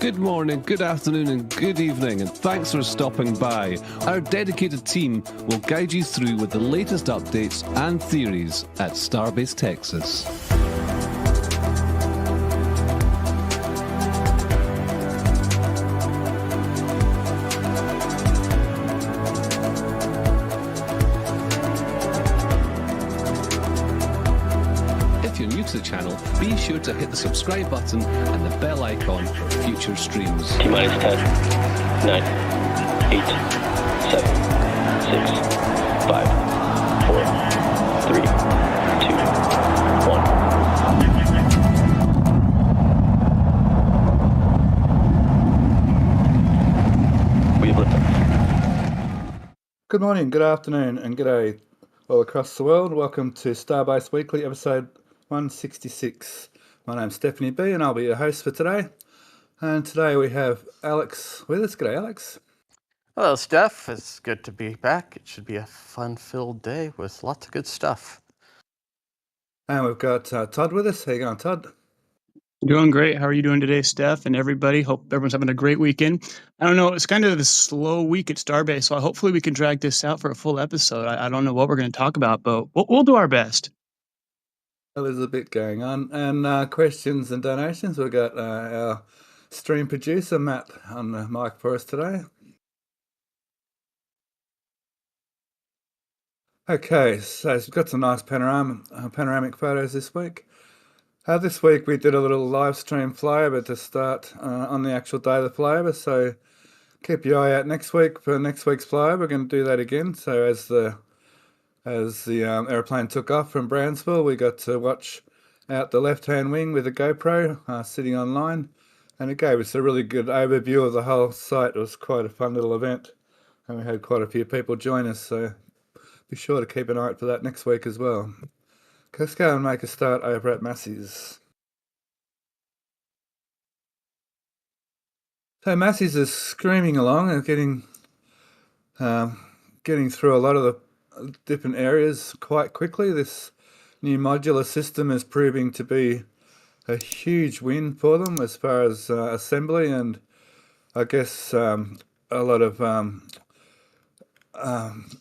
Good morning, good afternoon, and good evening, and thanks for stopping by. Our dedicated team will guide you through with the latest updates and theories at Starbase, Texas. If you're new to the channel, be sure to hit the subscribe button and the bell icon for future streams. T-minus 10, 9, 8, 7, 6, 5, 4, 3, 2, 1. We have liftoff. Good morning, good afternoon, and good day all across the world. Welcome to Starbase Weekly, episode 166. My name's Stephanie B, and I'll be your host for today. And today we have Alex with us. G'day, Alex. Hello, Steph. It's good to be back. It should be a fun-filled day with lots of good stuff. And we've got Todd with us. How you going, Todd? Doing great. How are you doing today, Steph, and everybody? Hope everyone's having a great weekend. I don't know. It's kind of a slow week at Starbase, so hopefully we can drag this out for a full episode. I don't know what we're going to talk about, but we'll do our best. Well, there's a bit going on. And questions and donations. We've got our stream producer, Matt, on the mic for us today. Okay, so we've got some nice panoramic photos this week. This week we did a little live stream flyover to start on the actual day of the flyover, so keep your eye out next week for next week's flyover. We're going to do that again. So as the airplane took off from Brownsville, we got to watch out the left-hand wing with a GoPro sitting online, and it gave us a really good overview of the whole site. It was quite a fun little event, and we had quite a few people join us, so be sure to keep an eye out for that next week as well. Let's go and make a start over at Massey's. So Massey's is screaming along and getting through a lot of the different areas quite quickly. This new modular system is proving to be a huge win for them as far as assembly, and I guess a lot of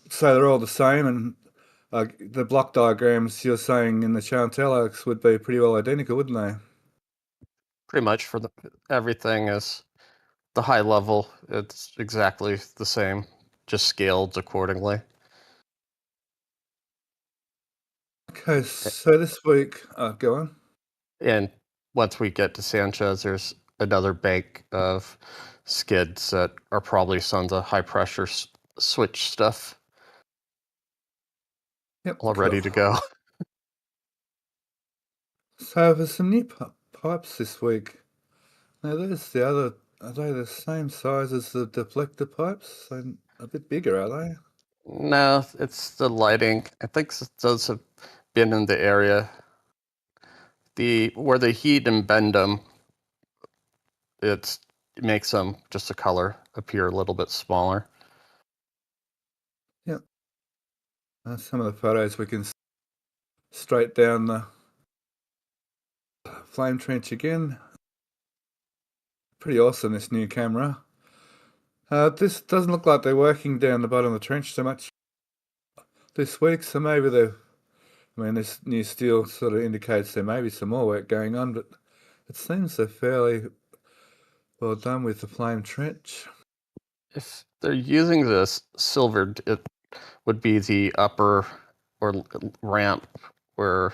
so they're all the same, and the block diagrams you're saying in the Chantel, Alex, would be pretty well identical, wouldn't they? Pretty much for everything is the high level. It's exactly the same, just scaled accordingly. Okay, so this week, go on. And once we get to Sanchez, there's another bank of skids that are probably some of the high pressure switch stuff. Yep, all ready to go. So there's some new pipes this week. Now there's the other. Are they the same size as the deflector pipes? They're a bit bigger, are they? No, it's the lighting. I think those have been in the area. Where they heat and bend them, it makes them just the color appear a little bit smaller. Yep. Some of the photos we can straight down the flame trench again. Pretty awesome, this new camera. This doesn't look like they're working down the bottom of the trench so much this week, so maybe this new steel sort of indicates there may be some more work going on, but it seems they're fairly well done with the flame trench. If they're using this silvered, it would be the upper or ramp where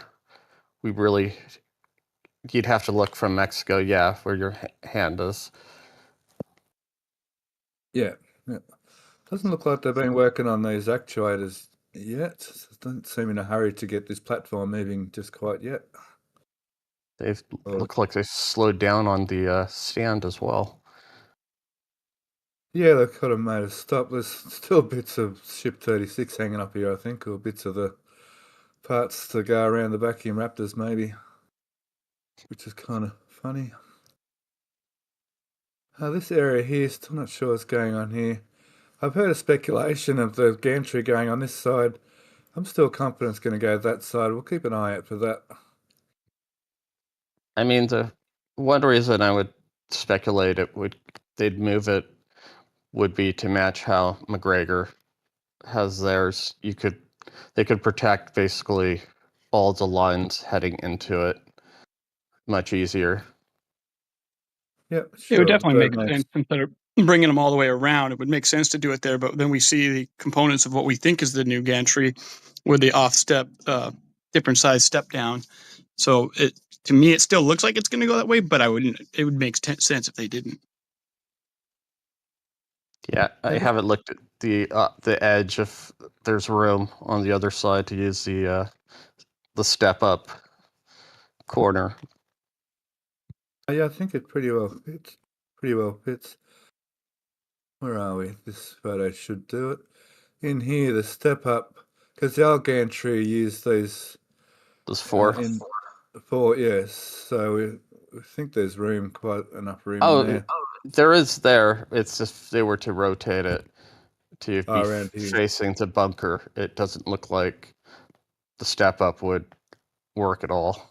you'd have to look from Mexico, where your hand is. Yeah. Doesn't look like they've been working on these actuators yet. Don't seem in a hurry to get this platform moving just quite yet. Look like they've slowed down on the stand as well. Yeah, they've kind of made a stop. There's still bits of Ship 36 hanging up here, I think, or bits of the parts to go around the vacuum raptors, maybe, which is kind of funny. This area here, still not sure what's going on here. I've heard a speculation of the gantry going on this side. I'm still confident it's going to go that side. We'll keep an eye out for that. I mean, the one reason I would speculate they'd move it would be to match how McGregor has theirs. They could protect basically all the lines heading into it much easier. Yep, sure. It would definitely make sense instead of bringing them all the way around. It would make sense to do it there, but then we see the components of what we think is the new gantry with the off step, different size step down. So to me, it still looks like it's going to go that way, but it would make sense if they didn't. Yeah, I haven't looked at the edge if there's room on the other side to use the step up corner. Yeah, I think it pretty well fits. Where are we? This photo should do it. In here, the step up, because the old gantry used these. Those four? Four, yes. So we think there's quite enough room in there. There is there. It's just if they were to rotate it to be facing the bunker, it doesn't look like the step up would work at all.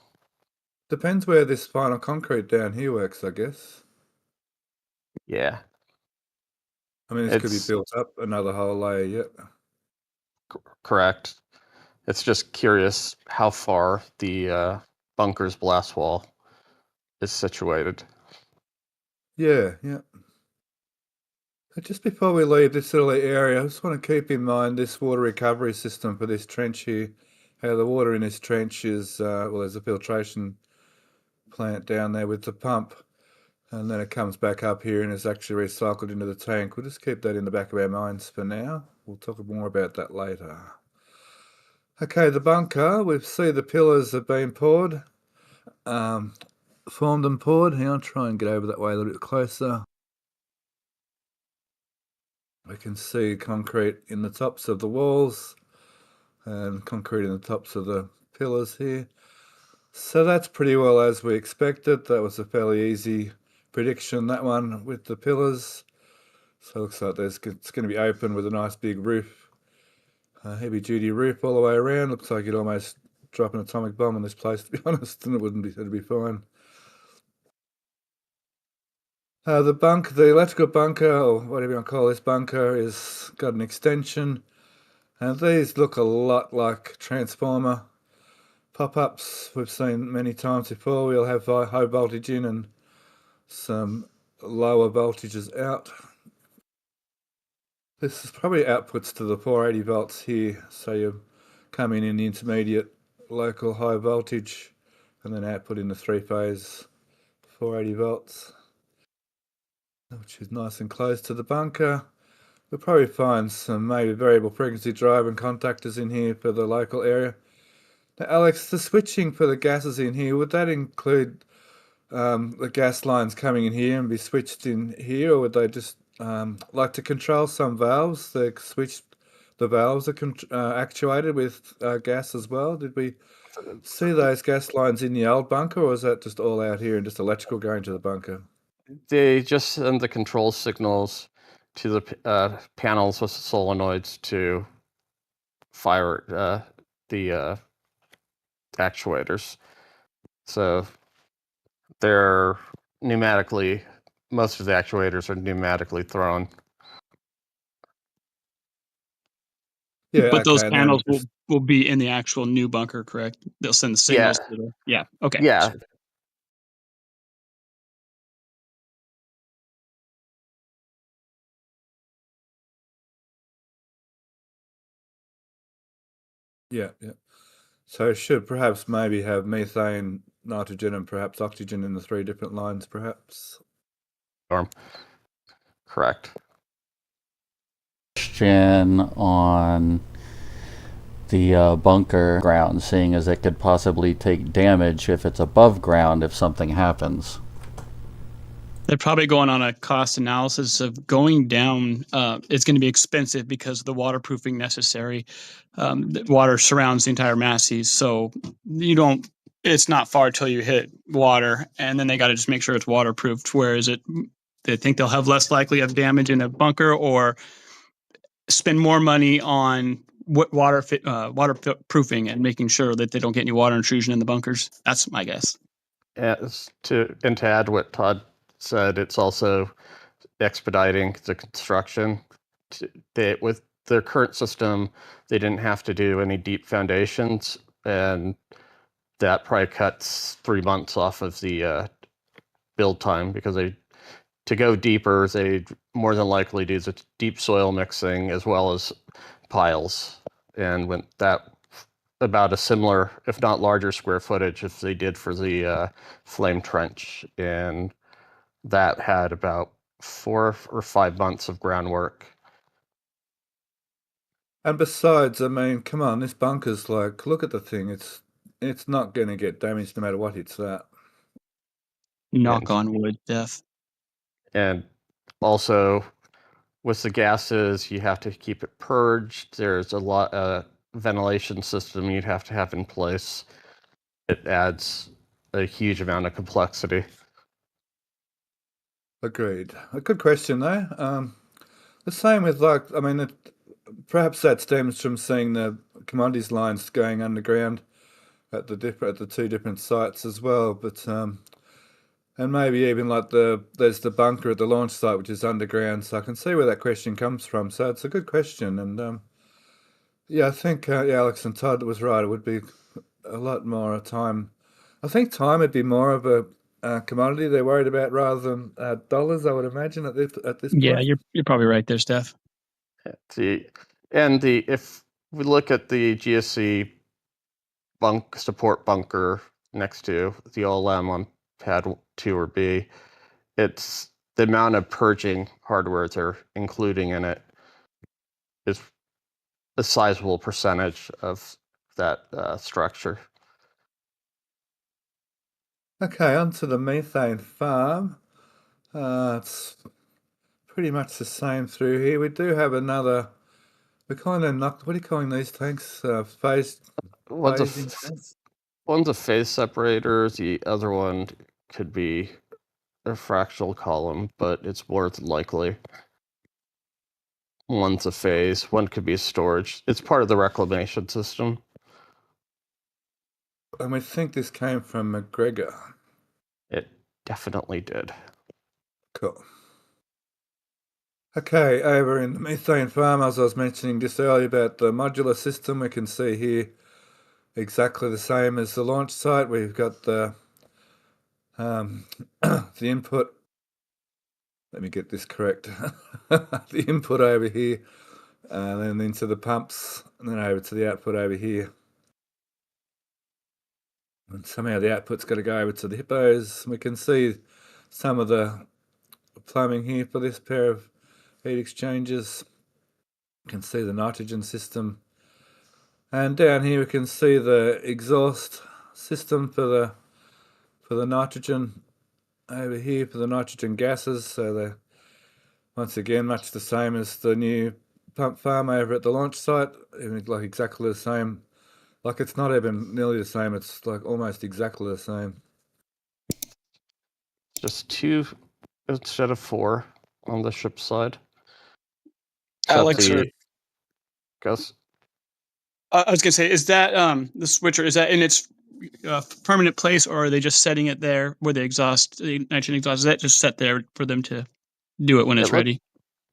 Depends where this final concrete down here works, I guess. Yeah. I mean, this could be built up another whole layer yet. Correct. It's just curious how far the bunker's blast wall is situated. Yeah. Just before we leave this little area, I just want to keep in mind this water recovery system for this trench here. How the water in this trench is, there's a filtration plant down there with the pump, and then it comes back up here and is actually recycled into the tank. We'll just keep that in the back of our minds for now. We'll talk more about that later. Okay, the bunker, we see the pillars have been poured, formed and poured. Here, I'll try and get over that way a little bit closer. We can see concrete in the tops of the walls and concrete in the tops of the pillars here. So that's pretty well as we expected. That was a fairly easy prediction, that one with the pillars. So it looks like it's going to be open with a nice big roof, heavy duty roof all the way around. Looks like you'd almost drop an atomic bomb on this place, to be honest, and it'd be fine. The electrical bunker, or whatever you want to call this bunker, is got an extension, and these look a lot like transformer pop-ups we've seen many times before. We'll have high voltage in and some lower voltages out. This is probably outputs to the 480 volts here, so you come in the intermediate local high voltage and then output in the three-phase 480 volts, which is nice and close to the bunker. We'll probably find some maybe variable frequency drive and contactors in here for the local area. Now, Alex, the switching for the gases in here, would that include the gas lines coming in here and be switched in here, or would they just like to control some valves? They switch the valves are actuated with gas as well. Did we see those gas lines in the old bunker, or is that just all out here and just electrical going to the bunker? They just send the control signals to the panels with solenoids to fire the actuators. So they're pneumatically, most of the actuators are pneumatically thrown. Yeah, But those okay. And panels then will be in the actual new bunker, correct? They'll send the signals to the. Yeah. Okay. Yeah. yeah. So it should perhaps maybe have methane, nitrogen, and perhaps oxygen in the 3 different lines, perhaps. Correct. Question on the bunker ground, seeing as it could possibly take damage if it's above ground if something happens. They're probably going on a cost analysis of going down. It's going to be expensive because of the waterproofing necessary. The water surrounds the entire masses, so you don't. It's not far till you hit water, and then they got to just make sure it's waterproofed. Whereas they think they'll have less likely of damage in a bunker, or spend more money on waterproofing and making sure that they don't get any water intrusion in the bunkers. That's my guess. To add what Todd said, it's also expediting the construction. With their current system, they didn't have to do any deep foundations, and that probably cuts 3 months off of the build time, because to go deeper, they more than likely do the deep soil mixing as well as piles, and when that about a similar, if not larger, square footage if they did for the flame trench, and that had about 4 or 5 months of groundwork. And besides, I mean, come on, this bunker's like, look at the thing. It's not going to get damaged no matter what hits that. Knock on wood, Death. And also, with the gases, you have to keep it purged. There's a lot ventilation system you'd have to have in place. It adds a huge amount of complexity. Agreed. A good question, though. The same with, like, I mean, perhaps that stems from seeing the commodities lines going underground at the 2 different sites as well. But and maybe even like there's the bunker at the launch site, which is underground. So I can see where that question comes from. So it's a good question, and yeah, I think Alex and Todd was right. It would be a lot more time. I think time would be more of a commodity they're worried about rather than dollars, I would imagine at this Yeah, point. you're probably right there, Steph. If we look at the GSC support bunker next to the OLM on pad 2 or B, it's the amount of purging hardware they're including in it is a sizable percentage of that structure. Okay, on to the methane farm. It's pretty much the same through here. We do have another. We're kind of knocked. What are you calling these tanks? Phasing tanks? One's a phase separator. The other one could be a fractional column, but it's more than likely one's a phase. One could be storage. It's part of the reclamation system. And we think this came from McGregor. It definitely did. Cool. Okay, over in the methane farm, as I was mentioning just earlier about the modular system, we can see here exactly the same as the launch site. We've got the the input. Let me get this correct. The input over here, and then into the pumps, and then over to the output over here. And somehow the output's got to go over to the hippos. We can see some of the plumbing here for this pair of heat exchangers. You can see the nitrogen system. And down here we can see the exhaust system for the nitrogen over here for the nitrogen gases. So they're once again much the same as the new pump farm over at the launch site. Like exactly the same. Like it's not even nearly the same. It's like almost exactly the same. Just 2 instead of 4 on the ship side. Alex, Except or the Gus. I was gonna say, is that the switcher? Is that in its permanent place, or are they just setting it there where the nitrogen exhaust? Is that just set there for them to do it when it's ready?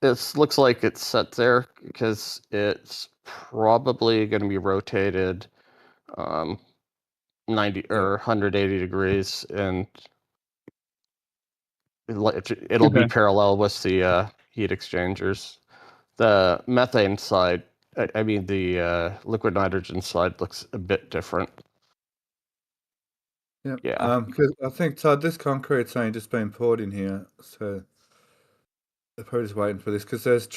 It looks like it's set there because it's probably going to be rotated 90 or 180 degrees, and it'll be Okay. parallel with the heat exchangers. The methane side, I mean the liquid nitrogen side, looks a bit different. Yep. Yeah. Because I think, Todd, this concrete's only just been poured in here, so they're probably just waiting for this because there's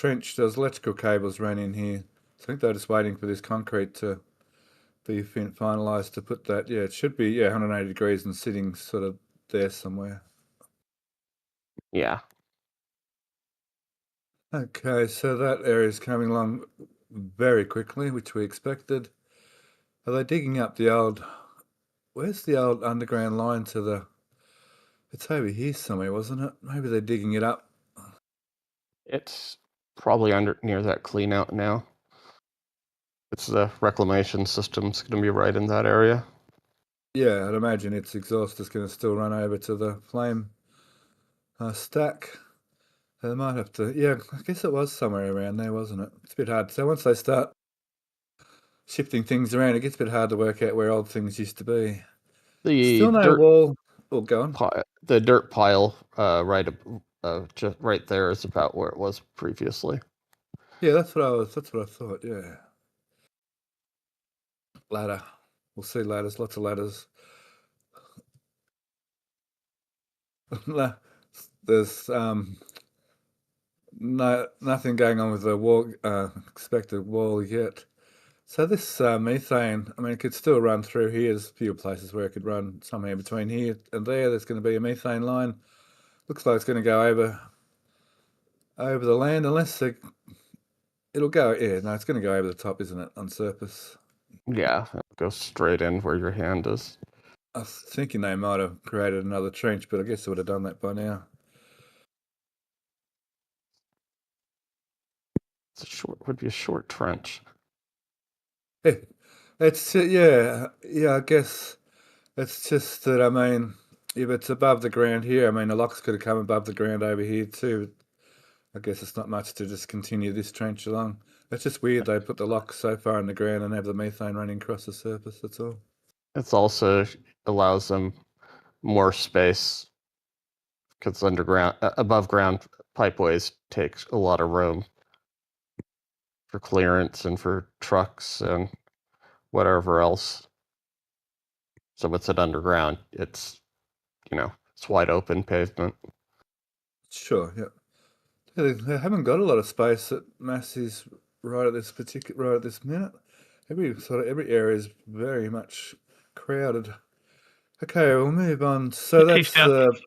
electrical cables running here. So I think they're just waiting for this concrete to be finalised to put that. Yeah, it should be 180 degrees and sitting sort of there somewhere. Yeah. Okay, so that area's coming along very quickly, which we expected. Are they digging up the old? Where's the old underground line to the? It's over here somewhere, wasn't it? Maybe they're digging it up. It's probably near that clean out now. It's the reclamation system's going to be right in that area. Yeah, I'd imagine its exhaust is going to still run over to the flame stack. They might have to. Yeah, I guess it was somewhere around there, wasn't it? It's a bit hard. So once they start shifting things around, it gets a bit hard to work out where old things used to be. The Still no dirt wall. Oh, go on. the dirt pile just right there is about where it was previously. Yeah, that's what I thought. Yeah. Ladder. We'll see ladders. Lots of ladders. There's nothing going on with the wall expected wall yet. So this methane, I mean, it could still run through here. There's a few places where it could run somewhere between here and there. There's going to be a methane line. Looks like it's going to go over the land, unless it'll go. Yeah, no, it's going to go over the top, isn't it, on surface? Yeah, it goes straight in where your hand is. I was thinking they might have created another trench, but I guess they would have done that by now. Would be a short trench. It's yeah. I guess it's just that, I mean, if it's above the ground here, I mean, the locks could have come above the ground over here too. I guess it's not much to just continue this trench along. It's just weird they put the locks so far in the ground and have the methane running across the surface. That's all. It's also allows them more space because above ground pipeways takes a lot of room for clearance and for trucks and whatever else. So with it underground, it's it's wide open pavement. Sure, yeah. They haven't got a lot of space at Massey's right at this minute. Every area is very much crowded. Okay, we'll move on. So Hey, that's Steph.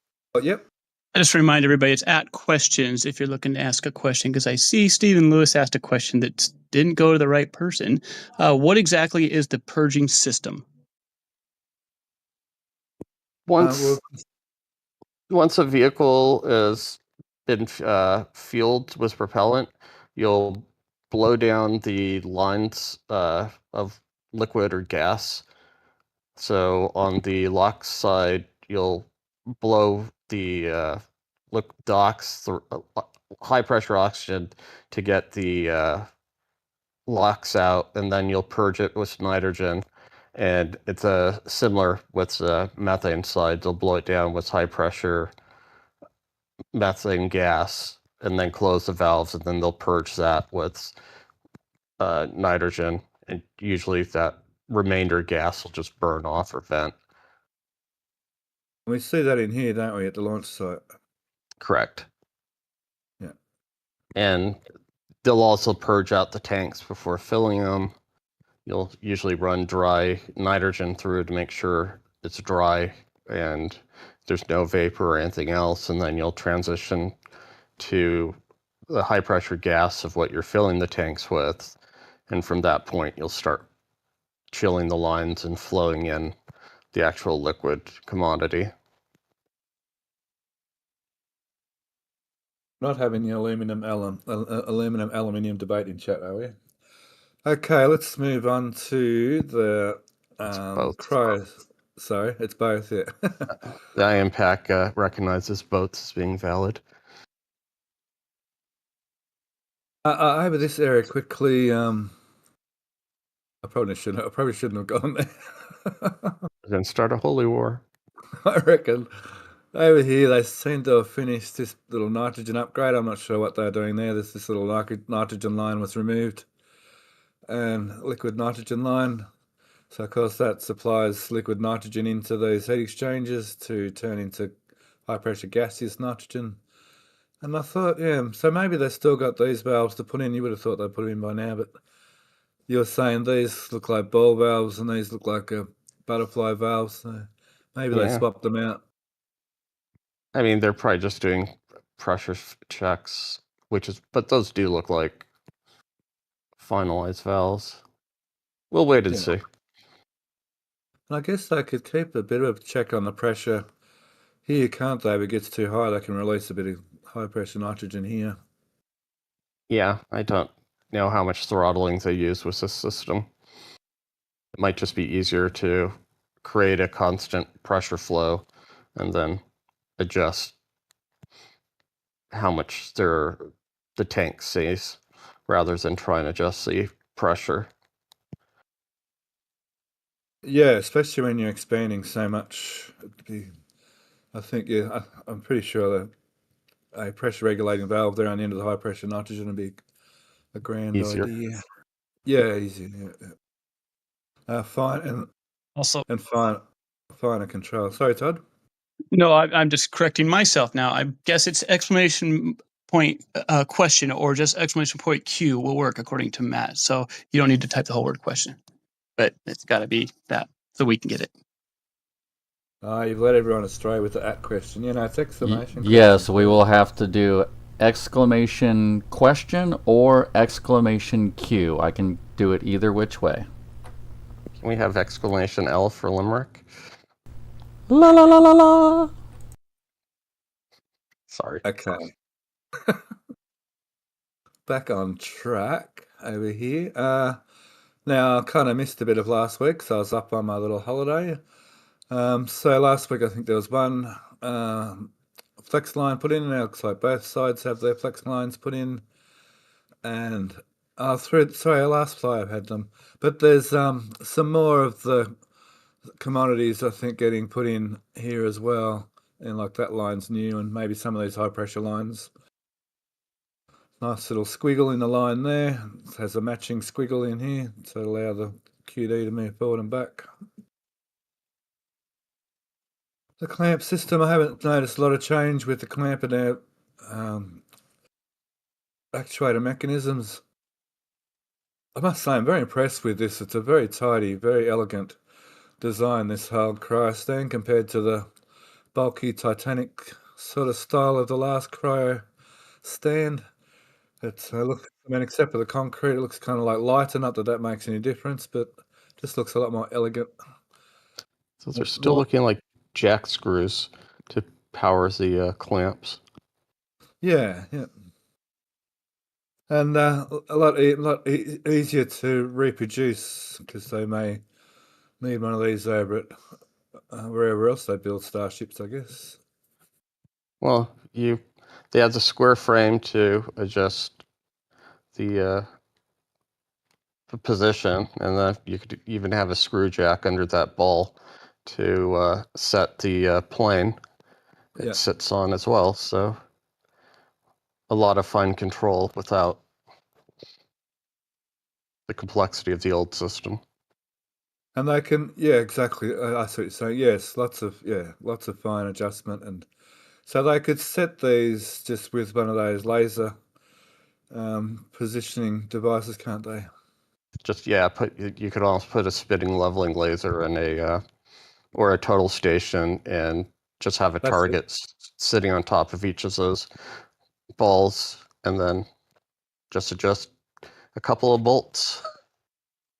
yep. I just remind everybody it's at questions if you're looking to ask a question, because I see Stephen Lewis asked a question that didn't go to the right person. What exactly is the purging system? Once a vehicle is been fueled with propellant, you'll blow down the lines of liquid or gas. So on the LOX side, you'll blow the docks high pressure oxygen to get the LOX out, and then you'll purge it with nitrogen. And it's similar with the methane side. They'll blow it down with high pressure methane gas, and then close the valves, and then they'll purge that with nitrogen. And usually that remainder gas will just burn off or vent. We see that in here, don't we, at the launch site? Correct. Yeah. And they'll also purge out the tanks before filling them. You'll usually run dry nitrogen through to make sure it's dry and there's no vapor or anything else, and then you'll transition to the high pressure gas of what you're filling the tanks with, and from that point you'll start chilling the lines and flowing in the actual liquid commodity. Not having the aluminum aluminium debate in chat, are we? Okay, let's move on to the both. cryo. Sorry, it's both. Yeah. The IMPAC recognizes both as being valid. Over this area quickly. I probably shouldn't have gone there. We're going to start a holy war. I reckon. Over here, they seem to have finished this little nitrogen upgrade. I'm not sure what they're doing there. This little nitrogen line was removed, and liquid nitrogen line. So, of course, that supplies liquid nitrogen into these heat exchangers to turn into high-pressure gaseous nitrogen. And I thought, yeah, so maybe they've still got these valves to put in. You would have thought they'd put them in by now, but you're saying these look like ball valves and these look like butterfly valves. So maybe they swapped them out. I mean, they're probably just doing pressure checks, but those do look like finalized valves. We'll wait and see. And I guess they could keep a bit of a check on the pressure here, can't they? If it gets too high, they can release a bit of high pressure nitrogen here. Yeah, I don't know how much throttling they use with this system. It might just be easier to create a constant pressure flow and then adjust how much the tank sees rather than try and adjust the pressure. Yeah, especially when you're expanding so much. I think, yeah, I'm pretty sure that a pressure regulating valve there on the end of the high pressure nitrogen would be a grand Easier. idea. Yeah, easier. Yeah. Fine and Also, finer control. Sorry, Todd. no, I'm just correcting myself now. I guess it's exclamation point question or just exclamation point Q will work according to Matt. So you don't need to type the whole word question, but it's got to be that so we can get it. You've led everyone astray with the @ question. You know, it's exclamation. Yes, we will have to do exclamation question or exclamation Q. I can do it either which way. Can we have exclamation L for Limerick? La la la la la. Sorry. Okay. Back on track over here. Now, I kind of missed a bit of last week, so I was up on my little holiday. So last week, I think there was one flex line put in. Now it looks like both sides have their flex lines put in. And last fly I've had them. But there's some more of the commodities, I think, getting put in here as well. And like that line's new, and maybe some of these high pressure lines. Nice little squiggle in the line there. It has a matching squiggle in here to allow the QD to move forward and back. The clamp system, I haven't noticed a lot of change with the clamp and our actuator mechanisms. I must say I'm very impressed with this. It's a very tidy, very elegant design, this whole cryo stand, compared to the bulky Titanic sort of style of the last cryo stand. It's except for the concrete, it looks kind of like lighter. Not that makes any difference, but just looks a lot more elegant. So they're still looking like jack screws to power the clamps. Yeah. And a lot easier to reproduce because they may need one of these over at wherever else they build starships, I guess. Well, they have the square frame to adjust the position, and then you could even have a screw jack under that ball to set the plane it sits on as well. So a lot of fine control without the complexity of the old system. And they can, exactly. I see what you're saying. Yes, lots of fine adjustment, and so they could set these just with one of those laser positioning devices, can't they? Just you could almost put a spinning leveling laser in a or a total station, and just have a That's it. target sitting on top of each of those balls, and then just adjust a couple of bolts.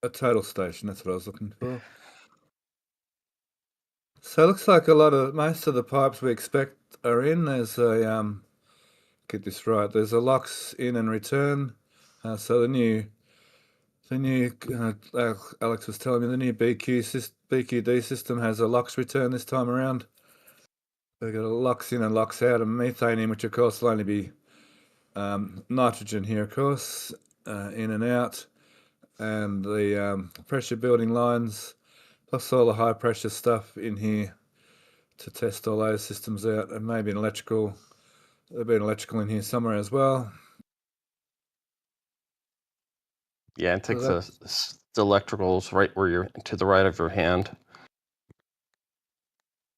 A total station, that's what I was looking for. So it looks like most of the pipes we expect are in. There's a get this right. There's a LOX in and return. So the new Alex was telling me the new BQD system has a LOX return this time around. They've got a LOX in and LOX out, and methane in, which of course will only be nitrogen here, of course, in and out, and the pressure building lines, plus all the high pressure stuff in here to test all those systems out, and maybe an electrical. There'll be an electrical in here somewhere as well. Yeah, and take So the electricals right where you're to the right of your hand.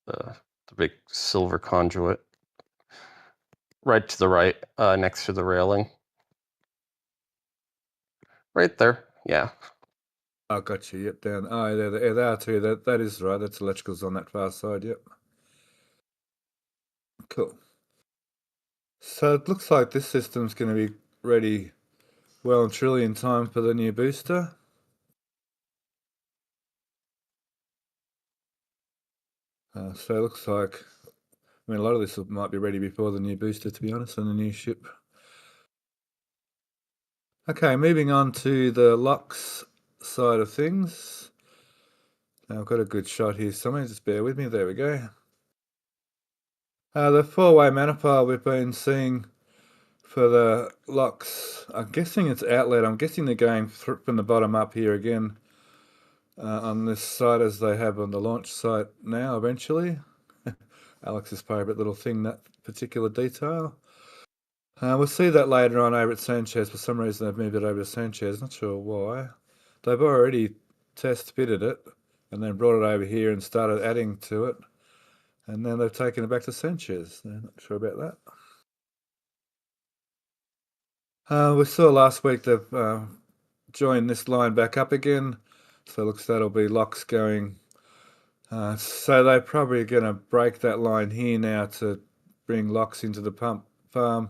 The big silver conduit. Right to the right, next to the railing. Right there, yeah. I got you. Yep, down. Oh, there they are too. That is right. That's electricals on that far side. Yep. Cool. So it looks like this system's going to be ready well and truly in time for the new booster. So it looks like, I mean, a lot of this might be ready before the new booster, to be honest, on the new ship. Okay, moving on to the LOX side of things. Now I've got a good shot here somewhere. Just bear with me. There we go. The four-way manifold we've been seeing for the LOX. I'm guessing it's outlet. I'm guessing they're going from the bottom up here again on this side as they have on the launch site now eventually. Alex's favourite little thing, that particular detail. We'll see that later on over at Sanchez. For some reason they've moved it over to Sanchez. Not sure why. They've already test fitted it and then brought it over here and started adding to it. And then they've taken it back to Sanchez. They're not sure about that. We saw last week they've joined this line back up again. So it looks that'll be LOX going. So they're probably going to break that line here now to bring LOX into the pump farm.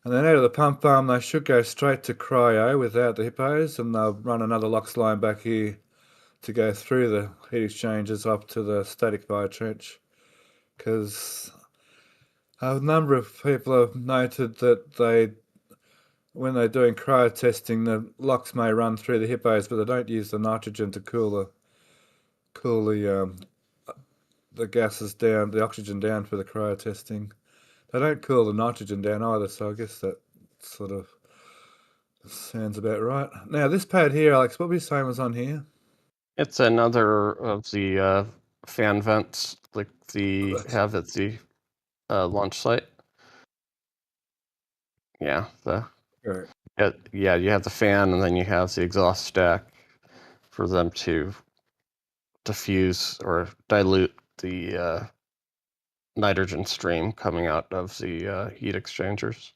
And then out of the pump farm, they should go straight to Cryo without the hippos, and they'll run another LOX line back here to go through the heat exchangers up to the static fire trench. Because a number of people have noted that when they're doing cryo testing, the LOX may run through the hippos, but they don't use the nitrogen to cool the gases down, the oxygen down for the cryo testing. They don't cool the nitrogen down either, so I guess that sort of sounds about right. Now, this pad here, Alex, what were you saying was on here? It's another of the fan vents like have at the launch site. Yeah, Right. yeah, you have the fan, and then you have the exhaust stack for them to diffuse or dilute the nitrogen stream coming out of the heat exchangers.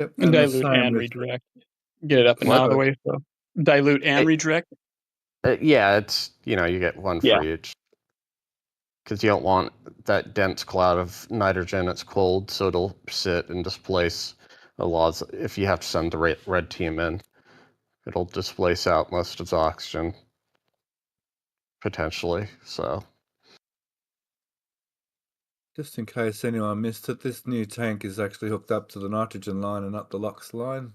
Yep. And the dilute same and with- redirect. Get it up and What? out of the way. So dilute and redirect. Yeah, it's you get one Yeah. for each. Because you don't want that dense cloud of nitrogen. It's cold, so it'll sit and displace a lot. If you have to send the red team in, it'll displace out most of the oxygen, potentially. So, Just in case anyone missed it, this new tank is actually hooked up to the nitrogen line and up the LOX line.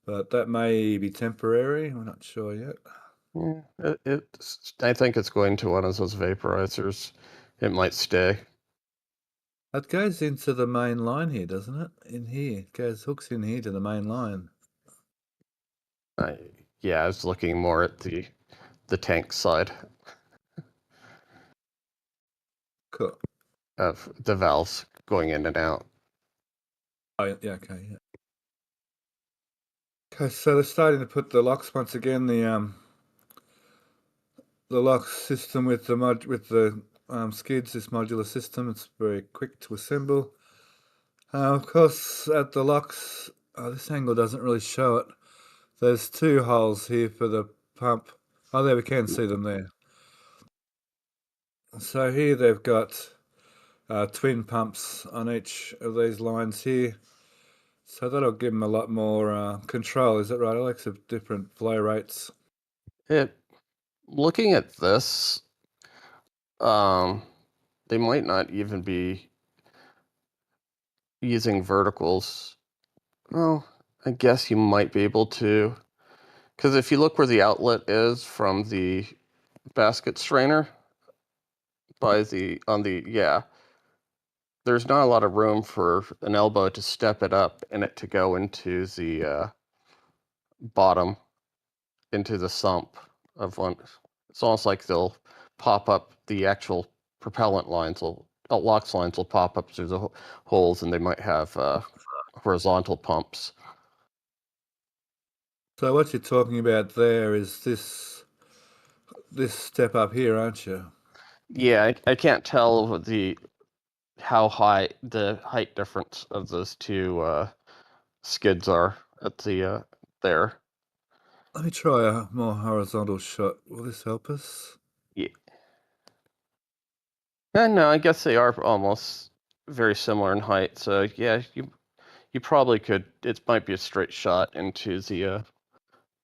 But that may be temporary. We're not sure yet. yeah, I think it's going to one of those vaporizers. It might stay. It goes into the main line here, doesn't it? In here. It hooks in here to the main line. Yeah, I was looking more at the tank side Cool. of the valves going in and out. Oh, yeah, okay, yeah. Okay, so they're starting to put the LOX once again. The LOX system with the skids, this modular system. It's very quick to assemble. Of course, at the LOX, this angle doesn't really show it. There's two holes here for the pump. Oh, there we can see them there. So here they've got twin pumps on each of these lines here. So that'll give them a lot more control, is that right, Alex, of different flow rates? Looking at this, they might not even be using verticals. Well, I guess you might be able to, because if you look where the outlet is from the basket strainer, there's not a lot of room for an elbow to step it up and it to go into the bottom, into the sump of one. It's almost like they'll pop up the actual propellant lines, LOX lines will pop up through the holes, and they might have horizontal pumps. So what you're talking about there is this step up here, aren't you? Yeah, I can't tell how high the height difference of those two skids are at the there. Let me try a more horizontal shot. Will this help us? Yeah. No, I guess they are almost very similar in height. So yeah, you probably could. It might be a straight shot into the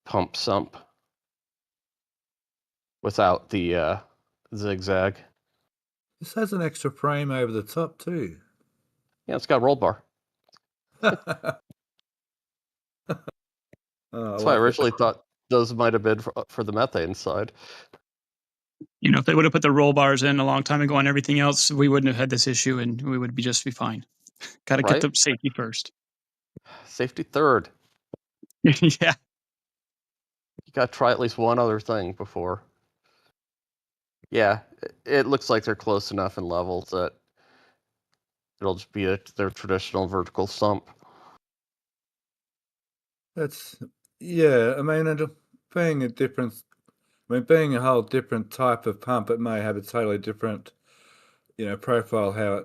pump sump without the zigzag. This has an extra frame over the top too. Yeah, it's got a roll bar. That's why I originally thought those might have been for the methane side. You know, if they would have put the roll bars in a long time ago on everything else, we wouldn't have had this issue and we would just be fine. Got to Right? get the safety first. Safety third. Yeah. You got to try at least one other thing before. Yeah, it looks like they're close enough in level that it'll just be their traditional vertical sump. That's, yeah, I mean, and being a different, being a whole different type of pump, it may have a totally different, profile how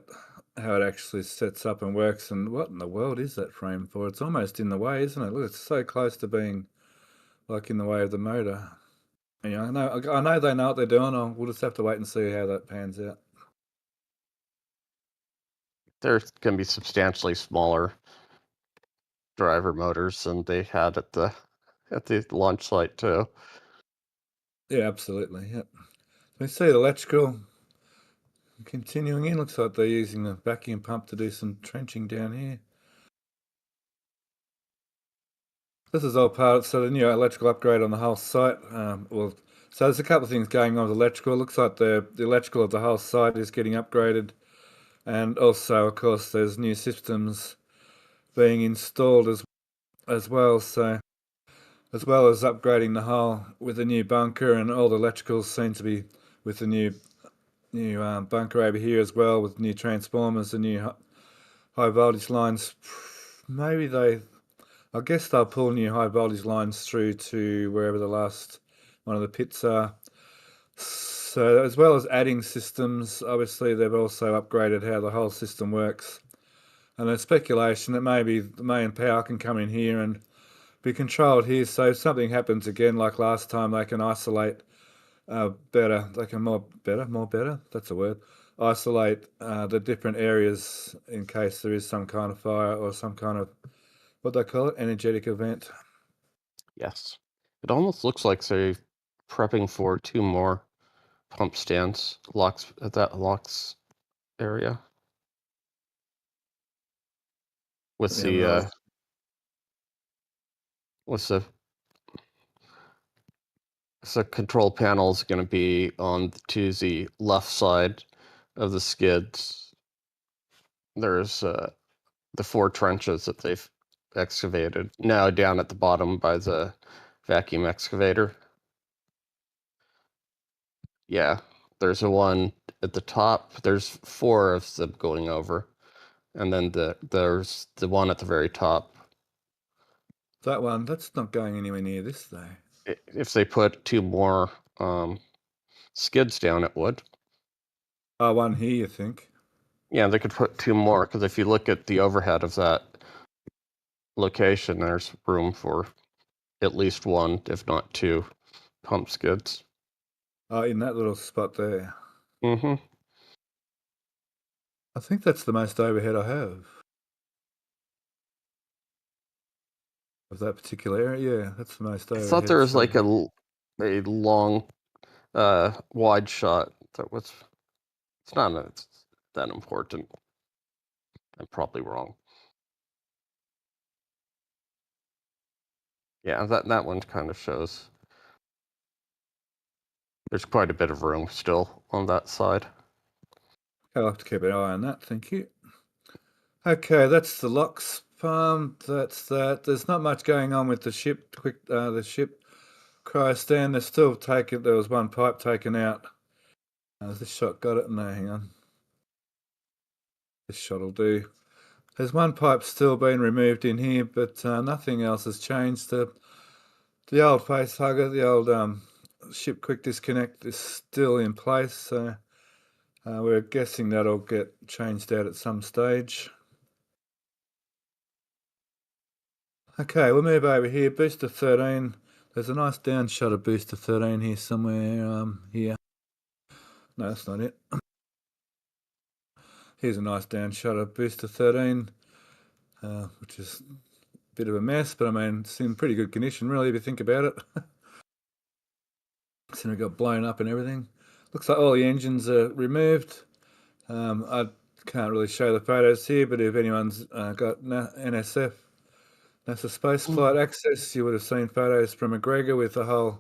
it actually sets up and works. And what in the world is that frame for? It's almost in the way, isn't it? Look, it's so close to being like in the way of the motor. Yeah, I know they know what they're doing. We'll just have to wait and see how that pans out. They're going to be substantially smaller driver motors than they had at the launch site too. Yeah, absolutely. Yep. We see the electrical continuing in. Looks like they're using the vacuum pump to do some trenching down here. This is all part of the new electrical upgrade on the whole site. So there's a couple of things going on with electrical. It looks like the electrical of the whole site is getting upgraded. And also, of course, there's new systems being installed as well. So, as well as upgrading the hull with a new bunker, and all the electricals seem to be with the new bunker over here as well, with new transformers and new high voltage lines. I guess they'll pull new high voltage lines through to wherever the last one of the pits are. So as well as adding systems, obviously they've also upgraded how the whole system works. And there's speculation that maybe the main power can come in here and be controlled here. So if something happens again like last time, they can isolate better. They can more better. That's a word. Isolate the different areas in case there is some kind of fire or some kind of, what they call it, energetic event. Yes. It almost looks like they're prepping for 2 more pump stands at that LOX area. With the control panel is going to be to the left side of the skids. There's the 4 trenches that they've excavated now down at the bottom by the vacuum excavator. Yeah, there's a one at the top. There's 4 of them going over, and then there's the one at the very top. That one, that's not going anywhere near this though. If they put 2 more skids down, it would. One here, you think? Yeah, they could put 2 more, because if you look at the overhead of that location, there's room for at least 1, if not 2, pump skids. In that little spot there. Mm-hmm. I think that's the most overhead I have of that particular area. Yeah, that's the most I overhead. thought there was shot. like a long wide shot that was. It's not it's that important. I'm probably wrong. Yeah, that one kind of shows. There's quite a bit of room still on that side. I'll have to keep an eye on that. Thank you. Okay, that's the locks farm. That's that. There's not much going on with the ship. The ship Cryo stand. They're still taking. There was one pipe taken out. Has this shot got it? No, hang on. This shot will do. There's one pipe still being removed in here, but nothing else has changed. The old face hugger, the old ship quick disconnect is still in place, so we're guessing that'll get changed out at some stage. Okay, we'll move over here. Booster 13. There's a nice down shot of Booster 13 here somewhere. Here. No, that's not it. Here's a nice down shot of Booster 13, which is a bit of a mess, but I mean, it's in pretty good condition, really, if you think about it. So we got blown up and everything. Looks like all the engines are removed. I can't really show the photos here, but if anyone's got NSF, NASA Spaceflight access, you would have seen photos from McGregor with a whole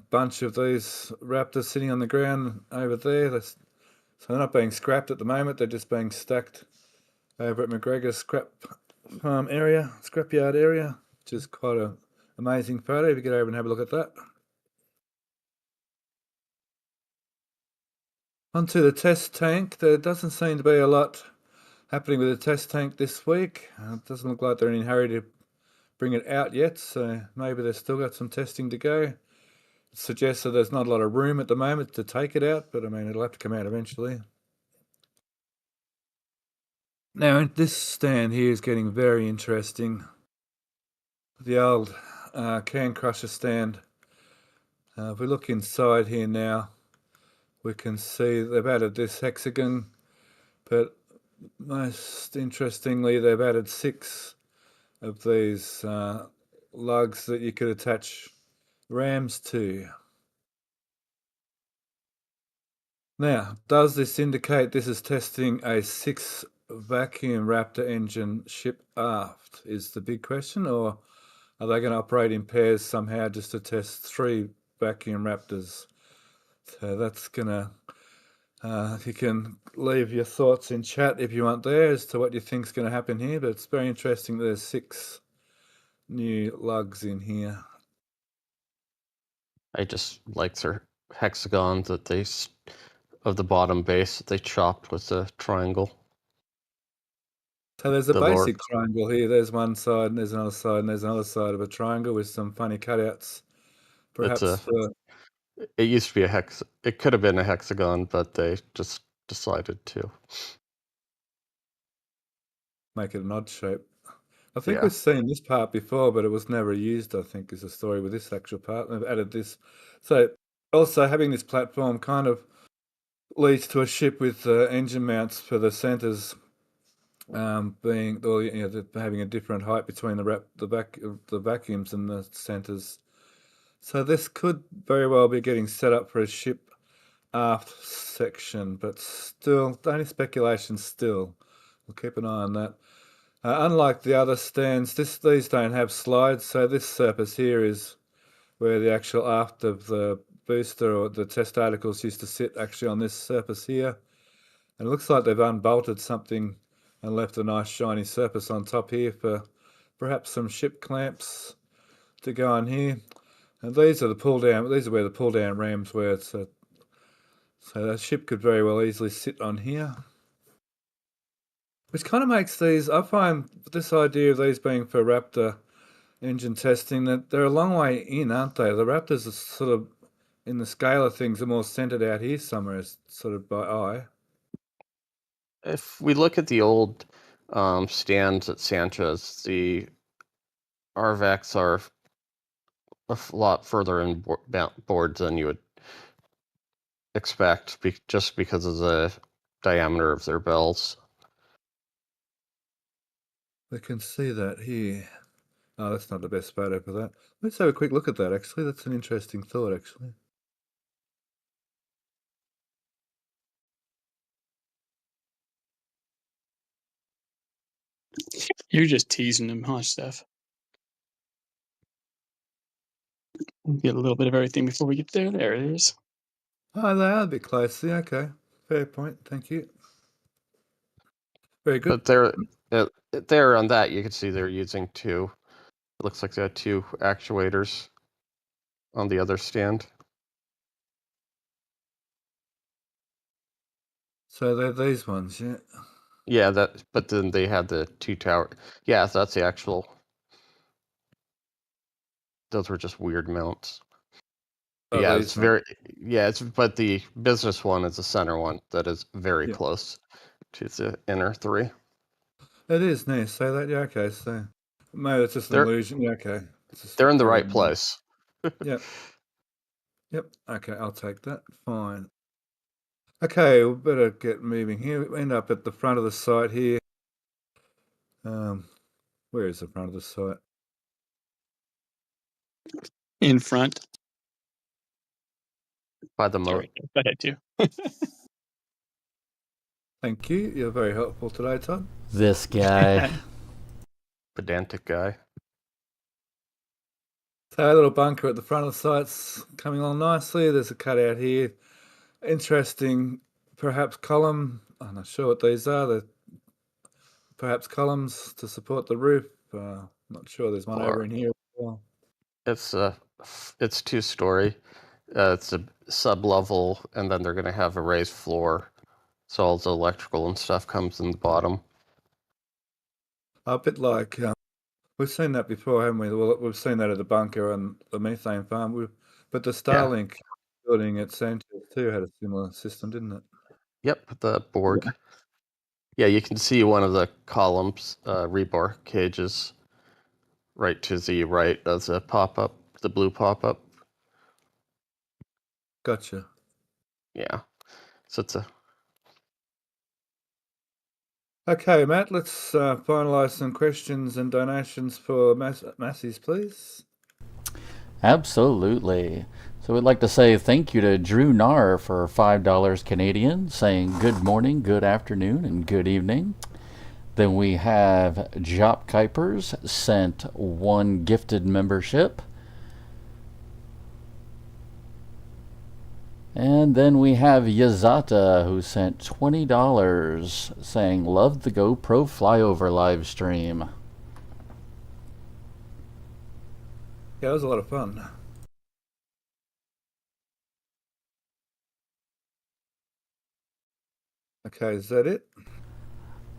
bunch of these Raptors sitting on the ground over there. So they're not being scrapped at the moment, they're just being stacked over at McGregor's scrapyard area, which is quite an amazing photo if you get over and have a look at that. Onto the test tank. There doesn't seem to be a lot happening with the test tank this week. It doesn't look like they're in a hurry to bring it out yet, so maybe they've still got some testing to go. It suggests that there's not a lot of room at the moment to take it out, but I mean, it'll have to come out eventually. Now, this stand here is getting very interesting. The old can crusher stand. If we look inside here now, we can see they've added this hexagon, but most interestingly, they've added 6 of these lugs that you could attach rams to. Now, does this indicate this is testing a 6 vacuum Raptor engine ship aft is the big question, or are they going to operate in pairs somehow just to test 3 vacuum Raptors? So that's going to, you can leave your thoughts in chat if you want there as to what you think is going to happen here, but it's very interesting that there's 6 new lugs in here. I just like their hexagons that of the bottom base that they chopped with the triangle. So there's a basic triangle here. There's one side, and there's another side, and there's another side of a triangle with some funny cutouts. Perhaps it used to be it could have been a hexagon, but they just decided to make it an odd shape. I think we've seen this part before, but it was never used, I think, is the story with this actual part. They've added this. So also having this platform kind of leads to a ship with engine mounts for the centers being, or having a different height between the vacuums and the centers. So this could very well be getting set up for a ship aft section, but still, only speculation still. We'll keep an eye on that. Unlike the other stands, these don't have slides, so this surface here is where the actual aft of the booster or the test articles used to sit, actually on this surface here. And it looks like they've unbolted something and left a nice shiny surface on top here for perhaps some ship clamps to go on here. And these are where the pull down rams were. So that ship could very well easily sit on here. Which kind of makes these, I find this idea of these being for Raptor engine testing, that they're a long way in, aren't they? The Raptors are sort of, in the scale of things, are more centered out here somewhere, sort of by eye. If we look at the old stands at Sanchez, the RVACs are a lot further in boards than you would expect just because of the diameter of their bells. We can see that here. Oh, that's not the best photo for that. Let's have a quick look at that, actually. That's an interesting thought, actually. You're just teasing them, huh, Steph? Get a little bit of everything before we get there. There it is. Oh, they are a bit close. Yeah, okay. Fair point. Thank you. Very good. But there on that, you can see they're using two. It looks like they have two actuators on the other stand. So they're these ones, yeah. Yeah, but then they had the two tower. Yeah, that's the actual. Those were just weird mounts. Oh, Yeah, these it's ones. but the business one is the center one that is very Yeah. close to the inner three. It is nice. Say that, yeah, okay. So maybe it's just an They're- illusion. Yeah, okay. They're in the right place. Yep. Yep. Okay, I'll take that. Fine. Okay, we better get moving here. We end up at the front of the site here. Where is the front of the site? In front. By the moat. Sorry, I had to. Thank you. You're very helpful today, Todd. This guy. Pedantic guy. So a little bunker at the front of the site's coming along nicely. There's a cutout here. Interesting, perhaps column. I'm not sure what these are. They're perhaps columns to support the roof. Not sure. There's one over in here as well. It's 2-story. It's a sub-level, and then they're going to have a raised floor. So all the electrical and stuff comes in the bottom. A bit like we've seen that before, haven't we? Well, we've seen that at the bunker and the methane farm. But the Starlink building at Sanchez too had a similar system, didn't it? Yep, the Borg. Yeah, you can see one of the columns, rebar cages, right to the right as a pop-up, the blue pop-up. Gotcha. Yeah, so it's a... Okay, Matt, let's finalise some questions and donations for Massies, please. Absolutely. So we'd like to say thank you to Drew Nar for $5 Canadian, saying good morning, good afternoon, and good evening. Then we have Jop Kuipers sent 1 gifted membership. And then we have Yazata, who sent $20, saying loved the GoPro Flyover live stream. Yeah, it was a lot of fun. Okay, is that it?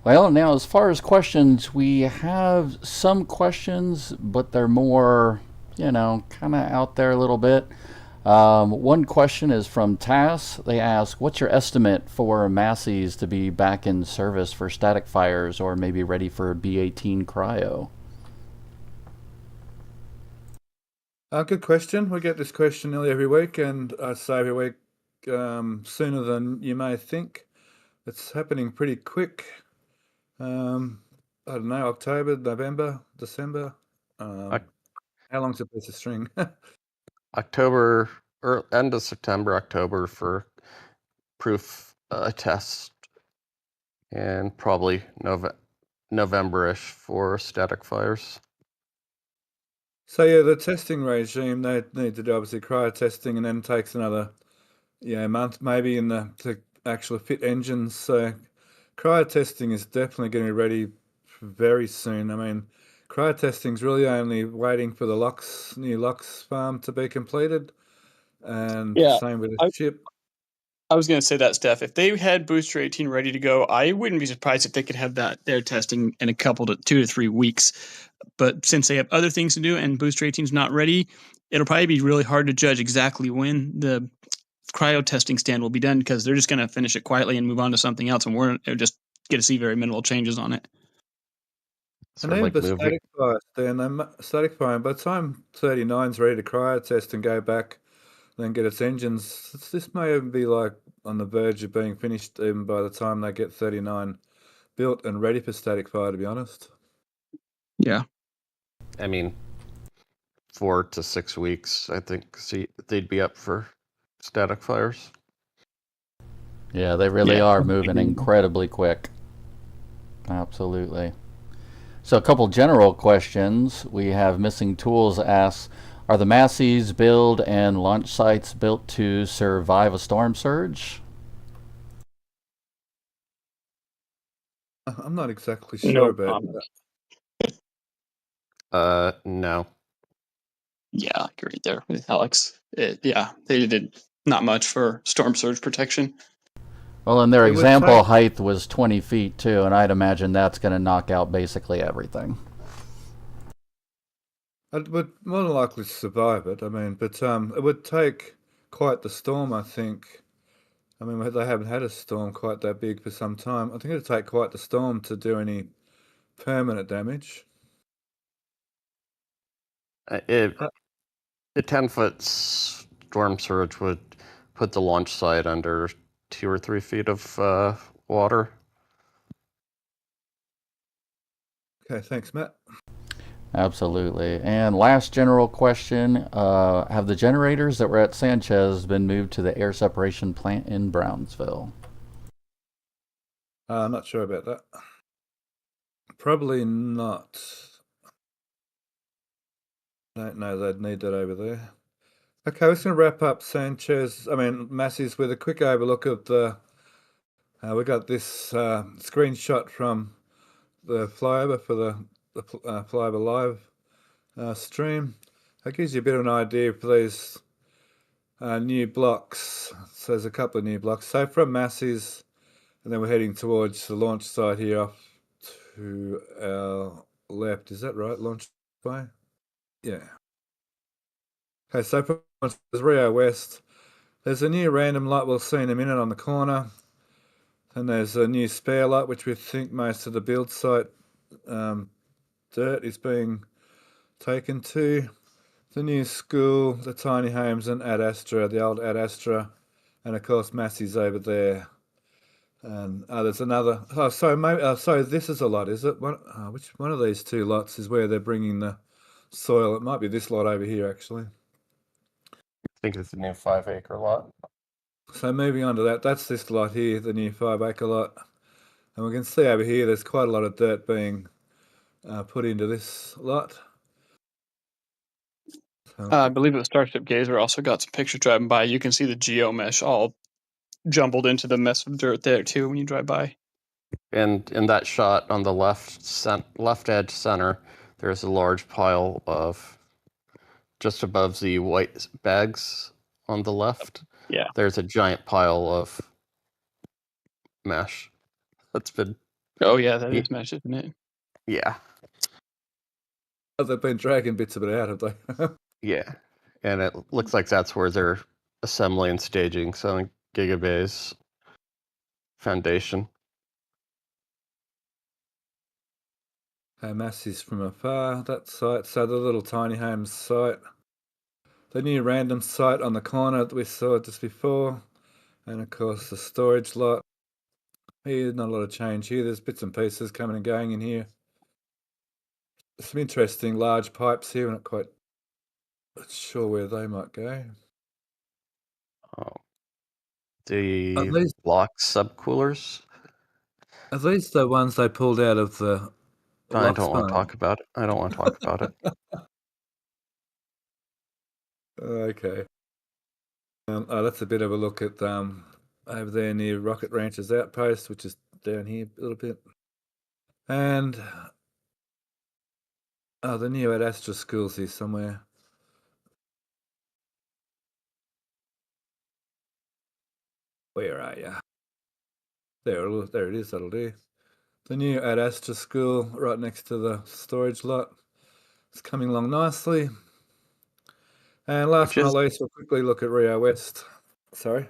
Well, now as far as questions, we have some questions, but they're more, kind of out there a little bit. One question is from Tass. They ask, what's your estimate for Massies to be back in service for static fires or maybe ready for B18 cryo? Good question. We get this question nearly every week, and I say every week sooner than you may think. It's happening pretty quick. I don't know, October, November, December. How long's a piece of string? October, or end of September, October for proof test, and probably November-ish for static fires. So yeah, the testing regime, they need to do obviously cryo testing, and then it takes another month maybe to actually fit engines. So cryo testing is definitely going to be ready very soon. I mean, cryo testing's really only waiting for the new LOX farm to be completed, and same with the ship. I was going to say that, Steph. If they had Booster 18 ready to go, I wouldn't be surprised if they could have their testing in a couple to 2 to 3 weeks. But since they have other things to do and Booster 18 is not ready, it'll probably be really hard to judge exactly when the cryo testing stand will be done, because they're just going to finish it quietly and move on to something else, and we're just get to see very minimal changes on it. And even the static fire stand, static fire, by the time 39's ready to cryo test and go back, then get its engines. This may even be like on the verge of being finished even by the time they get 39 built and ready for static fire, to be honest. Yeah. I mean, 4 to 6 weeks, I think. See, they'd be up for static fires. Yeah, they really Yeah. are moving incredibly quick. Absolutely. So a couple general questions. We have Missing Tools asks, are the Massey's build and launch sites built to survive a storm surge? I'm not exactly sure No about comment. that. No. Yeah, I agree there with Alex. They did not much for storm surge protection. Well, and their It would example take- height was 20 feet too, and I'd imagine that's going to knock out basically everything. It would more than likely survive it. I mean, but it would take quite the storm, I think. I mean, they haven't had a storm quite that big for some time. I think it would take quite the storm to do any permanent damage. The 10-foot storm surge would put the launch site under 2 or 3 feet of water. Okay, thanks, Matt. Absolutely. And last general question, have the generators that were at Sanchez been moved to the air separation plant in Brownsville? I'm not sure about that. Probably not. Don't know they'd need that over there. Okay, we're just going to wrap up Massey's with a quick overlook of the. We got this screenshot from the flyover for the flyover live stream. That gives you a bit of an idea for these new blocks. So there's a couple of new blocks. So from Massey's, and then we're heading towards the launch site here off to our left. Is that right? Launch bay? Yeah. Okay, so from Rio West, there's a new random light we'll see in a minute on the corner. And there's a new spare light, which we think most of the build site dirt is being taken to. The new school, the tiny homes, and Ad Astra, the old Ad Astra, and of course Massey's over there. And there's another. So this is a lot, is it? Which one of these two lots is where they're bringing the soil? It might be this lot over here, actually. I think it's a new 5-acre lot. So moving on to that, that's this lot here, the new 5-acre lot. And we can see over here there's quite a lot of dirt being put into this lot. So, I believe it was Starship Gazer also got some pictures driving by. You can see the geomesh all jumbled into the mess of dirt there too when you drive by. And in that shot on the left edge center, there's a large pile of, just above the white bags on the left, Yeah. there's a giant pile of mesh that's been, Oh yeah, that is mesh, isn't it? yeah. they've been dragging bits of it out, have they? Yeah. And it looks like that's where they're assembling and staging some Gigabay's foundation. Massey's from afar, that site. So the little tiny homes site. The new random site on the corner that we saw just before. And of course the storage lot. Here, not a lot of change here. There's bits and pieces coming and going in here. Some interesting large pipes here. I'm not quite sure where they might go. Oh. The At least- block subcoolers. Are these the ones they pulled out of the I lock don't want to spine? talk about it. I don't want to talk about it. Okay. That's a bit of a look at over there near Rocket Ranch's outpost, which is down here a little bit. And the new Ad Astra school's here somewhere. Where are you? There it is, that'll do. The new Ad Astra school right next to the storage lot. It's coming along nicely. And last but not least, we'll quickly look at Rio West. Sorry?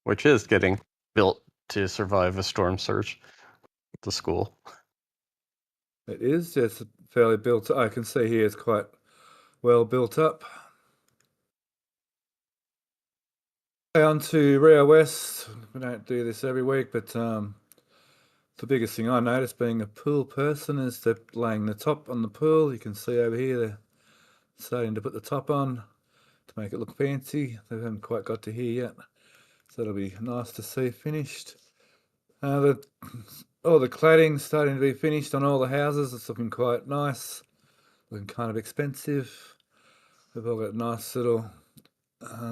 Which is getting built to survive a storm surge. The school. It is, yes, fairly built. I can see here it's quite well built up. On to Rio West. We don't do this every week, but the biggest thing I noticed, being a pool person, is they're laying the top on the pool. You can see over here they're starting to put the top on to make it look fancy. They haven't quite got to here yet, so it'll be nice to see finished. All the cladding's starting to be finished on all the houses. It's looking quite nice, looking kind of expensive. They've all got nice little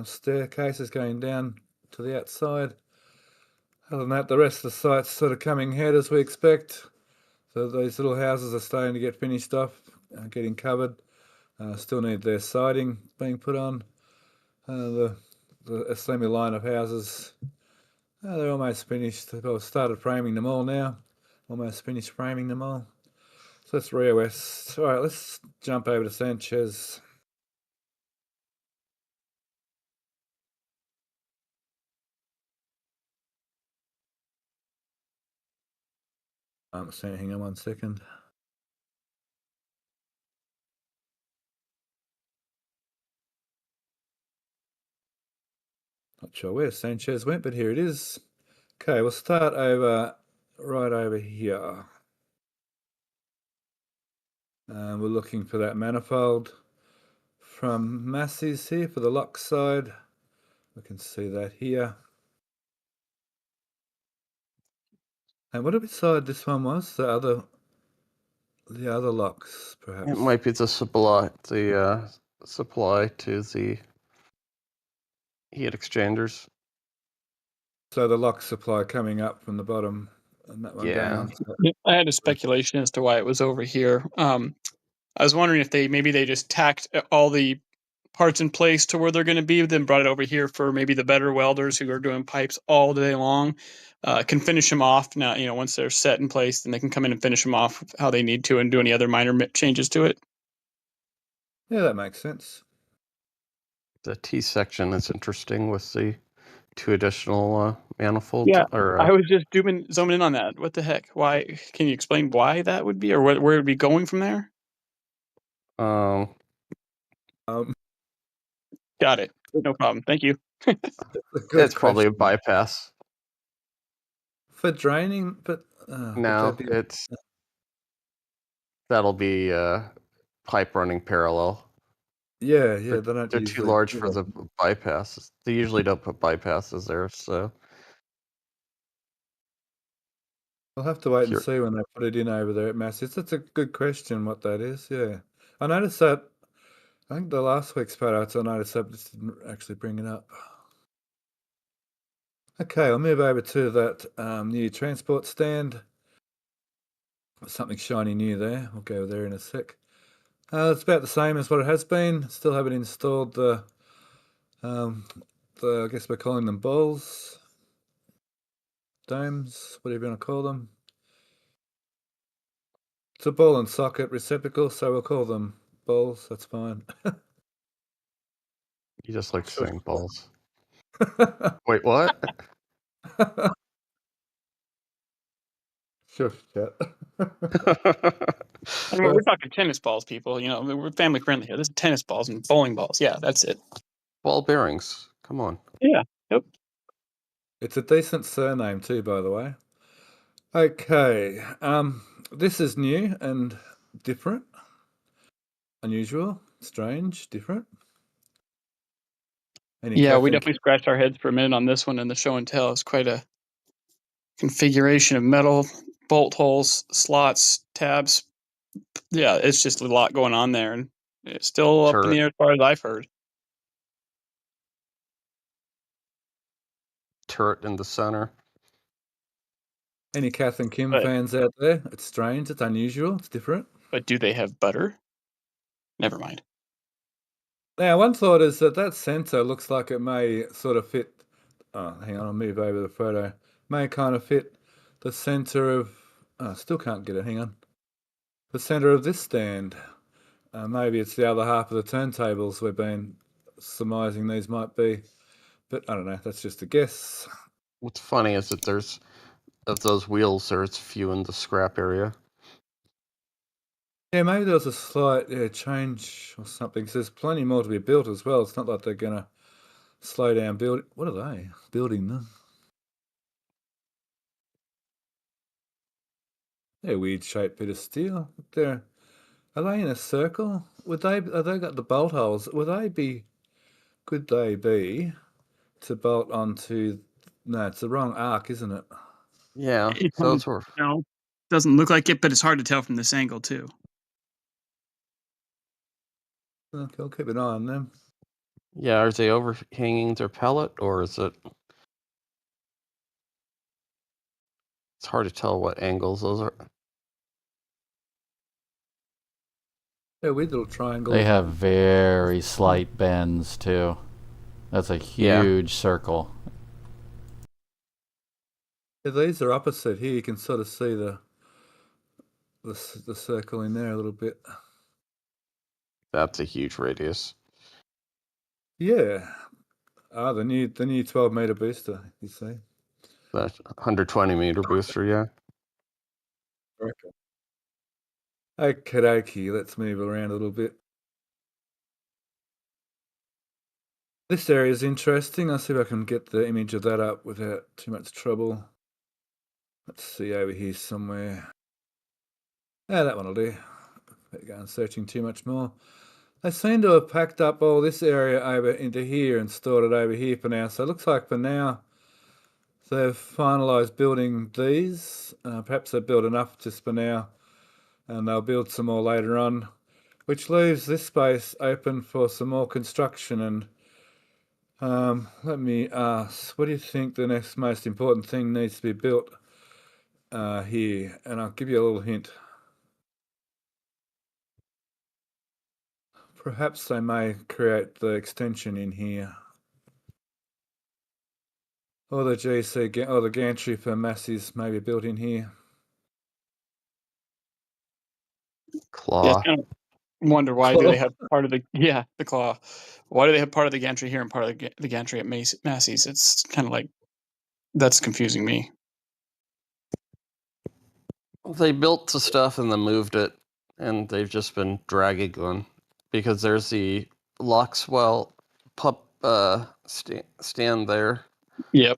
staircases going down to the outside. Other than that, the rest of the site's sort of coming ahead as we expect. So these little houses are starting to get finished off, getting covered. Still need their siding being put on. The assembly line of houses, they're almost finished. They've started framing them all now. Almost finished framing them all. So that's Rio West. All right, let's jump over to Sanchez. Hang on 1 second. Not sure where Sanchez went, but here it is. Okay, we'll start right over here. We're looking for that manifold from Massey's here for the lock side. We can see that here. And what side this one was? The other locks, perhaps. It might be the supply to the heat exchangers. So the lock supply coming up from the bottom, and that one going Yeah. on. I had a speculation as to why it was over here. I was wondering if they just tacked all the parts in place to where they're going to be, then brought it over here for maybe the better welders who are doing pipes all day long, can finish them off now. Once they're set in place, then they can come in and finish them off how they need to and do any other minor changes to it. Yeah, that makes sense. The T section is interesting with the 2 additional manifolds. Yeah, I was just zooming in on that. What the heck? Why? Can you explain why that would be, or where it would be going from there? Um, Got it. No problem. Thank you. it's probably a bypass. For draining, but No, that'll be pipe running parallel. Yeah, they're not They're too large for the bypasses. They usually don't put bypasses there, so I'll have to wait and see when they put it in over there at Massey's. That's a good question, what that is. Yeah, I noticed that. I think the last week's photos I noticed that, but just didn't actually bring it up. Okay, I'll move over to that new transport stand. Something shiny new there. We'll go there in a sec. It's about the same as what it has been. Still haven't installed the I guess we're calling them balls, domes, whatever you want to call them. It's a ball and socket receptacle, so we'll call them balls. That's fine. You just like saying balls. Wait, what? Sure, yeah. I mean, we're talking tennis balls, people. We're family friendly here. This is tennis balls and bowling balls. Yeah, that's it. Ball bearings. Come on. Yeah. Yep. It's a decent surname too, by the way. Okay, this is new and different, unusual, strange, different. We definitely scratched our heads for a minute on this one, and the show and tell is quite a configuration of metal bolt holes, slots, tabs. Yeah, it's just a lot going on there, and it's still up in the air as far as I've heard. Turret in the center. Any Kath and Kim fans out there? It's strange, it's unusual, it's different. But do they have butter? Never mind. Now, one thought is that sensor looks like it may sort of fit. Oh, hang on, I'll move over the photo. May kind of fit the center of. Oh, still can't get it. Hang on. The center of this stand. Maybe it's the other half of the turntables we've been surmising these might be, but I don't know. That's just a guess. What's funny is that there's of those wheels, there's few in the scrap area. Yeah, maybe there was a slight change or something. So there's plenty more to be built as well. It's not like they're going to slow down build. What are they building them? They're a weird shaped bit of steel. Are they in a circle? Have they got the bolt holes? Could they be to bolt onto? No, it's the wrong arc, isn't it? Yeah. It's So hard it's sort of, to tell. Doesn't look like it, but it's hard to tell from this angle too. Okay, I'll keep an eye on them. yeah. Are they overhanging their pellet, or is it? It's hard to tell what angles those are. They're weird little triangles. They have very slight bends too. That's a Yeah. huge circle. Yeah, these are opposite here. You can sort of see the circle in there a little bit. That's a huge radius. Yeah. The new 12-meter booster. You see. That 120-meter booster. Yeah. Okay, dokie. Let's move around a little bit. This area is interesting. I'll see if I can get the image of that up without too much trouble. Let's see over here somewhere. That one will do. Better go on searching too much more. They seem to have packed up all this area over into here and stored it over here for now. So it looks like for now they've finalised building these. Perhaps they've built enough just for now, and they'll build some more later on, which leaves this space open for some more construction. And let me ask, what do you think the next most important thing needs to be built here? And I'll give you a little hint. Perhaps they may create the extension in here. Or the GC, or the gantry for masses may be built in here. Claw. Yeah, I wonder why do they have part of the claw? Why do they have part of the gantry here and part of the gantry at Massey's? It's kind of like that's confusing me. They built the stuff and then moved it, and they've just been dragging on because there's the Loxwell pup stand there. Yep.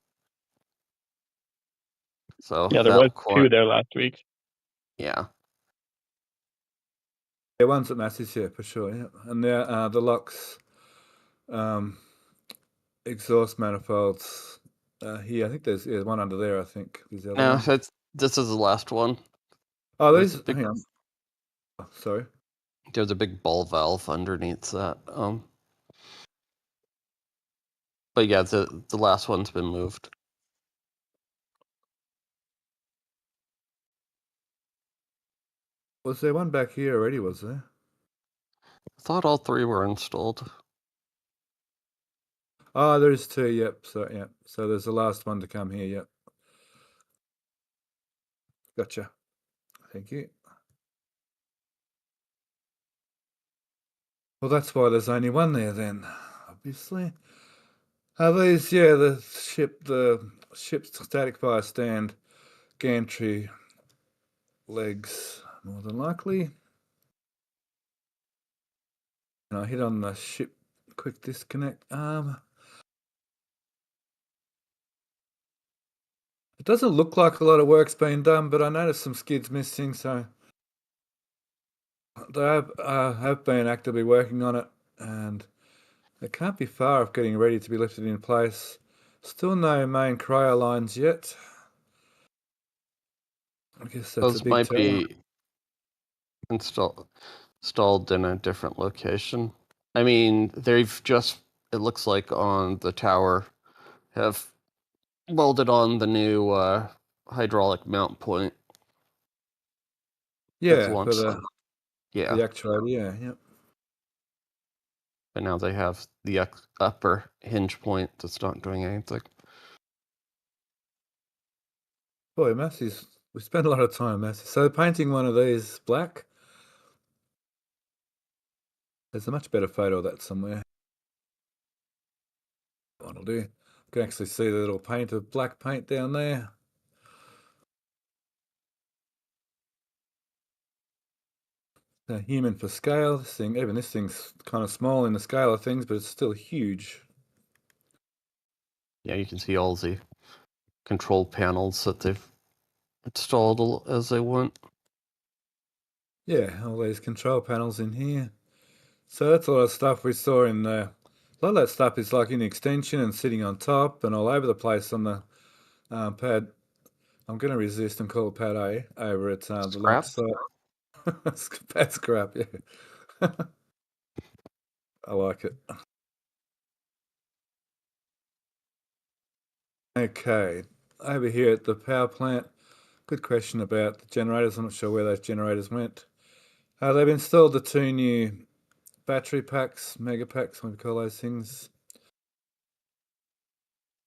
So Yeah, there that was two there last week. Yeah. Yeah, one's at Massey's, yeah, for sure, yeah. And the Lux exhaust manifolds here. I think there's one under there, I think. There's the other No, one. this is the last one. Oh, There's these, hang on. Oh, sorry. There's a big ball valve underneath that. But yeah, the last one's been moved. Was there one back here already, was there? I thought all three were installed. Oh, there's two, yep. So there's the last one to come here, yep. Gotcha. Thank you. Well, that's why there's only one there then, obviously. These, yeah, the ship's static fire stand gantry legs, more than likely. And I hit on the ship quick disconnect arm. It doesn't look like a lot of work's been done, but I noticed some skids missing, so they have been actively working on it, and they can't be far off getting ready to be lifted in place. Still no main cryo lines yet. I guess that's Those a big might tell. be installed in a different location. I mean, they've just, it looks like on the tower, have welded on the new hydraulic mount point. Yeah, for the actuator, yep. But now they have the upper hinge point that's not doing anything. Boy, Massey's, we spent a lot of time on Massey. So painting one of these black. There's a much better photo of that somewhere. That'll do. You can actually see the little paint of black paint down there. Human for scale. Even this thing's kind of small in the scale of things, but it's still huge. Yeah, you can see all the control panels that they've installed as they went. Yeah, all these control panels in here. So that's a lot of stuff we saw in there. A lot of that stuff is like in extension and sitting on top and all over the place on the pad. I'm going to resist and call it pad A over at the Scrap? launch site. Pad scrap, yeah. I like it. Okay, over here at the power plant, good question about the generators. I'm not sure where those generators went. They've installed the 2 new battery packs, mega packs, what we call those things.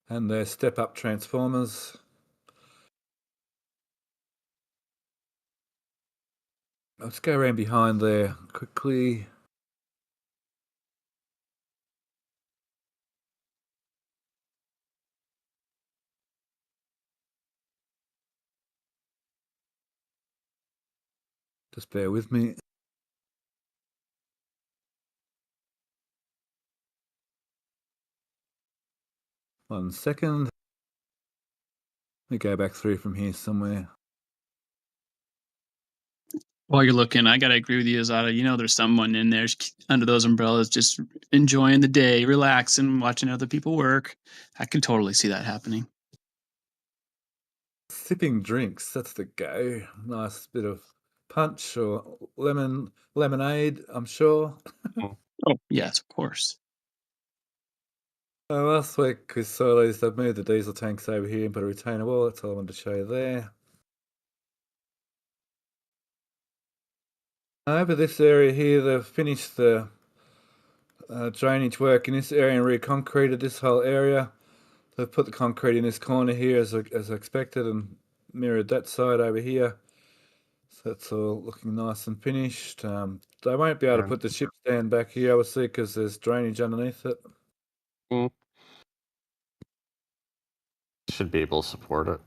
And their step-up transformers. Let's go around behind there quickly. Just bear with me. One second. Let me go back through from here somewhere. While you're looking, I gotta agree with you, Azada. You know, there's someone in there under those umbrellas just enjoying the day, relaxing, watching other people work. I can totally see that happening. Sipping drinks, that's the go. Nice bit of punch or lemonade, I'm sure. Oh, yes, of course. Last week we saw these, they've moved the diesel tanks over here and put a retainer wall. That's all I wanted to show you there. Over this area here, they've finished the drainage work in this area and reconcreted this whole area. They've put the concrete in this corner here as expected and mirrored that side over here. So that's all looking nice and finished. They won't be able to put the ship stand back here, obviously, because there's drainage underneath it. Should be able to support it.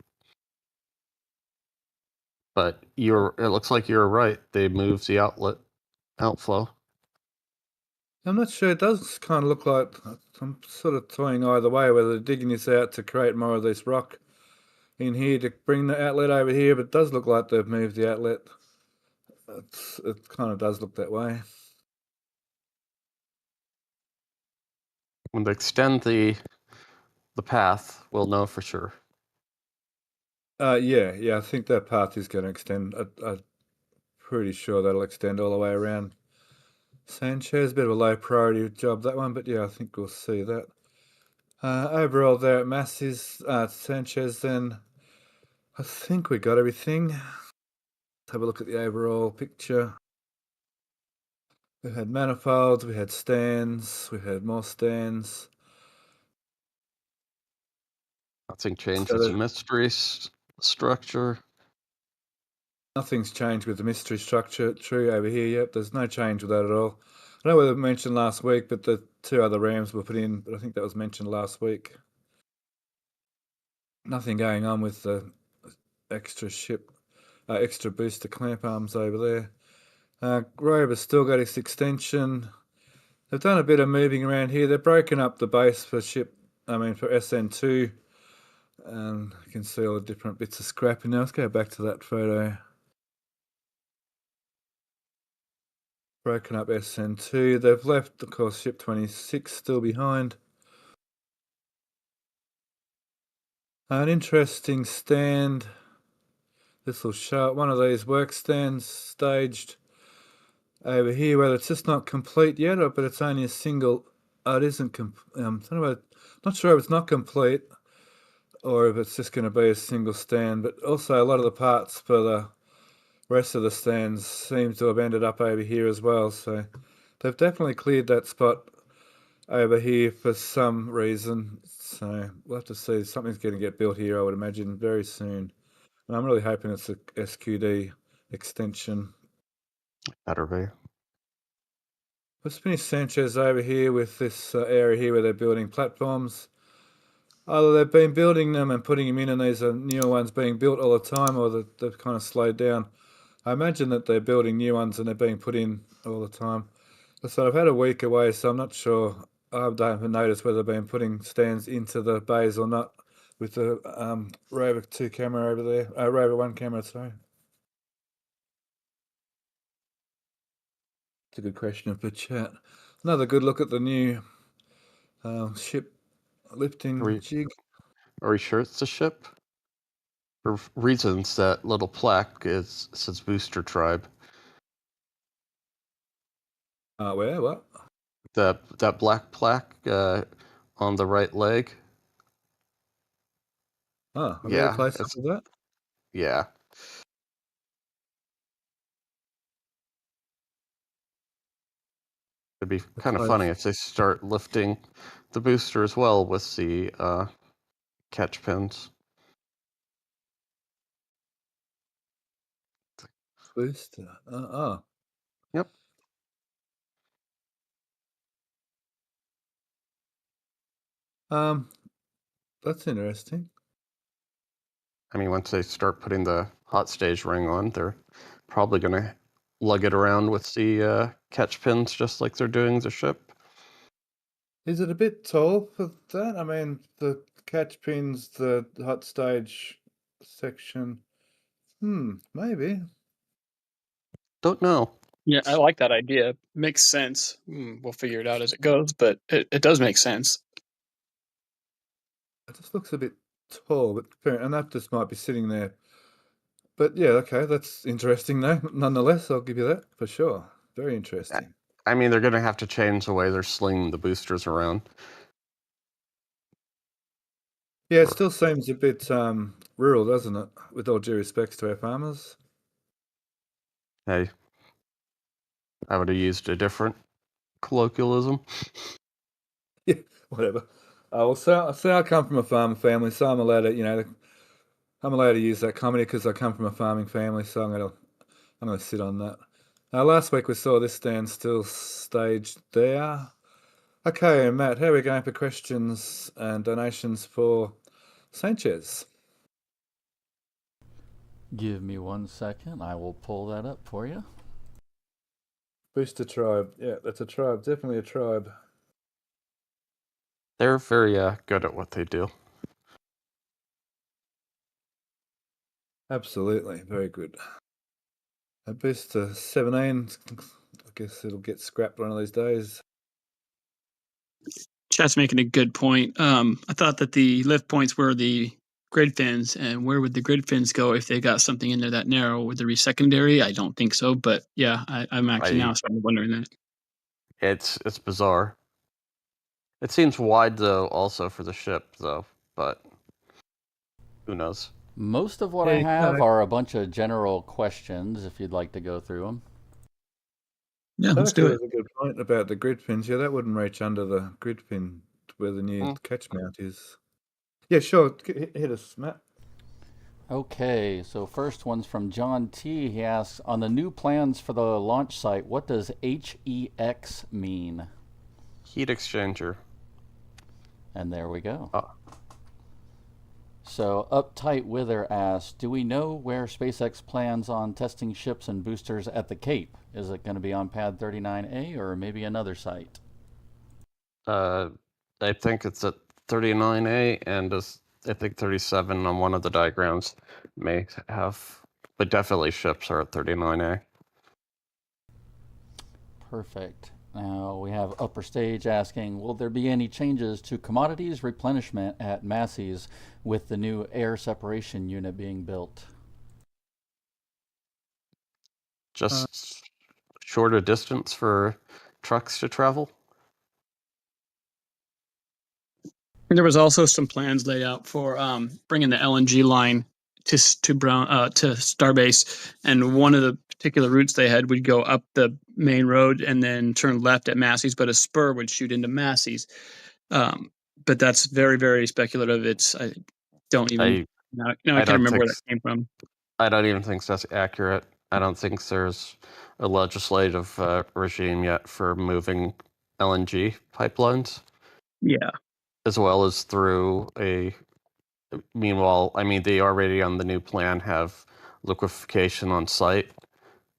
But it looks like you're right. They moved the outflow. I'm not sure. It does kind of look like I'm sort of toying either way, whether they're digging this out to create more of this rock in here to bring the outlet over here, but it does look like they've moved the outlet. It kind of does look that way. When they extend the path, we'll know for sure. Yeah, I think that path is going to extend. I'm pretty sure that'll extend all the way around Sanchez. Bit of a low priority job, that one, but yeah, I think we'll see that. Overall there at Masses, Sanchez, then I think we got everything. Let's have a look at the overall picture. We had manifolds, we had stands, we had more stands. Nothing changed with the mystery structure. Nothing's changed with the mystery structure. True over here, yep. There's no change with that at all. I know we mentioned last week, but the 2 other rams were put in, but I think that was mentioned last week. Nothing going on with the extra booster clamp arms over there. Rover's still got its extension. They've done a bit of moving around here. They've broken up the base for for SN2. And you can see all the different bits of scrapping now. Let's go back to that photo. Broken up SN2. They've left, of course, ship 26 still behind. An interesting stand. This will show one of these work stands staged over here, where it's just not complete yet, but it's only a single. It isn't. Not sure if it's not complete or if it's just going to be a single stand. But also, a lot of the parts for the rest of the stands seem to have ended up over here as well. So they've definitely cleared that spot over here for some reason. So we'll have to see. Something's going to get built here, I would imagine, very soon. And I'm really hoping it's a SQD extension. Better be. Let's finish Sanchez over here with this area here where they're building platforms. Either they've been building them and putting them in, and these are newer ones being built all the time, or they've kind of slowed down. I imagine that they're building new ones and they're being put in all the time. So I've had a week away, so I'm not sure I don't even notice whether they've been putting stands into the bays or not with the Rover 2 camera over there. Rover 1 camera, sorry. It's a good question for chat. Another good look at the new ship lifting jig. Are we sure it's a ship? For reasons, that little plaque says Booster Tribe. Where? What? That black plaque on the right leg. Oh, Yeah, close up to that? Yeah. It'd be kind of funny if they start lifting the booster as well with the catch pins. Booster. Yep. That's interesting. I mean, once they start putting the hot stage ring on, they're probably going to lug it around with the catch pins just like they're doing the ship. Is it a bit tall for that? I mean, the catch pins, the hot stage section. Maybe. Don't know. Yeah, I like that idea. Makes sense. We'll figure it out as it goes, but it does make sense. It just looks a bit tall, but fair, and that just might be sitting there. But yeah, okay, that's interesting though. Nonetheless, I'll give you that for sure. Very interesting. I mean, they're going to have to change the way they're slinging the boosters around. Yeah, it still seems a bit rural, doesn't it? With all due respects to our farmers. Hey, I would have used a different colloquialism. Yeah, whatever. Well, so I come from a farming family, so I'm allowed to, I'm allowed to use that comedy because I come from a farming family. So I'm gonna sit on that. Last week we saw this standstill stage there. Okay, Matt, how are we going for questions and donations for Sanchez? Give me 1 second. I will pull that up for you. Booster tribe. Yeah, that's a tribe. Definitely a tribe. They're very good at what they do. Absolutely. Very good. A booster 17. I guess it'll get scrapped one of these days. Chat's making a good point. I thought that the lift points were the grid fins, and where would the grid fins go if they got something in there that narrow? Would there be secondary? I don't think so, but yeah, I'm actually now starting wondering that. It's bizarre. It seems wide though, also for the ship though, but who knows? Most of what I have are a bunch of general questions. If you'd like to go through them. Yeah, let's do it. That's a good point about the grid fins. Yeah, that wouldn't reach under the grid fin where the new catch mount is. Yeah, sure. Hit us, Matt. Okay, so first one's from John T. He asks, on the new plans for the launch site, what does HEX mean? Heat exchanger. And there we go. Oh. So Uptight Wither asks, do we know where SpaceX plans on testing ships and boosters at the Cape? Is it going to be on pad 39A or maybe another site? I think it's at 39A, and I think 37 on one of the diagrams may have, but definitely ships are at 39A. Perfect. Now we have Upper Stage asking, will there be any changes to commodities replenishment at Massey's with the new air separation unit being built? Just shorter distance for trucks to travel? There was also some plans laid out for bringing the LNG line to Starbase, and one of the particular routes they had would go up the main road and then turn left at Massey's, but a spur would shoot into Massey's. But that's very, very speculative. I can't remember where that came from. I don't even think that's accurate. I don't think there's a legislative regime yet for moving LNG pipelines. Yeah. As well as through meanwhile, I mean, they already on the new plan have liquefaction on site.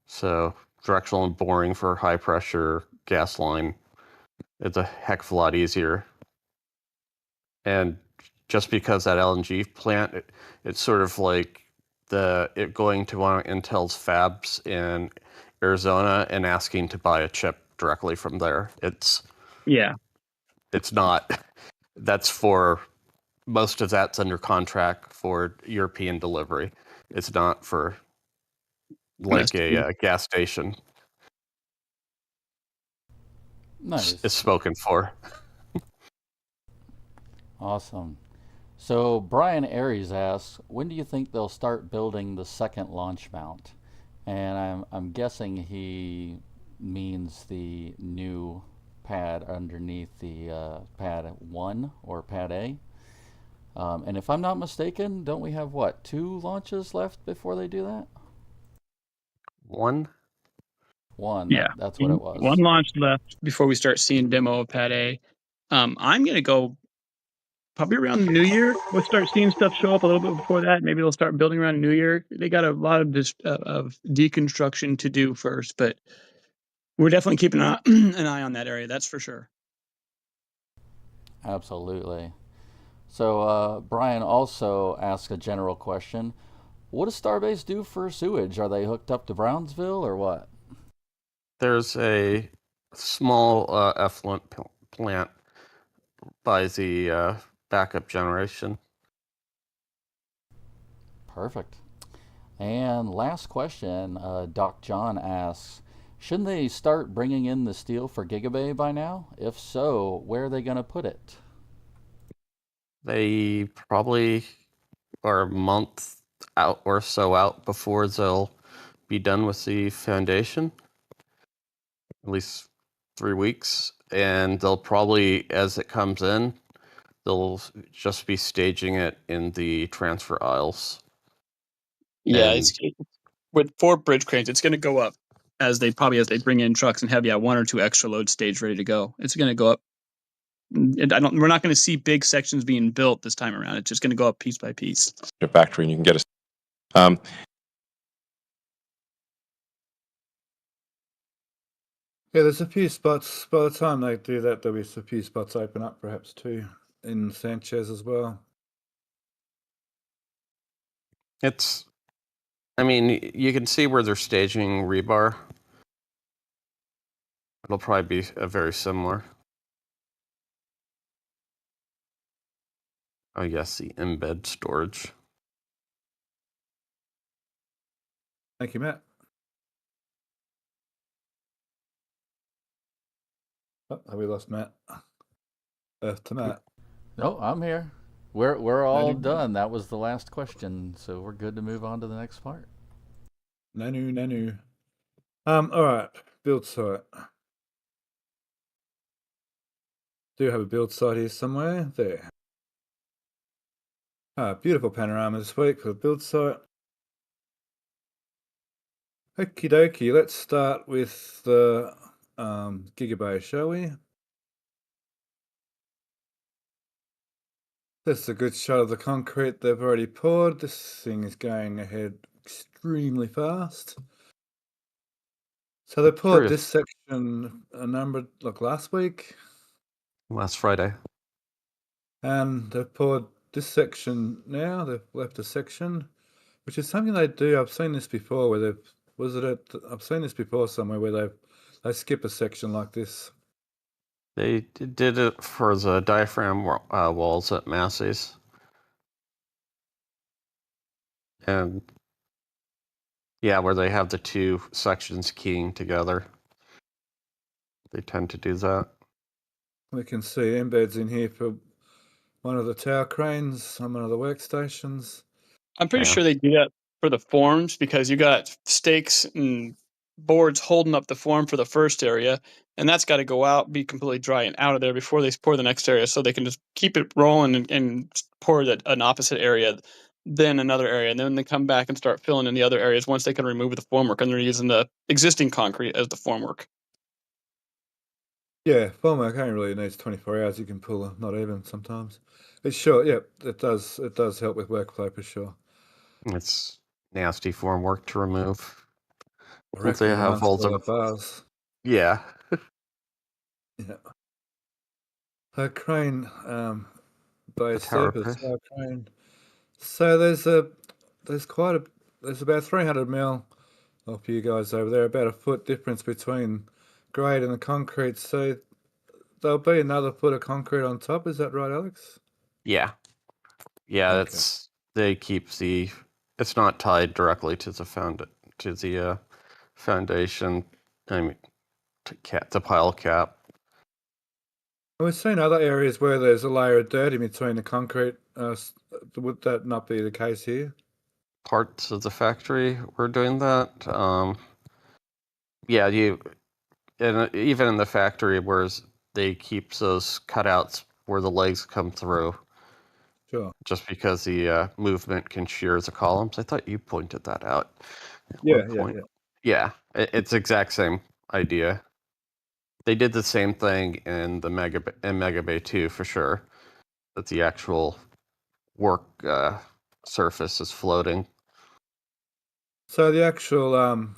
So directional and boring for high pressure gas line It's a heck of a lot easier. And just because that LNG plant, it's sort of like it going to one of Intel's fabs in Arizona and asking to buy a chip directly from there. It's not. That's for most of that's under contract for European delivery. It's not for like a gas station. Nice. It's spoken for. Awesome. So Brian Aries asks, when do you think they'll start building the second launch mount? And I'm guessing he means the new pad underneath the pad 1 or pad A. And if I'm not mistaken, don't we have what, 2 launches left before they do that? 1. Yeah, that's what it was. 1 launch left before we start seeing demo of pad A. I'm gonna go probably around the New Year. We'll start seeing stuff show up a little bit before that. Maybe they'll start building around New Year. They got a lot of deconstruction to do first, but we're definitely keeping an eye on that area. That's for sure. Absolutely. So Brian also asked a general question. What does Starbase do for sewage? Are they hooked up to Brownsville or what? There's a small effluent plant by the backup generation. Perfect. And last question, Doc John asks, shouldn't they start bringing in the steel for Gigabay by now? If so, where are they going to put it? They probably are a month out or so out before they'll be done with the foundation. At least 3 weeks. And they'll probably, as it comes in, they'll just be staging it in the transfer aisles. Yeah, with 4 bridge cranes, it's going to go up as they bring in trucks and have 1 or 2 extra load staged ready to go. It's going to go up. We're not going to see big sections being built this time around. It's just going to go up piece by piece. Your factory, and you can get a. Yeah, there's a few spots. By the time they do that, there'll be a few spots open up, perhaps too, in Sanchez as well. You can see where they're staging rebar. It'll probably be very similar. Oh, yes, the embed storage. Thank you, Matt. Oh, have we lost Matt? To Matt. No, I'm here. We're all done. That was the last question, so we're good to move on to the next part. Nanu. All right, build site. Do have a build site here somewhere. There. Beautiful panorama this week for the build site. Okie dokie, let's start with the Gigabay, shall we? This is a good shot of the concrete they've already poured. This thing is going ahead extremely fast. So they poured this section last week. Last Friday. And they've poured this section now. They've left a section, which is something they do. I've seen this before where I've seen this before somewhere where they skip a section like this. They did it for the diaphragm walls at Massey's. And yeah, where they have the 2 sections keying together. They tend to do that. We can see embeds in here for one of the tower cranes on one of the workstations. I'm pretty sure they do that for the forms because you got stakes and boards holding up the form for the first area, and that's got to go out, be completely dry and out of there before they pour the next area, so they can just keep it rolling and pour an opposite area, then another area, and then they come back and start filling in the other areas once they can remove the formwork, and they're using the existing concrete as the formwork. Yeah, formwork only really needs 24 hours. You can pull not even sometimes. It's sure, yeah, it does help with workflow for sure. It's nasty formwork to remove. Once they have all the bars. Yeah. Yeah. A crane, by The tower surface, piece. crane. So there's about 300 mil up you guys over there, about a foot difference between grade and the concrete. So there'll be another foot of concrete on top. Is that right, Alex? Yeah. Yeah, Okay. they keep the. It's not tied directly to the foundation. I mean, the pile cap. We've seen other areas where there's a layer of dirt in between the concrete. Would that not be the case here? Parts of the factory were doing that. Yeah, and even in the factory, whereas they keep those cutouts where the legs come through, Sure. just because the movement can shear the columns. I thought you pointed that out at Yeah, one yeah, point. yeah. Yeah, it's exact same idea. They did the same thing in the Megabay 2 for sure. That the actual work surface is floating. So the actual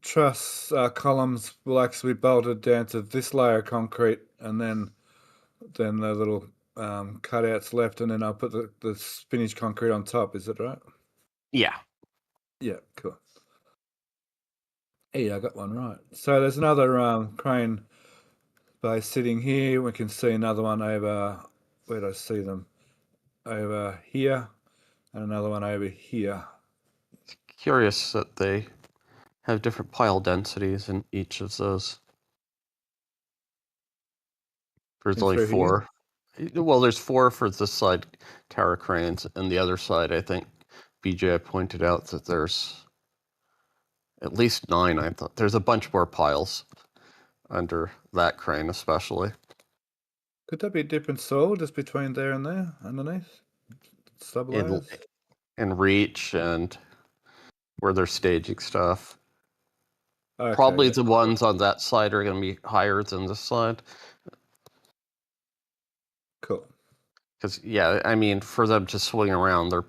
truss columns will actually be bolted down to this layer of concrete, and then the little cutouts left, and then I'll put the finished concrete on top. Is that right? Yeah. Yeah, cool. Hey, I got one right. So there's another crane base sitting here. We can see another one over. Where do I see them? Over here, and another one over here. Curious that they have different pile densities in each of those. There's And only through here. 4. Well, there's 4 for this side tower cranes, and the other side, I think BJ pointed out that there's at least 9. I thought there's a bunch more piles under that crane, especially. Could that be a different soil just between there and there underneath? Sub In layers? reach and where they're staging stuff. Okay, Probably yeah. the ones on that side are going to be higher than this side. Cool. Because, yeah, I mean, for them to swing around, they're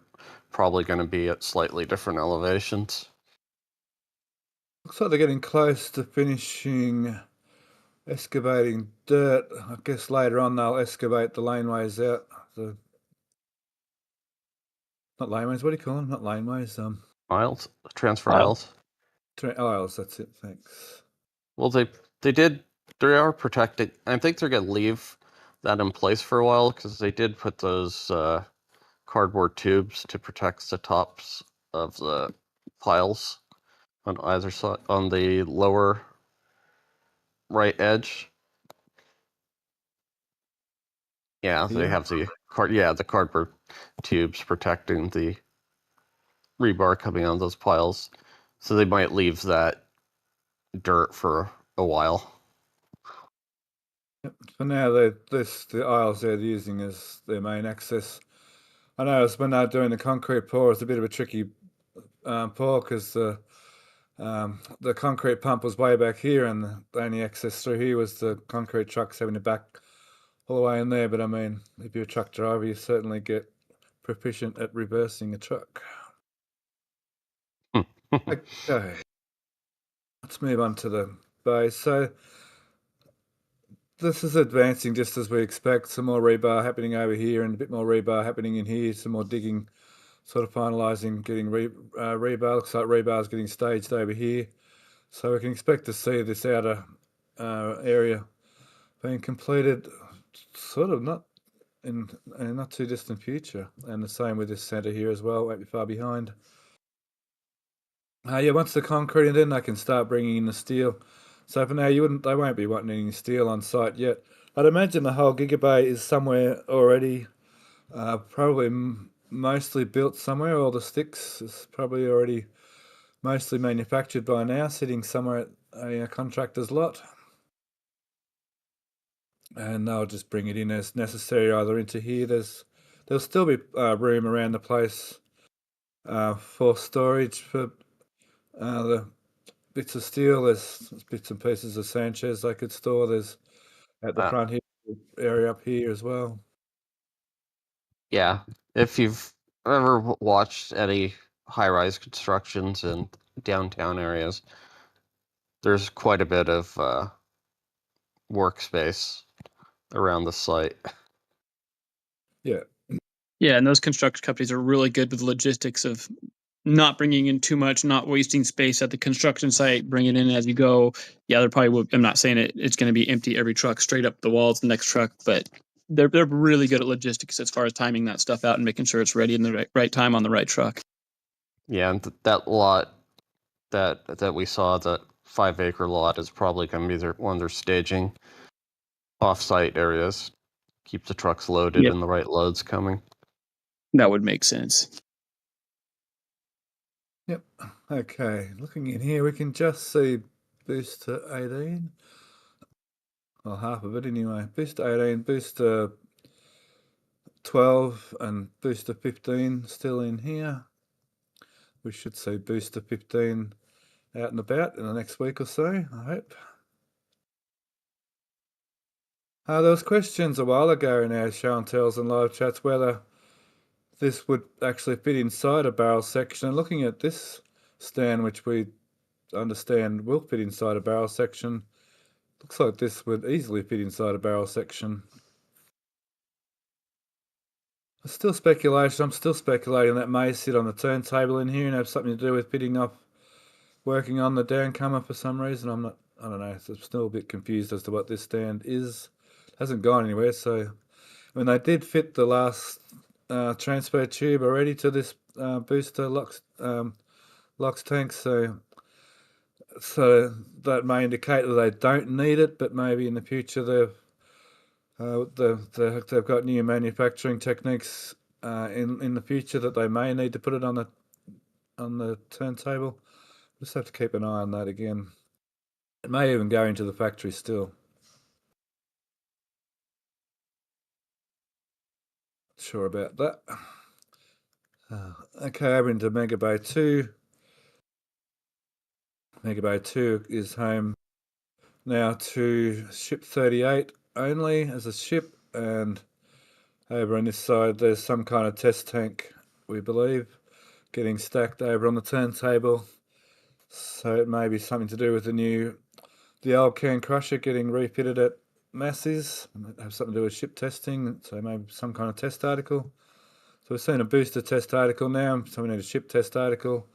probably going to be at slightly different elevations. Looks like they're getting close to finishing excavating dirt. I guess later on they'll excavate the laneways out. Not laneways, what do you call them? Not laneways, Aisles? Transfer Aisle. aisles? aisles, that's it, thanks. Well, they are protecting. I think they're going to leave that in place for a while because they did put those cardboard tubes to protect the tops of the piles on either side, on the lower right edge. Yeah, they Here? have the cardboard tubes protecting the rebar coming on those piles. So they might leave that dirt for a while. Yep. For now, the aisles they're using as their main access. I noticed when they're doing the concrete pour, it's a bit of a tricky pour because the concrete pump was way back here, and the only access through here was the concrete trucks having to back all the way in there. But I mean, if you're a truck driver, you certainly get proficient at reversing a truck. Okay, let's move on to the base. So this is advancing just as we expect. Some more rebar happening over here, and a bit more rebar happening in here. Some more digging, sort of finalising, getting rebar. Looks like rebar is getting staged over here. So we can expect to see this outer area being completed sort of not in a not too distant future. And the same with this centre here as well, won't be far behind. Yeah, once the concrete, and then they can start bringing in the steel. So for now, they won't be wanting any steel on site yet. I'd imagine the whole Gigabay is somewhere already, probably mostly built somewhere. All the sticks is probably already mostly manufactured by now, sitting somewhere at a contractor's lot. And they'll just bring it in as necessary, either into here. There'll still be room around the place for storage for the bits of steel. There's bits and pieces of Sanchez they could store. There's at the front here, area up here as well. Yeah, if you've ever watched any high-rise constructions in downtown areas, there's quite a bit of workspace around the site. Yeah. Yeah, and those construction companies are really good with logistics of not bringing in too much, not wasting space at the construction site, bring it in as you go. Yeah, they're probably. I'm not saying it's going to be empty every truck straight up the walls the next truck, but they're really good at logistics as far as timing that stuff out and making sure it's ready in the right time on the right truck. Yeah, and that lot that we saw, the 5-acre lot, is probably going to be one of their staging off-site areas. Keep the trucks loaded Yep. and the right loads coming. That would make sense. Yep. Okay. Looking in here, we can just see boost to 18. Well, half of it anyway. Boost to 18, boost to 12, and boost to 15 still in here. We should see boost to 15 out and about in the next week or so, I hope. There was questions a while ago in our show and tells and live chats whether this would actually fit inside a barrel section. And looking at this stand, which we understand will fit inside a barrel section, looks like this would easily fit inside a barrel section. It's still speculation. I'm still speculating that may sit on the turntable in here and have something to do with working on the downcomer for some reason. I don't know. I'm still a bit confused as to what this stand is. It hasn't gone anywhere. So, they did fit the last transfer tube already to this booster LOX tank. So that may indicate that they don't need it, but maybe in the future they've got new manufacturing techniques in the future that they may need to put it on the turntable. Just have to keep an eye on that again. It may even go into the factory still. Sure about that. Okay, over into Megabay 2. Megabay 2 is home now to ship 38 only as a ship, and over on this side there's some kind of test tank, we believe, getting stacked over on the turntable. So it may be something to do with the old can crusher getting refitted at Massey's, and have something to do with ship testing, so maybe some kind of test article. So we're seeing a booster test article now, so we need a ship test article.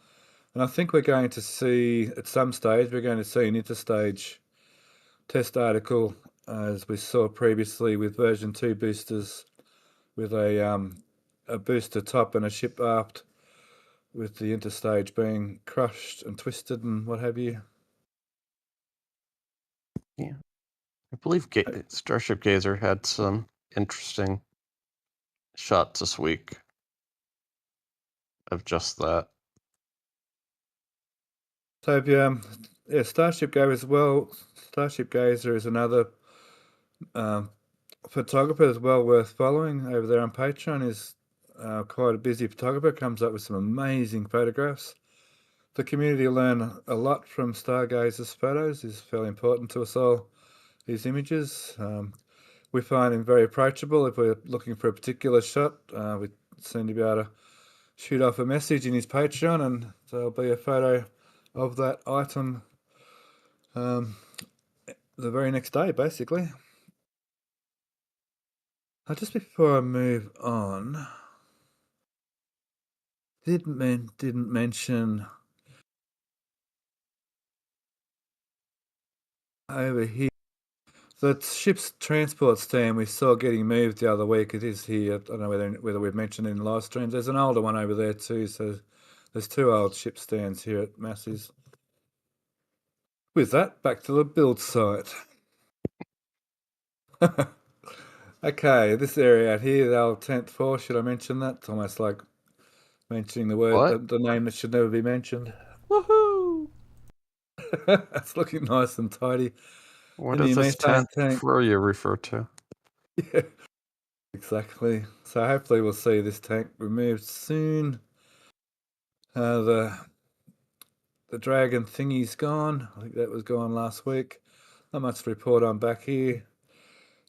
And I think we're going to see, at some stage, an interstage test article, as we saw previously with version 2 boosters, with a booster top and a ship aft, with the interstage being crushed and twisted and what have you. Yeah. I believe Starship Gazer had some interesting shots this week of just that. So Starship Gazer as well. Starship Gazer is another photographer as well worth following over there on Patreon. Is quite a busy photographer, comes up with some amazing photographs. The community learn a lot from Stargazer's photos. Is fairly important to us all. His images, we find him very approachable. If we're looking for a particular shot, we seem to be able to shoot off a message in his Patreon, and there'll be a photo of that item the very next day, basically. Just before I move on, didn't mention over here the ship's transport stand we saw getting moved the other week. It is here. I don't know whether we've mentioned it in live streams. There's an older one over there too. So there's 2 old ship stands here at Massey's. With that, back to the build site. Okay, this area out here, the old tent 4. Should I mention that? It's almost like mentioning the word, the name that should never be mentioned. Woohoo! It's looking nice and tidy. What does this tent Cryo refer to? Yeah, exactly. So hopefully we'll see this tank removed soon. The dragon thingy's gone. I think that was gone last week. Not much to report on back here.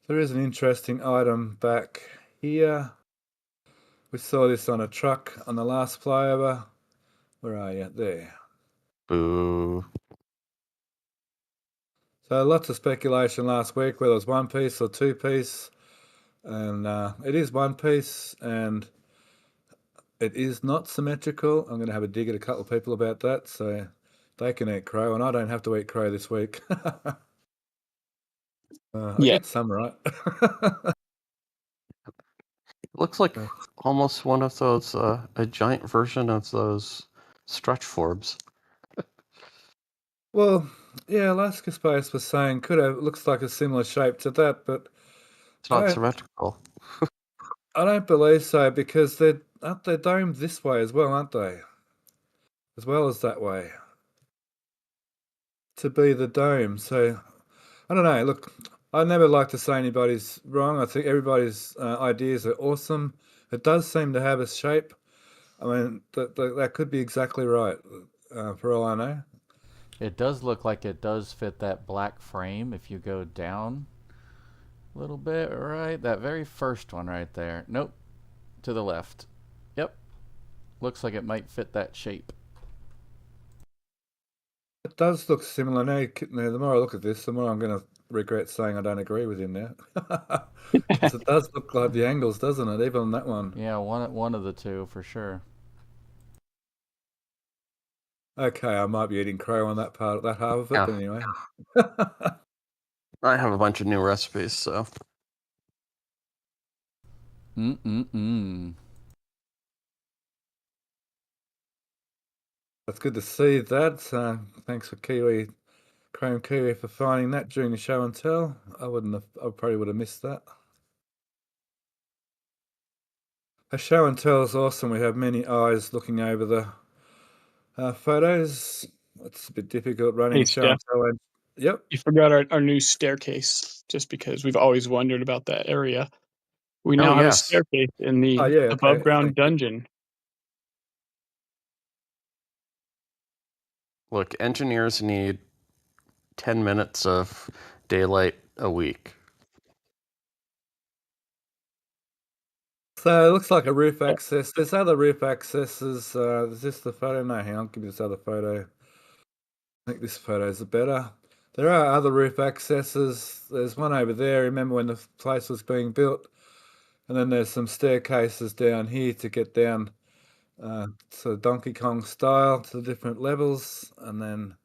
There is an interesting item back here. We saw this on a truck on the last flyover. Where are you? There. Boo. So lots of speculation last week whether it was one piece or two piece, and it is one piece, and it is not symmetrical. I'm going to have a dig at a couple of people about that, so they can eat crow, and I don't have to eat crow this week. I Yeah. get some right. It looks like almost one of those, a giant version of those stretch forbs. Well, yeah, Alaska Space was saying looks like a similar shape to that, but It's I not don't, symmetrical. I don't believe so because aren't they domed this way as well, aren't they? As well as that way. To be the dome. So I don't know. Look, I never like to say anybody's wrong. I think everybody's ideas are awesome. It does seem to have a shape. I mean, that could be exactly right, for all I know. It does look like it does fit that black frame if you go down a little bit, right? That very first one right there. Nope. To the left. Yep. Looks like it might fit that shape. It does look similar now. The more I look at this, the more I'm going to regret saying I don't agree with him now. Because it does look like the angles, doesn't it? Even on that one. Yeah, one of the two for sure. Okay, I might be eating crow on that half of it, Yeah. but anyway. I have a bunch of new recipes, so. That's good to see that. Thanks for Chrome Kiwi for finding that during the show and tell. I probably would have missed that. A show and tell is awesome. We have many eyes looking over the photos. It's a bit difficult running Hey, a show and Steph, tell. Yep. you forgot our new staircase, just because we've always wondered about that area. We now have a staircase in the Oh, yeah, okay. above ground Thank you. dungeon. Look, engineers need 10 minutes of daylight a week. So it looks like a roof access. There's other roof accesses. Is this the photo? No, hang on. Give me this other photo. I think this photo is better. There are other roof accesses. There's one over there. Remember when the place was being built? And then there's some staircases down here to get down to Donkey Kong style to the different levels. And then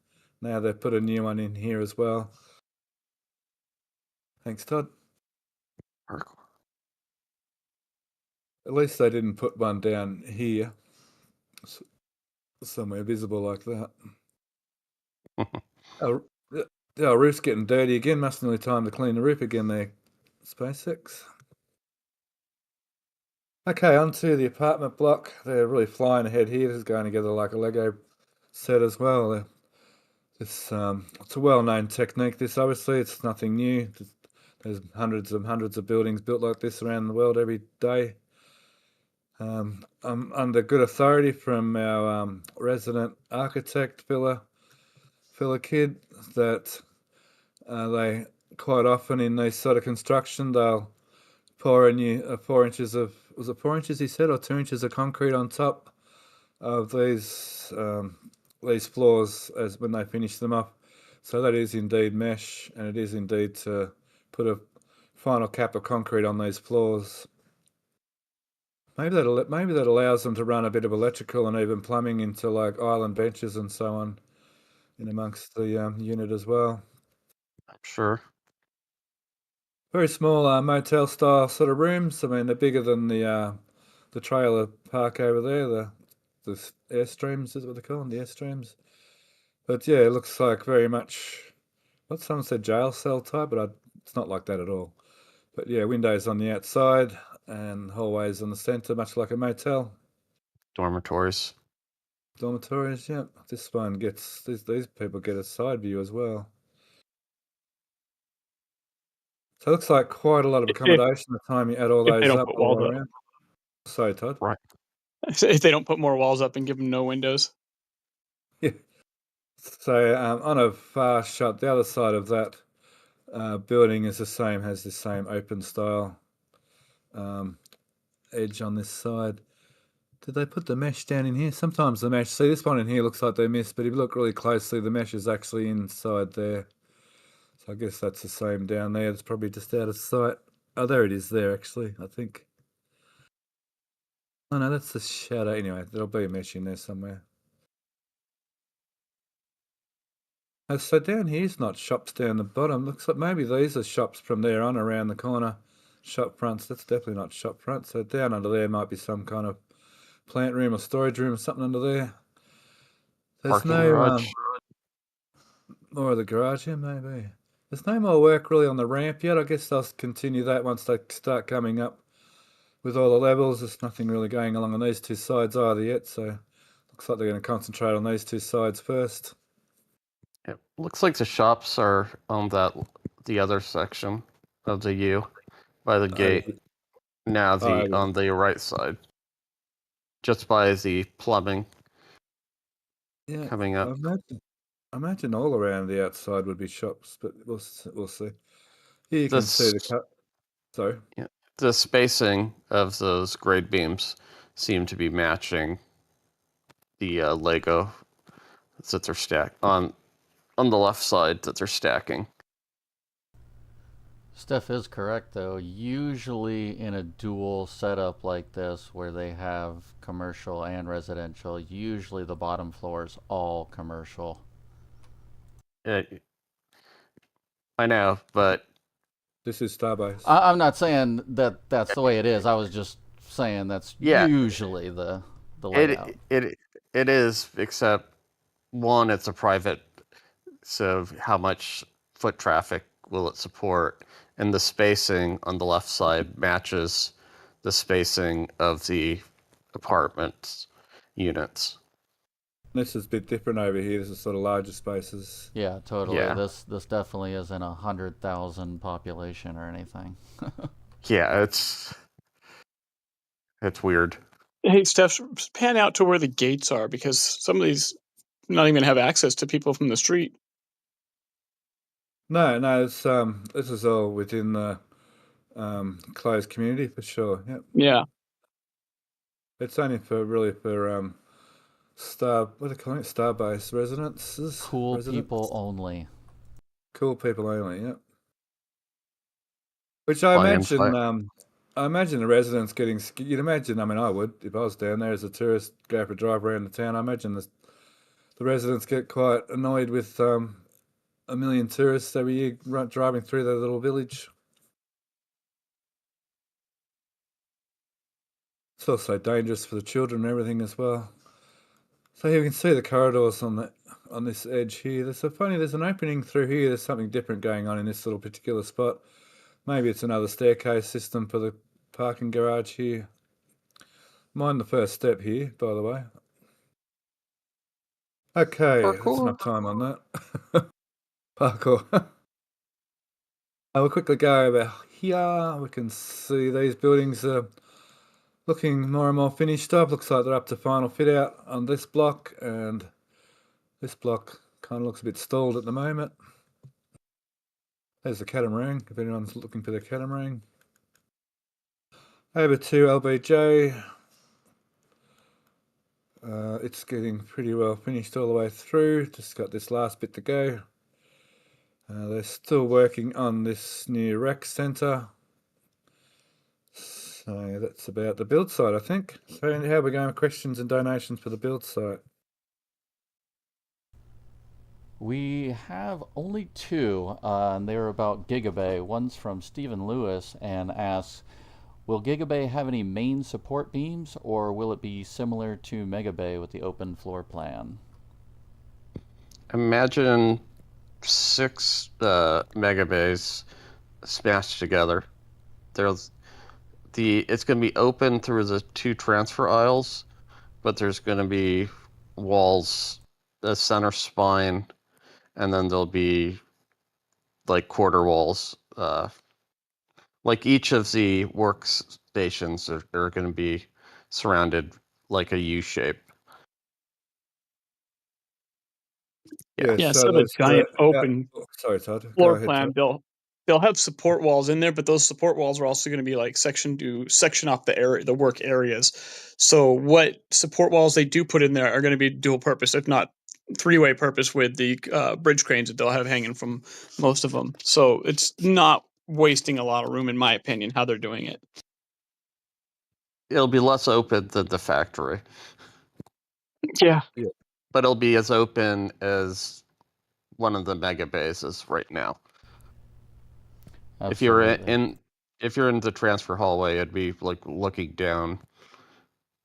now they've put a new one in here as well. Thanks, Todd. At least they didn't put one down here, somewhere visible like that. Oh, our roof's getting dirty again. Must nearly time to clean the roof again there, SpaceX. Okay, on to the apartment block. They're really flying ahead here. This is going together like a Lego set as well. It's a well-known technique. This obviously, it's nothing new. There's hundreds of buildings built like this around the world every day. I'm under good authority from our resident architect, Phila Kid, that they quite often in these sort of construction, they'll pour a new 4 inches of, was it 4 inches he said, or 2 inches of concrete on top of these floors as when they finish them off. So that is indeed mesh, and it is indeed to put a final cap of concrete on these floors. Maybe that allows them to run a bit of electrical and even plumbing into like island benches and so on in amongst the unit as well. I'm sure. Very small motel style sort of rooms. I mean, they're bigger than the trailer park over there. The airstreams is what they call them, the airstreams. But yeah, it looks like very much what someone said jail cell type, but it's not like that at all. But yeah, windows on the outside and hallways in the centre, much like a motel. Dormitories. Dormitories, yeah. This one gets these people get a side view as well. So it looks like quite a lot of accommodation the time you add all If they those don't up put all the walls way around. Sorry, Todd. Right. If they don't put more walls up and give them no windows. Yeah. So on a far shot, the other side of that building is has the same open style edge on this side. Did they put the mesh down in here? Sometimes the mesh, see this one in here looks like they missed, but if you look really closely, the mesh is actually inside there. So I guess that's the same down there. It's probably just out of sight. Oh, there it is there, actually, I think. Oh, no, that's the shadow. Anyway, there'll be a mesh in there somewhere. So down here's not shops down the bottom. Looks like maybe these are shops from there on around the corner. Shop fronts. That's definitely not shop front. So down under there might be some kind of plant room or storage room or something under there. There's Parking no garage. more of the garage here, maybe. There's no more work really on the ramp yet. I guess they'll continue that once they start coming up with all the levels. There's nothing really going along on these two sides either yet, so looks like they're going to concentrate on these two sides first. It looks like the shops are on the other section of the U by the gate. Now on the right side, just by the plumbing. Yeah, coming up. I imagine all around the outside would be shops, but we'll see. Here you can see the cut. Sorry. Yeah, the spacing of those grade beams seem to be matching the Lego that they're stacked on the left side that they're stacking. Steph is correct, though. Usually in a dual setup like this, where they have commercial and residential, usually the bottom floor is all commercial. I know, but this is Starbase. I'm not saying that that's the way it is. I was just saying that's usually the layout. It is, except one, it's a private, so how much foot traffic will it support? And the spacing on the left side matches the spacing of the apartment units. This is a bit different over here. This is sort of larger spaces. Yeah, totally. Yeah. This definitely isn't 100,000 population or anything. Yeah, it's weird. Hey, Steph, pan out to where the gates are, because some of these not even have access to people from the street. No, it's this is all within the closed community for sure. Yep. Yeah. It's only for what do they call it? Starbase residences. Cool people only. Cool people only. Yep. Which I imagine the residents getting. You'd imagine. I mean, I would if I was down there as a tourist, go for a drive around the town. I imagine the residents get quite annoyed with a million tourists every year driving through their little village. It's also dangerous for the children and everything as well. So you can see the corridors on this edge here. There's an opening through here. There's something different going on in this little particular spot. Maybe it's another staircase system for the parking garage here. Mind the first step here, by the way. Okay, that's enough time on that. Parkour. I will quickly go over here. We can see these buildings are looking more and more finished up. Looks like they're up to final fit out on this block, and this block kind of looks a bit stalled at the moment. There's the catamaran, if anyone's looking for the catamaran. Over to LBJ. It's getting pretty well finished all the way through. Just got this last bit to go. They're still working on this new rec centre. So that's about the build site, I think. So how are we going with questions and donations for the build site? We have only two, and they're about Gigabay. One's from Stephen Lewis and asks, will Gigabay have any main support beams, or will it be similar to Megabay with the open floor plan? Imagine 6 megabays smashed together. It's going to be open through the 2 transfer aisles, but there's going to be walls, the center spine, and then there'll be like quarter walls. Like each of the workstations are going to be surrounded like a U shape. Yeah, so the giant open sorry, Todd. floor plan, they'll have support walls in there, but those support walls are also going to be like section off the work areas. So what support walls they do put in there are going to be dual purpose, if not three-way purpose with the bridge cranes that they'll have hanging from most of them. So it's not wasting a lot of room, in my opinion, how they're doing it. It'll be less open than the factory, Yeah. but it'll be as open as one of the mega bases right now. Absolutely. If you're in the transfer hallway, it'd be like looking down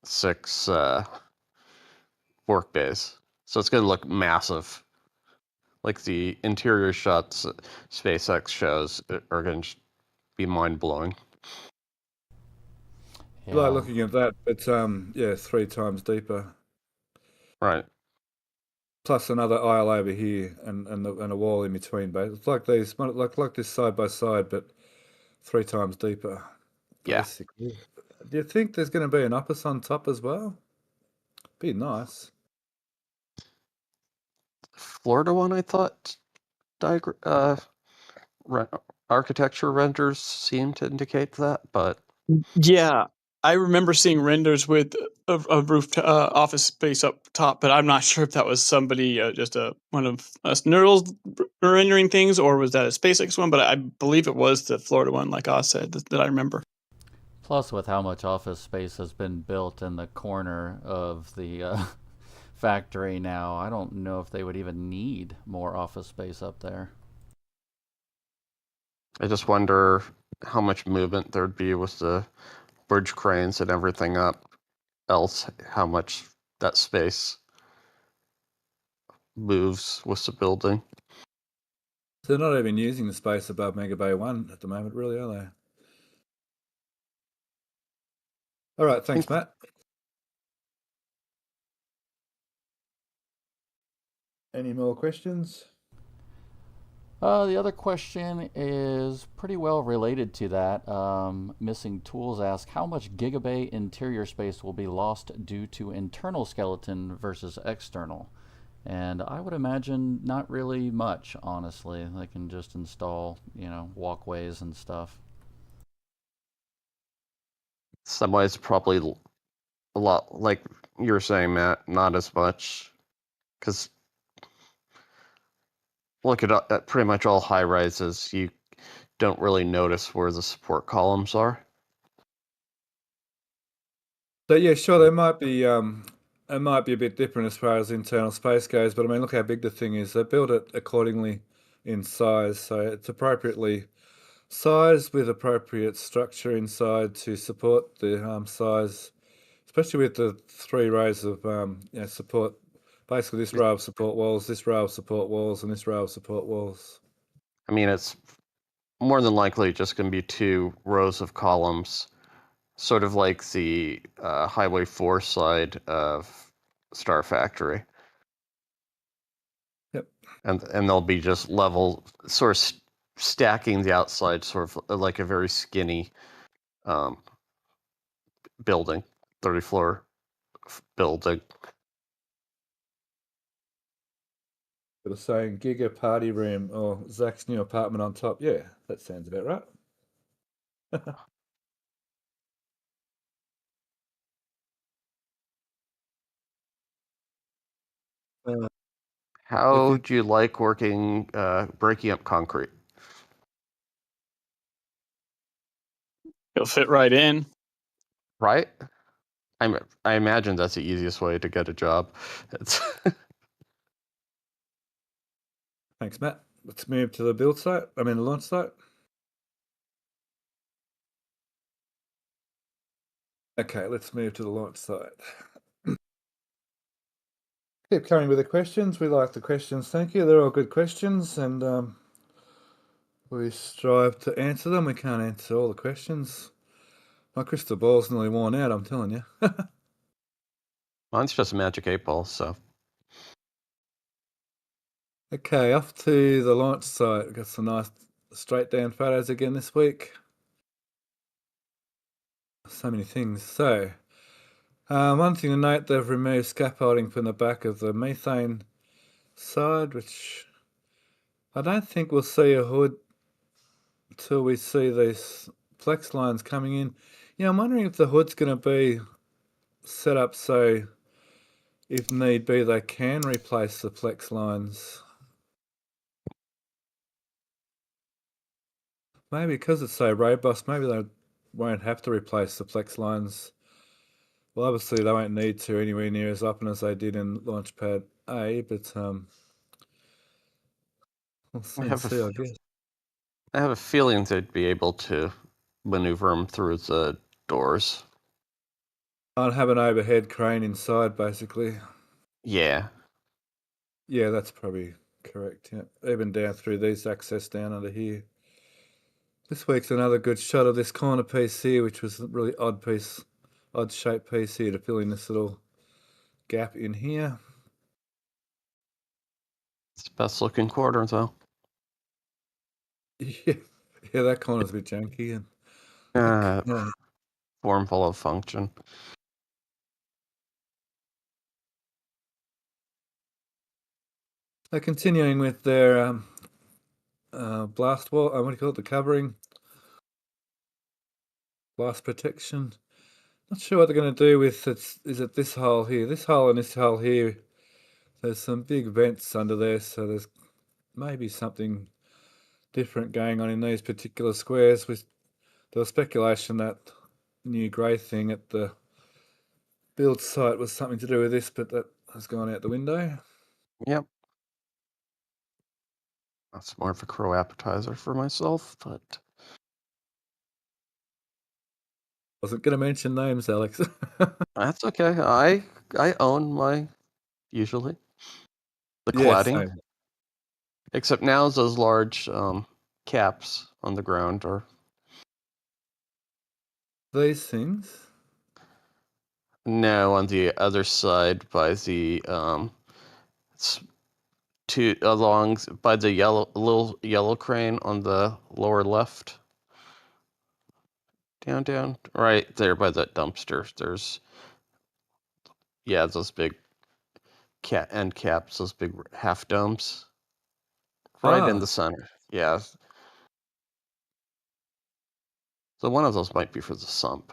6 work bays. So it's going to look massive. Like the interior shots SpaceX shows are going to be mind-blowing. I like Yeah. looking at that, but 3 times deeper. Right. Plus another aisle over here and a wall in between. But it's like these, like this side by side, but 3 times deeper. Yeah. Basically. Do you think there's going to be an office on top as well? Be nice. Florida one, I thought, architecture renders seem to indicate that, but Yeah. I remember seeing renders with a roof office space up top, but I'm not sure if that was somebody just one of us nerdles rendering things, or was that a SpaceX one? But I believe it was the Florida one, like Oz said, that I remember. Plus, with how much office space has been built in the corner of the factory now, I don't know if they would even need more office space up there. I just wonder how much movement there'd be with the bridge cranes and everything up. Else, how much that space moves with the building. They're not even using the space above Mega Bay 1 at the moment, really, are they? All right, thanks, Matt. Any more questions? The other question is pretty well related to that. Missing Tools asks, how much Gigabay interior space will be lost due to internal skeleton versus external? And I would imagine not really much, honestly. They can just install, walkways and stuff. Some ways, probably a lot, like you were saying, Matt, not as much, because look at pretty much all high rises, you don't really notice where the support columns are. So yeah, sure, it might be a bit different as far as internal space goes, but I mean, look how big the thing is. They built it accordingly in size, so it's appropriately sized with appropriate structure inside to support the size, especially with the 3 rows of support. Basically, this row of support walls, this row of support walls, and this row of support walls. I mean, it's more than likely just going to be 2 rows of columns, sort of like the Highway 4 side of Star Factory. Yep. And they'll be just level, sort of stacking the outside, sort of like a very skinny building, 30-floor building. They were saying Giga party room or Zach's new apartment on top. Yeah, that sounds about right. How do you like working, breaking up concrete? It'll fit right in. Right? I imagine that's the easiest way to get a job. It's Thanks, Matt. Let's move to the build site. I mean, the launch site. Okay, let's move to the launch site. Keep coming with the questions. We like the questions. Thank you. They're all good questions, and we strive to answer them. We can't answer all the questions. My crystal ball's nearly worn out, I'm telling you. mine's just a magic 8-ball, so Okay, off to the launch site. We've got some nice straight down photos again this week. So many things. So, one thing to note, they've removed scaffolding from the back of the methane side, which I don't think we'll see a hood until we see these flex lines coming in. I'm wondering if the hood's going to be set up so if need be, they can replace the flex lines. Maybe because it's so robust, maybe they won't have to replace the flex lines. Well, obviously they won't need to anywhere near as often as they did in Launchpad A, but we'll soon see, I guess. I have a feeling they'd be able to maneuver them through the doors. I'd have an overhead crane inside, basically. Yeah. Yeah, that's probably correct. Yeah, even down through these access down under here. This week's another good shot of this corner piece here, which was a really odd shaped piece here to fill in this little gap in here. It's the best looking quarter, though. Yeah, that corner's a bit janky. And yeah. Form follow function. Continuing with their blast wall, what do you call it? The covering, blast protection. Not sure what they're going to do with it. Is it this hole here? This hole and this hole here. There's some big vents under there, so there's maybe something different going on in these particular squares. There was speculation that new grey thing at the build site was something to do with this, but that has gone out the window. Yep. That's more of a crow appetizer for myself, but Wasn't going to mention names, Alex. that's okay. I own my usually the Yeah, cladding, same. except now those large caps on the ground are These things. no on the other side by the along by the little yellow crane on the lower left. Down, right there by that dumpster. There's those big end caps, those big half domes, right in the center. Yeah. So one of those might be for the sump.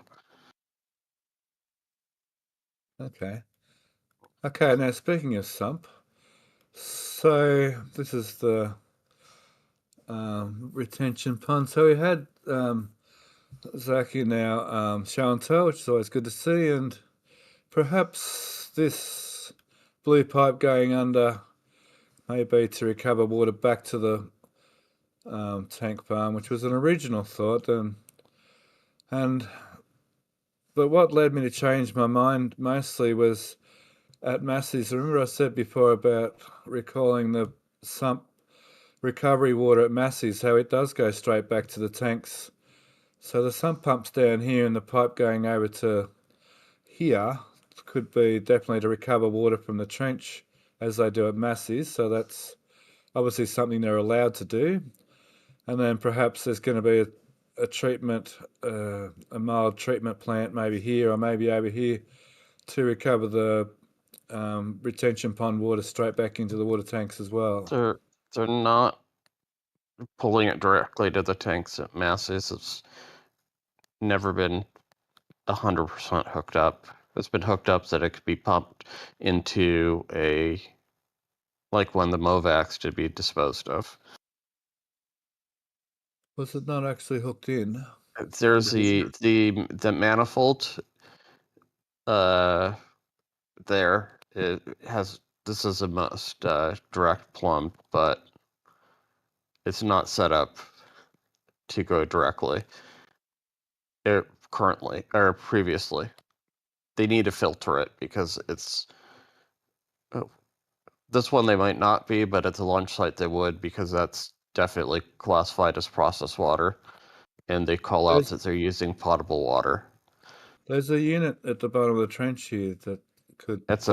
Okay. Okay, now speaking of sump, so this is the retention pond. So we had Zaki now show and tell, which is always good to see, and perhaps this blue pipe going under may be to recover water back to the tank farm, which was an original thought, but what led me to change my mind mostly was at Massey's. Remember I said before about recalling the sump recovery water at Massey's, how it does go straight back to the tanks. So the sump pumps down here and the pipe going over to here could be definitely to recover water from the trench as they do at Massey's. So that's obviously something they're allowed to do. And then perhaps there's going to be a treatment, a mild treatment plant maybe here or maybe over here to recover the retention pond water straight back into the water tanks as well. They're not pulling it directly to the tanks at Massey's. It's never been 100% hooked up. It's been hooked up so that it could be pumped into like when the Movacs to be disposed of. Was it not actually hooked in? There's the manifold there. It has, this is a most direct plumb, but it's not set up to go directly. Currently or previously, they need to filter it because it's this one they might not be, but at the launch site they would, because that's definitely classified as processed water, and they call out that they're using potable water. There's a unit at the bottom of the trench here that could. That's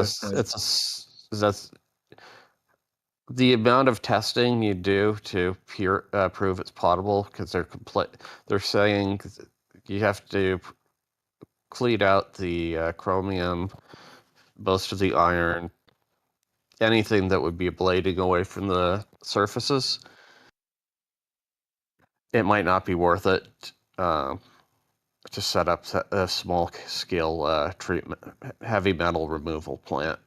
the amount of testing you do to prove it's potable, because they're saying you have to clean out the chromium, most of the iron, anything that would be ablating away from the surfaces. It might not be worth it to set up a small scale treatment, heavy metal removal plant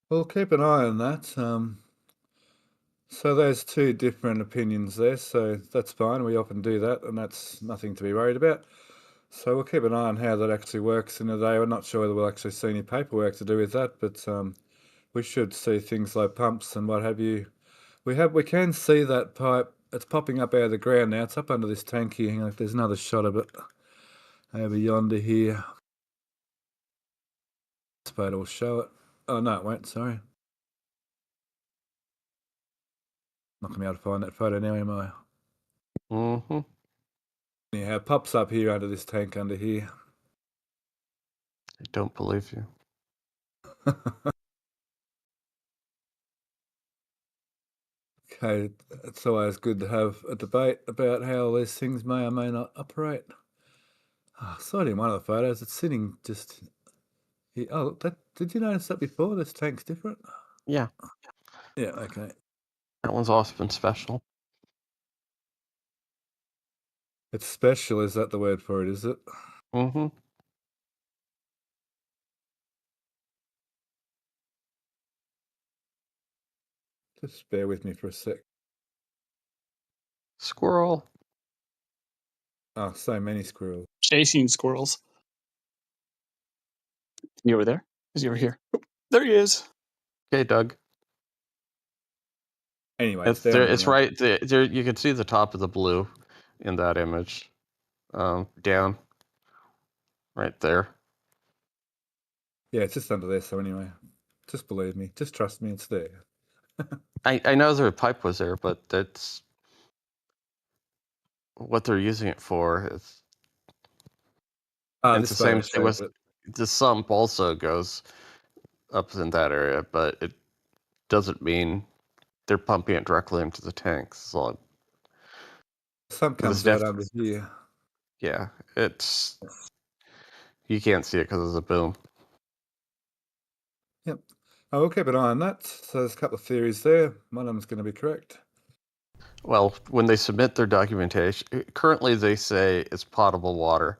We'll keep an eye on that. So there's two different opinions there, so that's fine. We often do that, and that's nothing to be worried about. So we'll keep an eye on how that actually works in a day. We're not sure whether we'll actually see any paperwork to do with that, but we should see things like pumps and what have you. We can see that pipe. It's popping up out of the ground now. It's up under this tank here. Hang on, if there's another shot of it over yonder here. This photo will show it. Oh no, it won't. Sorry. Not gonna be able to find that photo now, am I? Mm-hmm. Anyhow, it pops up here under this tank under here. I don't believe you. Okay, it's always good to have a debate about how these things may or may not operate. Oh, I saw it in one of the photos. It's sitting just here. Oh, look, did you notice that before? This tank's different. Yeah, Yeah, okay. that one's also been special. It's special. Is that the word for it? Is it? Mm-hmm. Just bear with me for a sec. Squirrel. Oh, so many squirrels. Chasing squirrels. You over there? Is he over here? Oh, there he is. Okay, Doug. Anyway, It's down there. here It's now. right there. You can see the top of the blue in that image. Down. Right there. Yeah, it's just under there. So anyway, just believe me. Just trust me. It's there. I know the pipe was there, but that's what they're using it for. It's This the photo same thing shows with it. the sump also goes up in that area, but it doesn't mean they're pumping it directly into the tanks. So Some it's comes out under here. yeah, it's you can't see it because of the boom. Yep. Oh, we'll keep an eye on that. So there's a couple of theories there. One of them's going to be correct. Well, when they submit their documentation, currently they say it's potable water.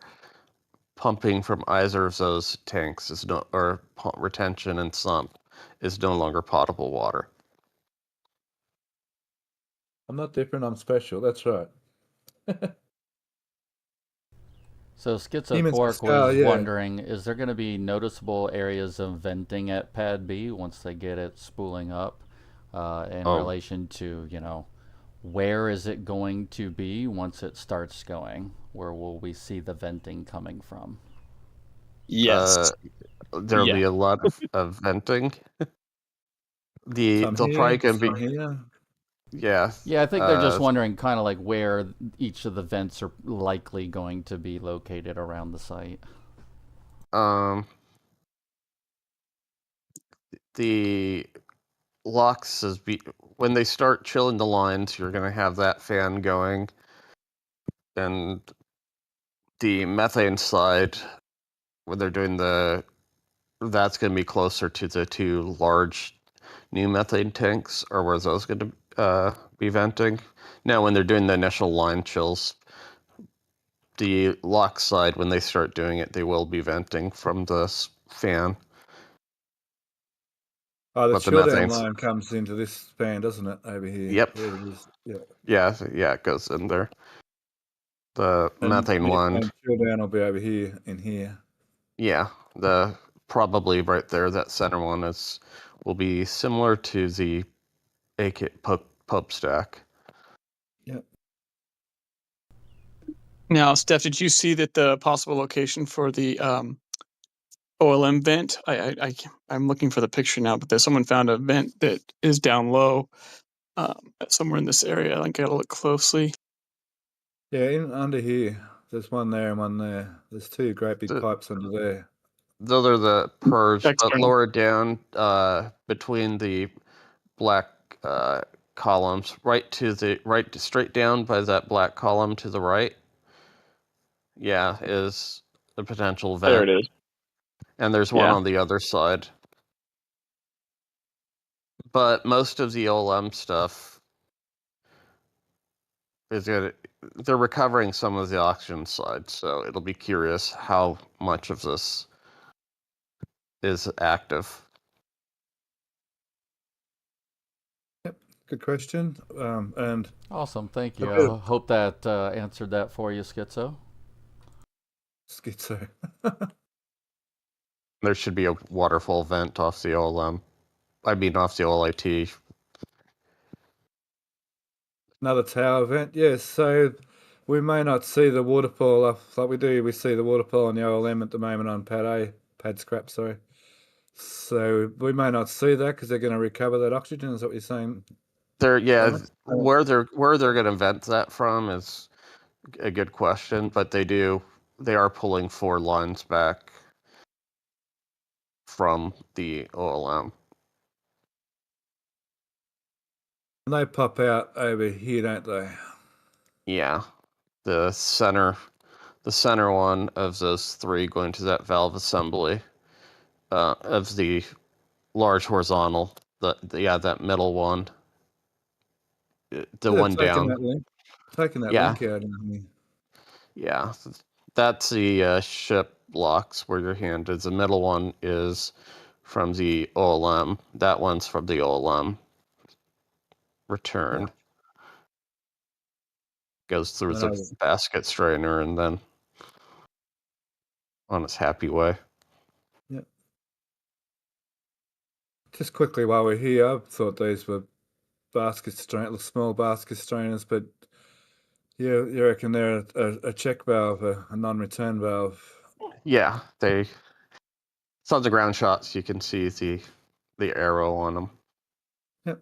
Pumping from either of those tanks is no, or retention and sump is no longer potable water. I'm not different. I'm special. That's right. So Humans Schizopork Pascal, was yeah. wondering, is there going to be noticeable areas of venting at Pad B once they get it spooling up in relation to, where is it going to be once it starts going? Where will we see the venting coming from? Yes. There'll be a lot of venting. They'll probably gonna be here. yeah. Yeah, I think they're just wondering kind of like where each of the vents are likely going to be located around the site. The locks when they start chilling the lines, you're gonna have that fan going, and the methane side when they're doing that's gonna be closer to the two large new methane tanks, or where those going to be venting. Now, when they're doing the initial line chills, the lock side, when they start doing it, they will be venting from the fan. Oh, the But the chill down methane's- line comes into this fan, doesn't it? Over here. Yep. There it is. Yeah, it goes in there. The methane one. And chill down will be over here in here. Yeah, probably right there. That center one will be similar to the AK pub stack. Yep. Now, Steph, did you see that the possible location for the OLM vent? I'm looking for the picture now, but someone found a vent that is down low somewhere in this area. I gotta look closely. Yeah, under here. There's one there and one there. There's two great big pipes under there. Those are the purge, but External. lower down between the black columns, straight down by that black column to the right. Yeah, is the potential vent. There it is. And there's one Yeah. on the other side. But most of the OLM stuff they're recovering some of the oxygen side, so it'll be curious how much of this is active. good question. And Awesome, thank a you. bit I of hope that answered that for you, Schizo. schizo. There should be a waterfall vent off the OLM. I mean, off the OLIT. Another tower event, yes. So we may not see the waterfall like we do. We see the waterfall on the OLM at the moment on pad scrap, sorry. So we may not see that because they're going to recover that oxygen. Is that what you're saying? Where they're going to vent that from is a good question, but they are pulling 4 lines back from the OLM. And they pop out over here, don't they? Yeah, the center one of those 3 going to that valve assembly of the large horizontal. That middle one, the They've one down. taken that Yeah, link out in here. yeah, that's the ship locks where your hand is. The middle one is from the OLM. That one's from the OLM. Return goes through I the know. basket strainer and then on its happy way. Yeah. Just quickly while we're here, I thought these were small basket strainers, but you reckon they're a check valve, a non-return valve? Yeah, some of the ground shots you can see the arrow on them. Yep.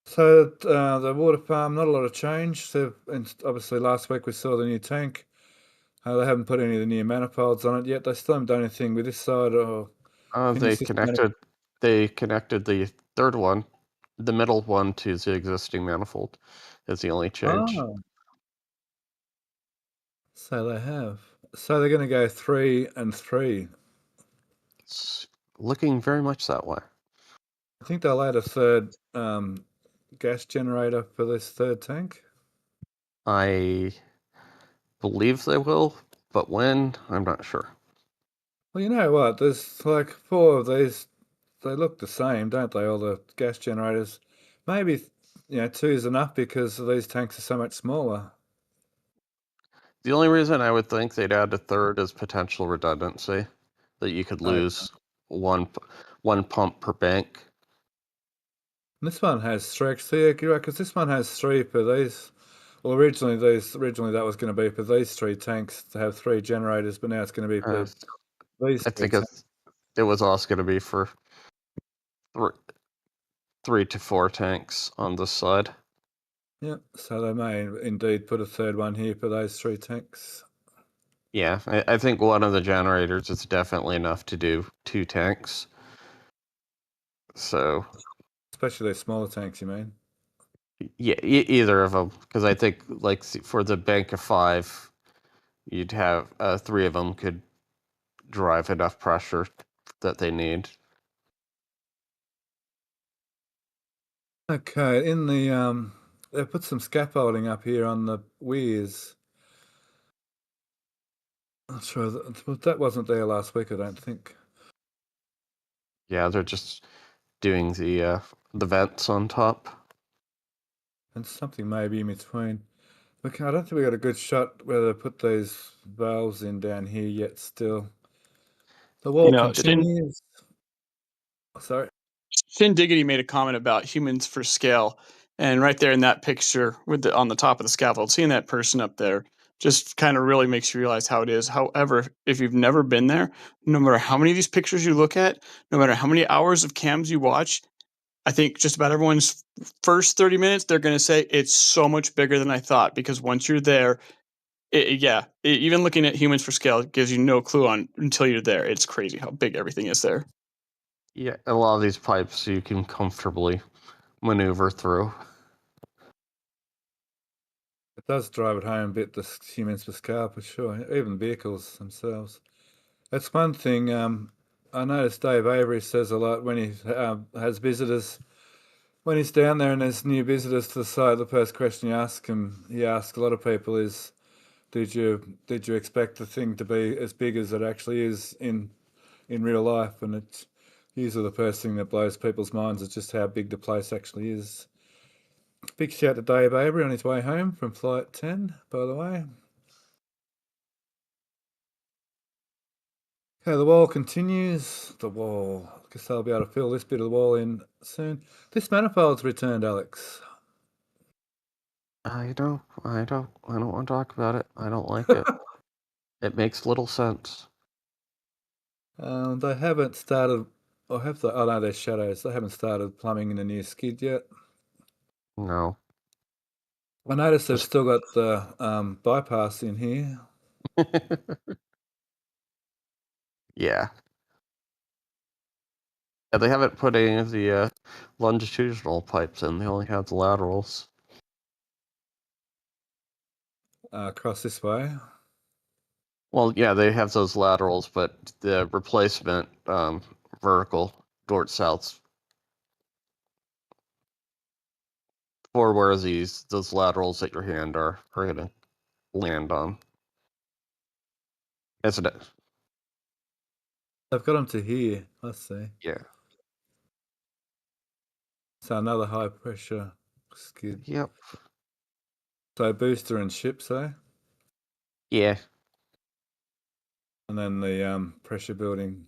So the water farm, not a lot of change. And obviously last week we saw the new tank. They haven't put any of the new manifolds on it yet. They still haven't done anything with this side or They finished this connected the third one, the middle one, to the existing manifold. Is the only change. Oh, so they have. So they're going to go 3 and 3. It's looking very much that way. I think they'll add a third gas generator for this third tank. I believe they will, but when, I'm not sure. Well, you know what? There's like 4 of these. They look the same, don't they? All the gas generators. Maybe 2 is enough because these tanks are so much smaller. The only reason I would think they'd add a third is potential redundancy, that you could Okay. lose one pump per bank. And this one has 3 actually, because this one has 3 for these. Well, originally that was going to be for these 3 tanks to have 3 generators, but now it's going to be for these I 3 think tanks. it was also going to be for 3 to 4 tanks on this side. Yeah, so they may indeed put a third one here for those 3 tanks. Yeah, I think one of the generators is definitely enough to do 2 tanks. So, Especially those smaller tanks, you mean? yeah, either of them, because I think like for the bank of 5, you'd have 3 of them could drive enough pressure that they need. Okay, in the they put some scaffolding up here on the weirs. Not sure that wasn't there last week, I don't think. Yeah, they're just doing the vents on top. And something maybe in between. Look, I don't think we got a good shot where they put these valves in down here yet still. The wall Shin, continues. Sorry. Shin Diggity made a comment about humans for scale, and right there in that picture with on the top of the scaffold, seeing that person up there just kind of really makes you realize how it is. However, if you've never been there, no matter how many of these pictures you look at, no matter how many hours of cams you watch, I think just about everyone's first 30 minutes, they're going to say it's so much bigger than I thought, because once you're there, even looking at humans for scale gives you no clue on until you're there. It's crazy how big everything is there. Yeah, a lot of these pipes you can comfortably maneuver through. It does drive it home a bit, the humans per scale, for sure. Even vehicles themselves. That's one thing. I noticed Dave Avery says a lot when he has visitors. When he's down there and there's new visitors to the site, the first question he asks a lot of people is, "Did you expect the thing to be as big as it actually is in real life?" And Usually the first thing that blows people's minds is just how big the place actually is. Big shout to Dave Avery on his way home from Flight 10, by the way. Okay, the wall continues. The wall. I guess they'll be able to fill this bit of the wall in soon. This manifold's returned, Alex. I don't want to talk about it. I don't like it. It makes little sense. They haven't started, or have they? Oh no, they're shadows. They haven't started plumbing in the new skid yet. No. I noticed they've still got the bypass in here. Yeah. Yeah, they haven't put any of the longitudinal pipes in. They only have the laterals. Across this way. Well, yeah, they have those laterals, but the replacement vertical north-south for where those laterals at your hand are going to land on. Isn't it? They've got them to here. Let's see. Yeah. So another high pressure skid. Yep. So booster and ships, eh? Yeah. And then the pressure building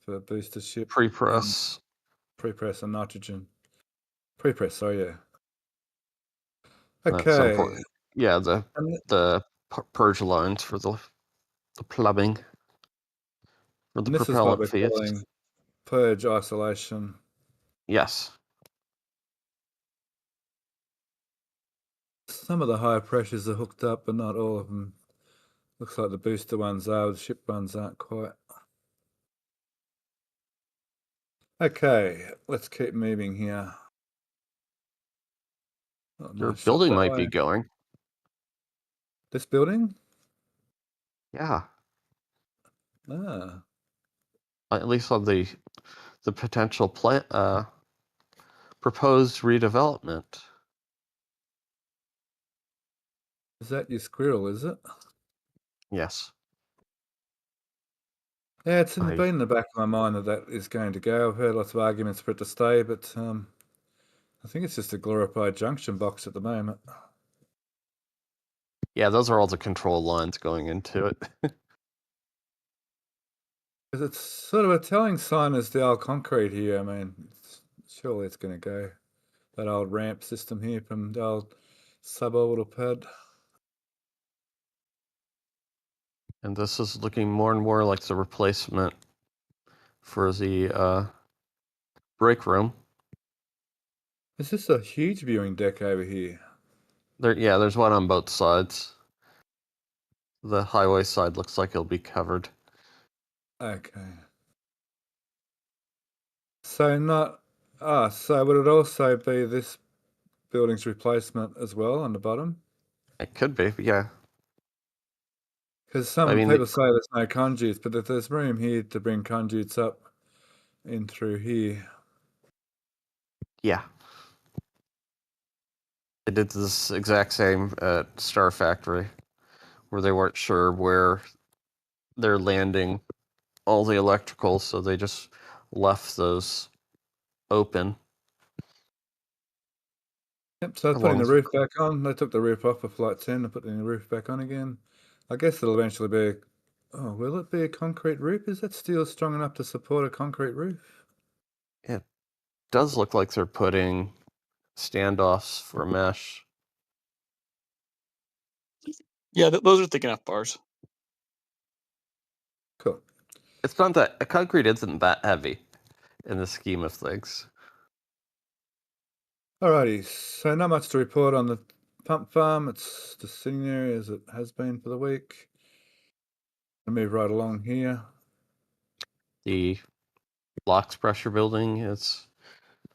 for booster ship. Pre-press. Pre-press and nitrogen. Pre-press, sorry, yeah. At some Okay. point. Yeah, the purge lines for the plumbing for the And this is what propellant we're feeds. calling purge isolation. Yes. Some of the higher pressures are hooked up, but not all of them. Looks like the booster ones are, the ship ones aren't quite. Okay, let's keep moving here. Oh, Your nice shot building that might way. be going. This building? Yeah. Ah, At least on the potential proposed redevelopment. is that your squirrel, is it? Yes. Yeah, it's I- been in the back of my mind that is going to go. I've heard lots of arguments for it to stay, but I think it's just a glorified junction box at the moment. Yeah, those are all the control lines going into it. Because it's sort of a telling sign as the old concrete here. I mean, surely it's going to go. That old ramp system here from the old suborbital pad. And this is looking more and more like the replacement for the break room. Is this a huge viewing deck over here? There's one on both sides. The highway side looks like it'll be covered. Okay. So so would it also be this building's replacement as well on the bottom? It could be, yeah. Because some I mean, people say there's no conduits, but if there's room here to bring conduits up in through here. Yeah. They did this exact same at Star Factory, where they weren't sure where they're landing all the electricals, so they just left those open. Yep, so putting the roof back on. They took the roof off of Flight 10 and put the roof back on again. I guess it'll eventually be will it be a concrete roof? Is that steel strong enough to support a concrete roof? It does look like they're putting standoffs for mesh. Yeah, those are thick enough bars. Cool. It's not that concrete isn't that heavy in the scheme of things. Alrighty, so not much to report on the pump farm. It's just sitting there as it has been for the week. I'll move right along here. The LOX pressure building is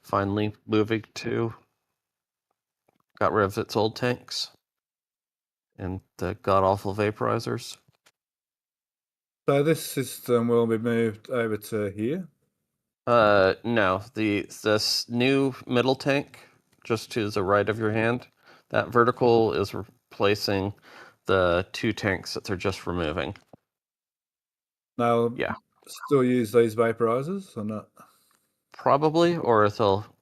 finally moving to, got rid of its old tanks and the god-awful vaporizers. So this system will be moved over to here. No, this new middle tank, just to the right of your hand, that vertical is replacing the two tanks that they're just removing. Now, Yeah. still use these vaporizers or not? Probably, or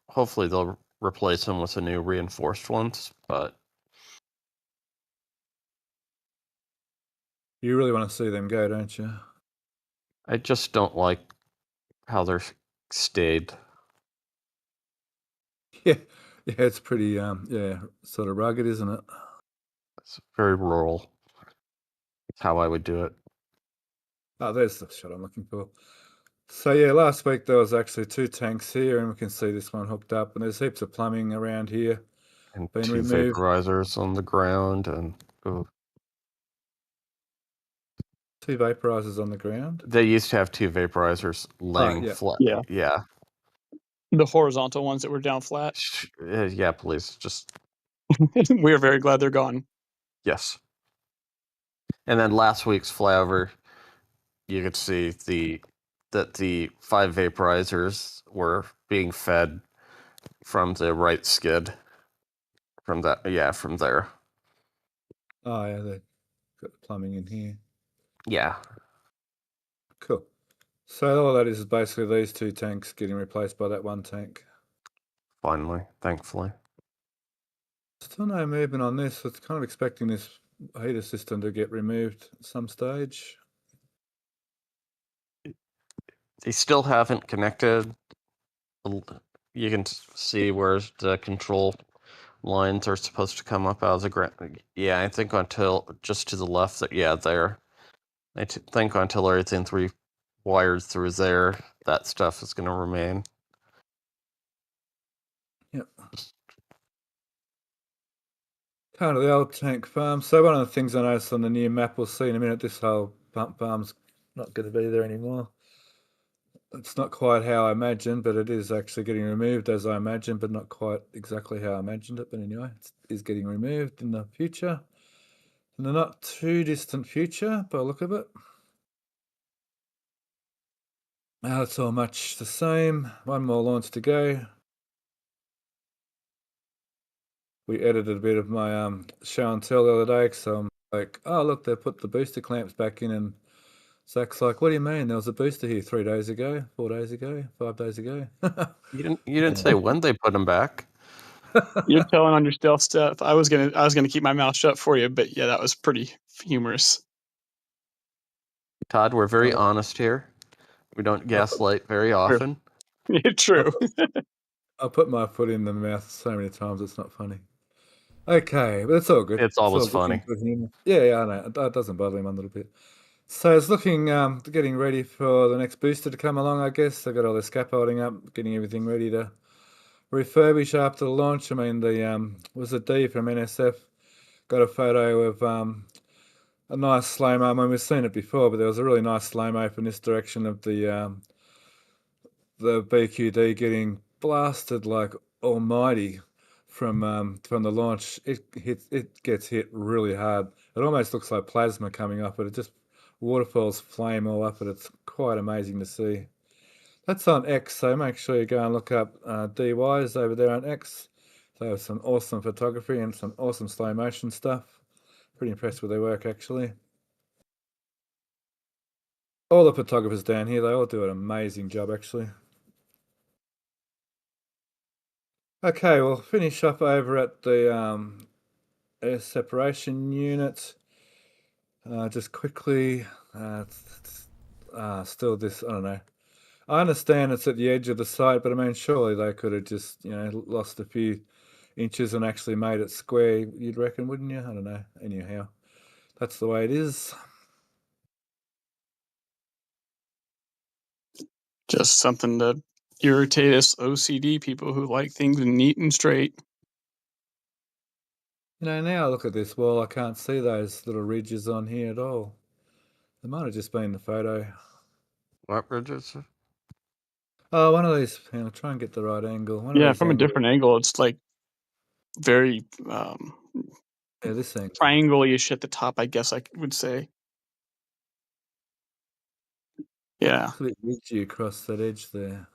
hopefully they'll replace them with the new reinforced ones. But You really want to see them go, don't you? I just don't like how they're stayed. Yeah, it's pretty sort of rugged, isn't it? It's very rural. That's how I would do it. Oh, there's the shot I'm looking for. So yeah, last week there was actually 2 tanks here, and we can see this one hooked up, and there's heaps of plumbing around here And being 2 removed. vaporizers on the ground, and 2 vaporizers on the ground. they used to have 2 vaporizers laying yeah. flat. Yeah. Yeah. The horizontal ones that were down flat. Yeah, please, just We are very glad they're gone. yes. And then last week's flyover, you could see that the 5 vaporizers were being fed from the right skid. From there. Oh yeah, they've got the plumbing in here. Yeah. Cool. So all that is basically these 2 tanks getting replaced by that 1 tank. Finally, thankfully. Still no movement on this. I was kind of expecting this heater system to get removed at some stage. They still haven't connected. You can see where the control lines are supposed to come up out of the ground. Yeah, I think until just to the left. There. I think until everything's rewired through there, that stuff is going to remain. Yep. Kind of the old tank farm. So one of the things I noticed on the new map, we'll see in a minute, this whole pump farm's not going to be there anymore. It's not quite how I imagined, but it is actually getting removed as I imagined, but not quite exactly how I imagined it. But anyway, it is getting removed in the future. In the not too distant future, by the look of it. Now it's all much the same. 1 more launch to go. We edited a bit of my show and tell the other day, so I'm like, oh look, they put the booster clamps back in, and Zach's like, what do you mean? There was a booster here 3 days ago, 4 days ago, 5 days ago. You didn't say when they put them back. You're telling on your stealth stuff. I was gonna keep my mouth shut for you, but yeah, that was pretty humorous. Todd, we're very honest here. We don't gaslight very often. True. I put my foot in the mouth so many times it's not funny. Okay, but it's all good. It's always all funny. Good humor. Yeah, I know. That doesn't bother me one little bit. So it's looking, getting ready for the next booster to come along, I guess. They've got all the scaffolding up, getting everything ready to refurbish after the launch. I mean, was it D from NSF got a photo of a nice slow-mo. I mean, we've seen it before, but there was a really nice slow-mo from this direction of the BQD getting blasted like almighty from the launch. It gets hit really hard. It almost looks like plasma coming off it. It just waterfalls flame all up it. It's quite amazing to see. That's on X, so make sure you go and look up DYs over there on X. They have some awesome photography and some awesome slow motion stuff. Pretty impressed with their work, actually. All the photographers down here, they all do an amazing job, actually. Okay, we'll finish up over at the air separation unit. Just quickly, still this, I don't know. I understand it's at the edge of the site, but I mean, surely they could have just, lost a few inches and actually made it square, you'd reckon, wouldn't you? I don't know. Anyhow, that's the way it is. Just something to irritate us OCD people who like things neat and straight. Now I look at this wall, I can't see those little ridges on here at all. They might have just been the photo. What ridges? Oh, one of these. I'll try and get the right angle. Yeah, from a different angle, it's like very this thing. triangle-ish at the top, I guess I would say. Yeah. It's a bit ridgy across that edge there.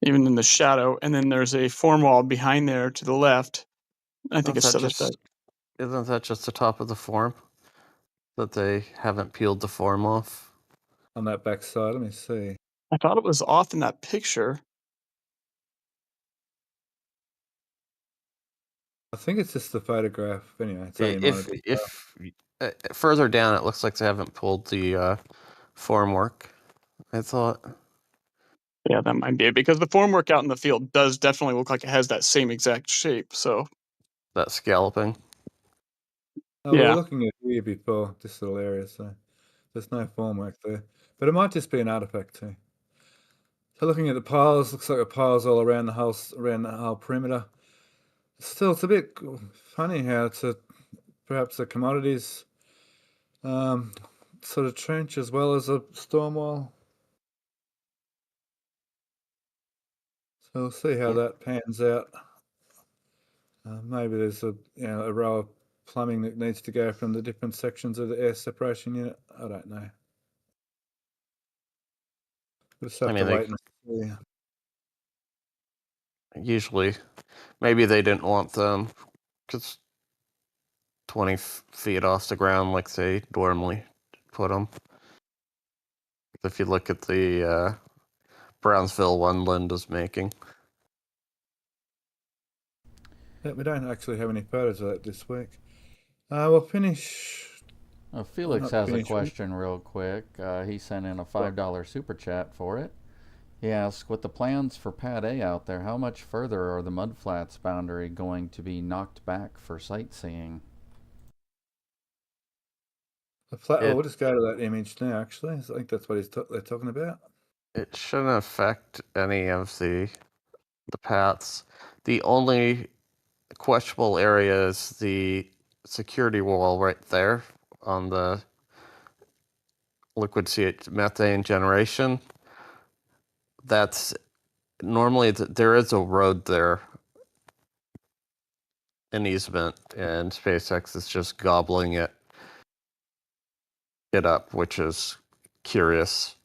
Even in the shadow, and then there's a form wall behind there to the left. I think it's isn't that just the top of the form? That they haven't peeled the form off? On that back side, let me see. I thought it was off in that picture. I think it's just the photograph. Anyway, it's only minor detail. If further down, it looks like they haven't pulled the formwork. I thought. Yeah, that might be it, because the formwork out in the field does definitely look like it has that same exact shape. So That scalloping. Oh, we were yeah, looking at here before, this little area, so there's no formwork there. But it might just be an artifact too. So looking at the piles, looks like the piles all around the whole perimeter. Still, it's a bit funny how it's perhaps a commodities sort of trench as well as a storm wall. So we'll see how that pans out. Maybe there's a row of plumbing that needs to go from the different sections of the air separation unit. I don't know. We'll just have to wait and see. Usually, maybe they didn't want them because 20 feet off the ground like they normally put them. If you look at the Brownsville one Linda's making. Yeah, we don't actually have any photos of that this week. We'll finish. Felix has a question real quick. He sent in a $5 super chat for it. He asks, with the plans for Pad A out there, how much further are the mudflats boundary going to be knocked back for sightseeing? We'll just go to that image now, actually. I think that's what they're talking about. It shouldn't affect any of the paths. The only questionable area is the security wall right there on the liquid methane generation. That's normally there is a road there, an easement, and SpaceX is just gobbling it up, which is curious.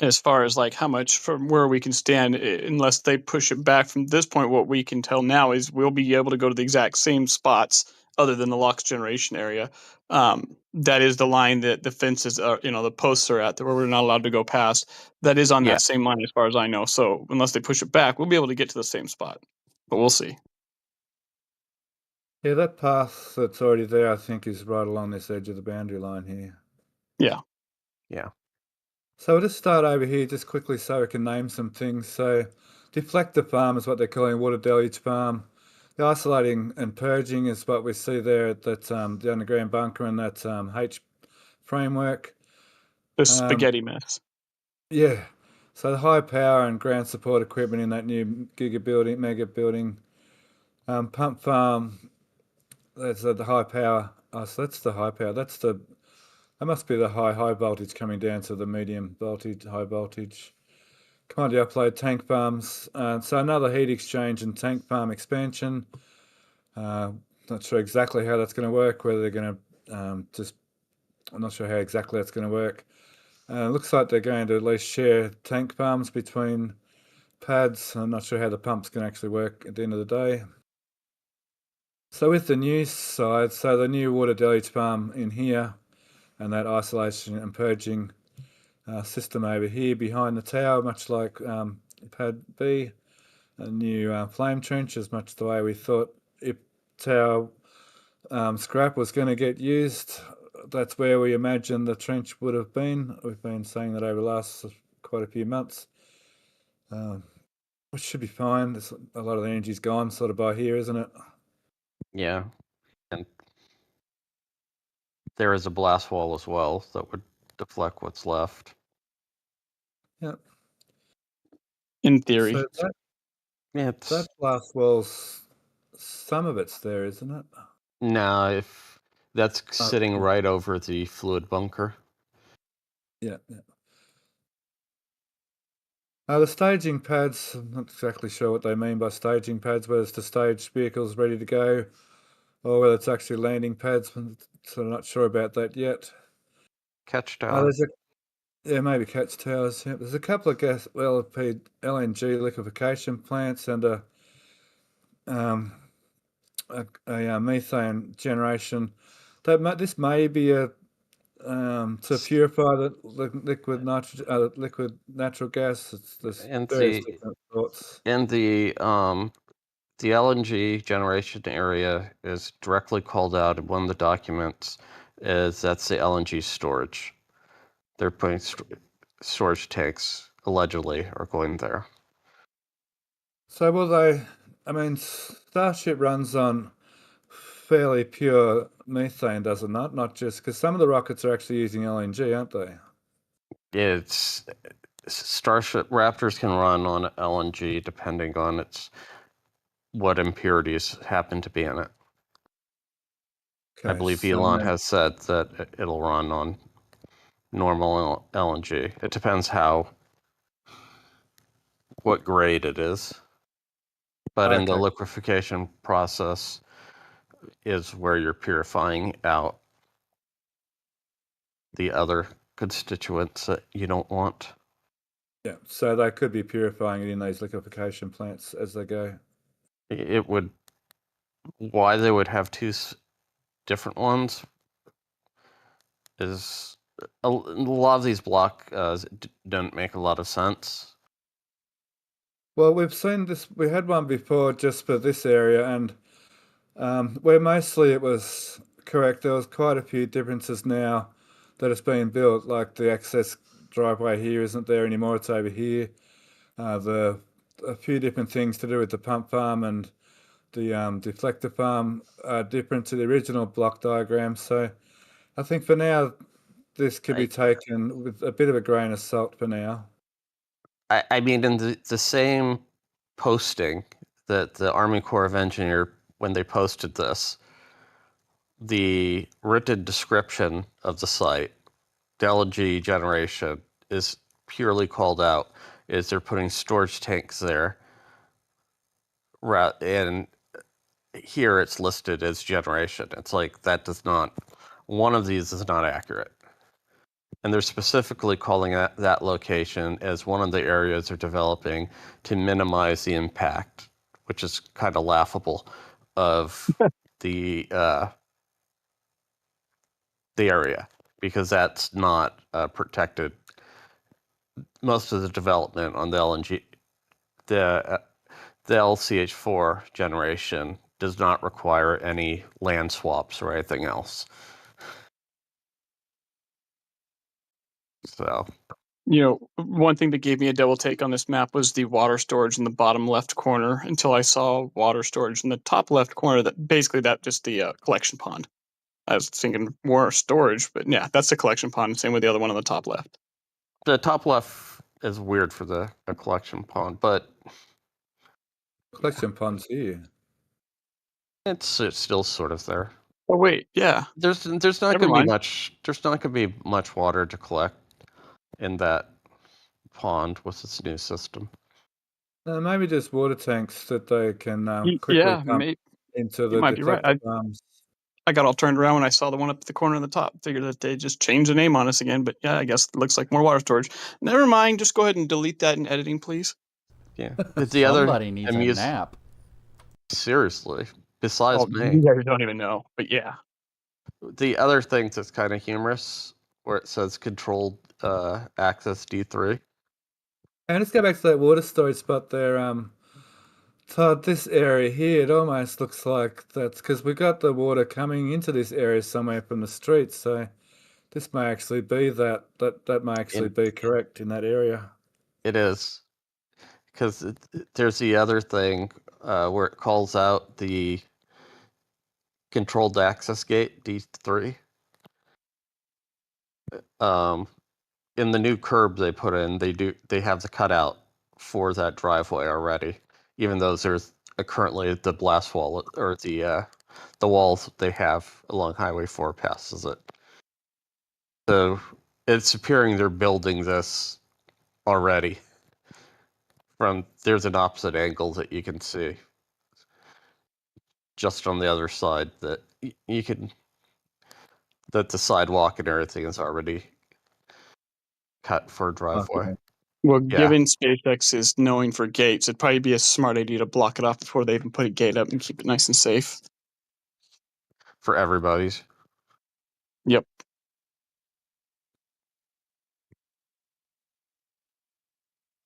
as far as like how much from where we can stand, unless they push it back from this point, what we can tell now is we'll be able to go to the exact same spots other than the LOX generation area. That is the line that the fences are, the posts are at, where we're not allowed to go past. That is on that same line as far as I know. So unless they push it back, we'll be able to get to the same spot, but we'll see. Yeah, that path that's already there, I think, is right along this edge of the boundary line here. Yeah. So we'll just start over here just quickly so we can name some things. So deflector farm is what they're calling water deluge farm. The isolating and purging is what we see there at that the underground bunker and that H framework. The spaghetti mess. Yeah. So the high power and ground support equipment in that new mega building. Pump farm, that's the high power. Oh, so that's the high power. That must be the high voltage coming down to the medium voltage, high voltage. Commodity upload tank farms. So another heat exchange and tank farm expansion. Not sure exactly how that's going to work, whether they're going to I'm not sure how exactly that's going to work. Looks like they're going to at least share tank farms between pads. I'm not sure how the pump's going to actually work at the end of the day. So with the new side, so the new water deluge farm in here, and that isolation and purging system over here behind the tower, much like Pad B, a new flame trench, as much the way we thought if tower scrap was going to get used. That's where we imagined the trench would have been. We've been saying that over the last quite a few months, which should be fine. A lot of the energy's gone sort of by here, isn't it? Yeah. And there is a blast wall as well that would deflect what's left. Yep. In theory. So that blast wall's, some of it's there, isn't it? No, if that's sitting right over the fluid bunker. Yeah. The staging pads, I'm not exactly sure what they mean by staging pads, whether it's to stage vehicles ready to go or whether it's actually landing pads. I'm sort of not sure about that yet. Catch towers. Maybe catch towers. Yeah. There's a couple of LNG liquefaction plants and a methane generation. This may be a to purify the liquid natural gas. There's various different thoughts. And the the LNG generation area is directly called out in one of the documents. That's the LNG storage. They're putting storage tanks allegedly are going there. So will they? I mean, Starship runs on fairly pure methane, does it not? Not just because some of the rockets are actually using LNG, aren't they? It's Starship Raptors can run on LNG depending on what impurities happen to be in it. I Okay, believe so Elon has said that it'll run on normal LNG. It depends what grade it is. But in the okay. liquefaction process is where you're purifying out the other constituents that you don't want. Yeah, so they could be purifying it in those liquefaction plants as they go. It would. Why they would have two different ones is a lot of these don't make a lot of sense. Well, we've seen this. We had one before just for this area, and where mostly it was correct. There was quite a few differences now that it's been built. Like the access driveway here isn't there anymore; it's over here. A few different things to do with the pump farm and the deflector farm are different to the original block diagram. So I think for now, this could be taken with a bit of a grain of salt for now. I mean, in the same posting that the Army Corps of Engineer, when they posted this, the written description of the site, LNG generation, is purely called out. Is they're putting storage tanks there, and here it's listed as generation. It's like one of these is not accurate. And they're specifically calling that location as one of the areas they're developing to minimize the impact, which is kind of laughable, of the area, because that's not protected. Most of the development on the LNG, the LCH4 generation does not require any land swaps or anything else. So, one thing that gave me a double take on this map was the water storage in the bottom left corner until I saw water storage in the top left corner. That just the collection pond. I was thinking more storage, but yeah, that's the collection pond. Same with the other one on the top left. the top left is weird for the collection pond, but Collection ponds here. it's still sort of there. Oh wait, yeah. There's not Never going to be mind. much. There's not going to be much water to collect in that pond with its new system. Maybe just water tanks that they can quickly Yeah, pump into you the might be right. deflector farms. I got all turned around when I saw the one up at the corner in the top. Figured that they just changed the name on us again, but yeah, I guess it looks like more water storage. Never mind. Just go ahead and delete that in editing, please. Yeah. The other Somebody needs a nap. Seriously, besides me. You guys don't even know, but yeah. The other thing that's kind of humorous, where it says controlled access D3. And let's go back to that water storage spot there. Todd, this area here, it almost looks like that's because we got the water coming into this area somewhere from the street. So this may actually be that may actually be correct in that area. It is, because there's the other thing where it calls out the controlled access gate D3. In the new curb they put in, they have the cutout for that driveway already, even though there's currently the blast wall or the walls they have along Highway 4 passes it. So it's appearing they're building this already. There's an opposite angle that you can see just on the other side that that the sidewalk and everything is already cut for a driveway. Okay. Well, given SpaceX is known for gates, it'd probably be a smart idea to block it off before they even put a gate up and keep it nice and safe. For everybody's. Yep.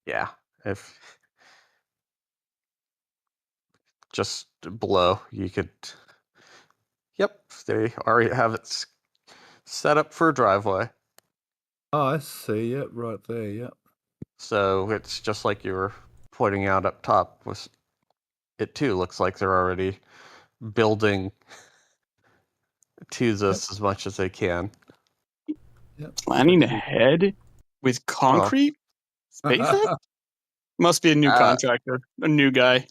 Yeah. If just below. You could. Yep, they already have it set up for a driveway. Oh, I see. Yep, right there. Yep. So it's just like you were pointing out up top. It too looks like they're already building to this as much as they can. Yep. Planning ahead with concrete? SpaceX? Must be a new contractor, a new guy.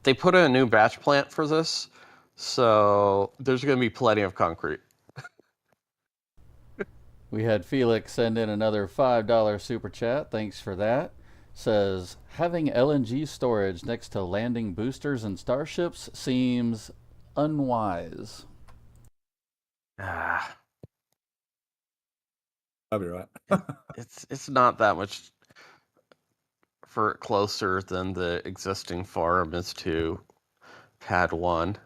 They put in a new batch plant for this, so there's going to be plenty of concrete. We had Felix send in another $5 super chat. Thanks for that. Says, having LNG storage next to landing boosters and starships seems unwise. I'll be right. It's not that much for closer than the existing farm is to Pad 1.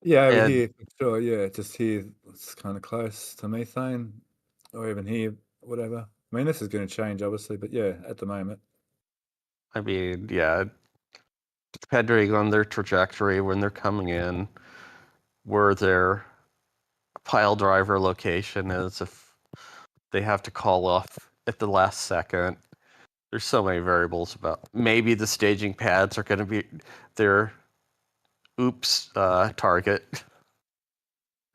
Yeah, over And- here, for sure. Yeah, just here, it's kind of close to methane, or even here, whatever. I mean, this is going to change, obviously, but yeah, at the moment. I mean, yeah, depending on their trajectory when they're coming in, where their pile driver location is, if they have to call off at the last second. There's so many variables about. Maybe the staging pads are going to be their target.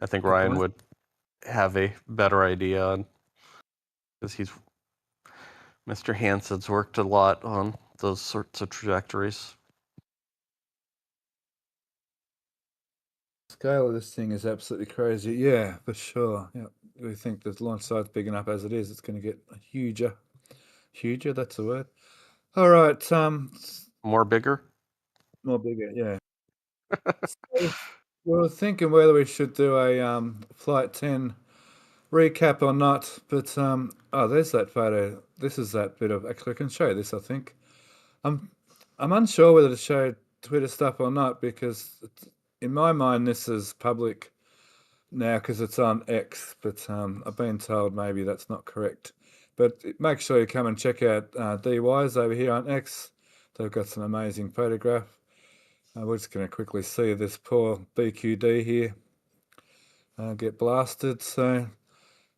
I think Ryan would have a better idea on, because Mr. Hansen's worked a lot on those sorts of trajectories. Scale of this thing is absolutely crazy. Yeah, for sure. Yeah, we think the launch site's big enough as it is. It's going to get huger. Huger, that's the word. All right. More bigger? More bigger, yeah. So, we were thinking whether we should do a Flight 10 recap or not, but oh, there's that photo. This is that bit of. Actually, I can show you this, I think. I'm unsure whether to show Twitter stuff or not, because in my mind this is public now because it's on X, but I've been told maybe that's not correct. But make sure you come and check out DY's over here on X. They've got some amazing photograph. We're just going to quickly see this poor BQD here get blasted. So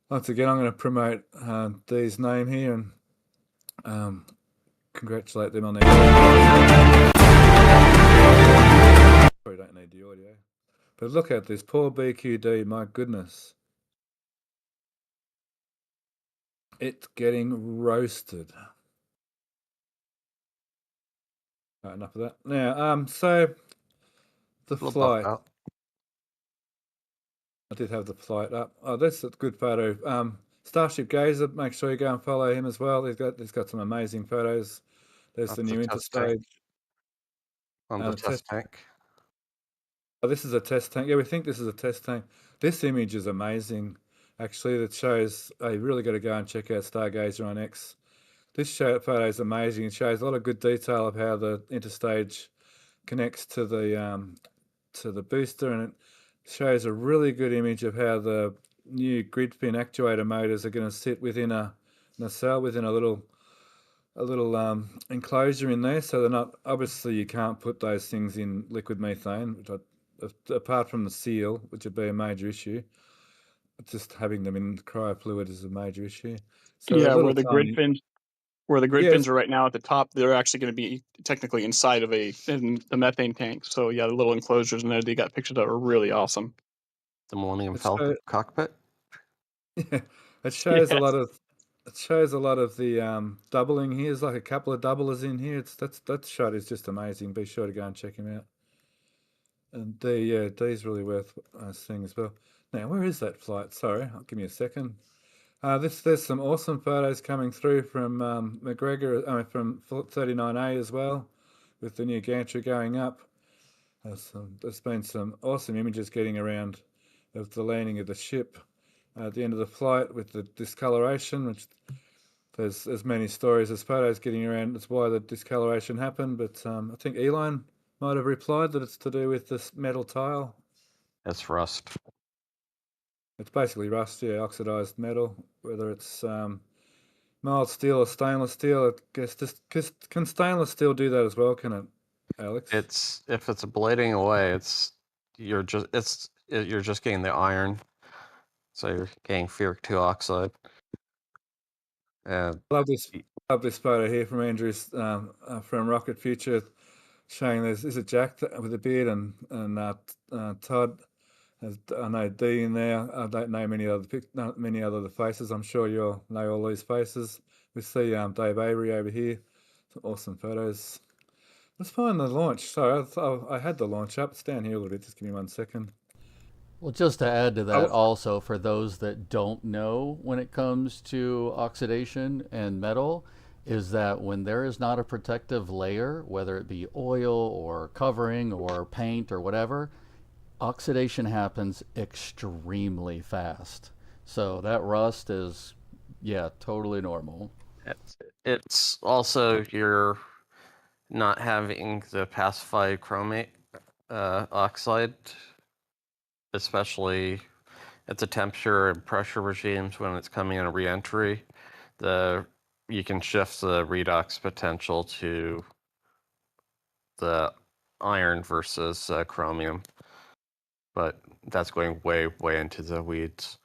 once again, I'm going to promote D's name here and congratulate them on their. Probably don't need the audio. But look at this poor BQD, my goodness. It's getting roasted. Right, enough of that. Now, so the flight. I did have the flight up. Oh, that's a good photo. Starship Gazer, make sure you go and follow him as well. He's got some amazing photos. There's the new interstage. On the test tank. Oh, this is a test tank. Yeah, we think this is a test tank. This image is amazing. Actually, that shows. Oh, you really got to go and check out Stargazer on X. This photo is amazing. It shows a lot of good detail of how the interstage connects to the booster, and it shows a really good image of how the new grid fin actuator motors are going to sit within a nacelle, within a little enclosure in there. So they're not, obviously you can't put those things in liquid methane, which apart from the seal, which would be a major issue. Just having them in cryo fluid is a major issue. So yeah, where the grid fins are right now at the top, they're actually going to be technically inside of in the methane tank. So yeah, the little enclosures in there, they got pictures that are really awesome. The Millennium Falcon cockpit. Yeah, it shows a lot of the doubling here. There's like a couple of doublers in here. That shot is just amazing. Be sure to go and check him out. And D's really worth seeing as well. Now, where is that flight? Sorry, give me a second. There's some awesome photos coming through from McGregor, from 39A as well, with the new gantry going up. There's been some awesome images getting around of the landing of the ship at the end of the flight with the discoloration, which there's many stories, there's photos getting around. That's why the discoloration happened, but I think Elon might have replied that it's to do with this metal tile. It's rust. It's basically rust, yeah, oxidized metal, whether it's mild steel or stainless steel? I guess can stainless steel do that as well? Can it, Alex? It's if it's blading away, you're just getting the iron, so you're getting ferric 2 oxide. And Love this photo here from Andrew's from Rocket Future, showing is it Jack with a beard and Todd. I know D in there. I don't know many other of the faces. I'm sure you'll know all these faces. We see Dave Avery over here. Some awesome photos. Let's find the launch. Sorry, I had the launch up. It's down here a little bit. Just give me 1 second. Well, just to add to that, Oh. also for those that don't know when it comes to oxidation and metal, is that when there is not a protective layer, whether it be oil or covering or paint or whatever, oxidation happens extremely fast. So that rust is, yeah, totally normal. it's also you're not having the pacified chromate oxide, especially at the temperature and pressure regimes when it's coming in a reentry. You can shift the redox potential to the iron versus chromium, but that's going way into the weeds.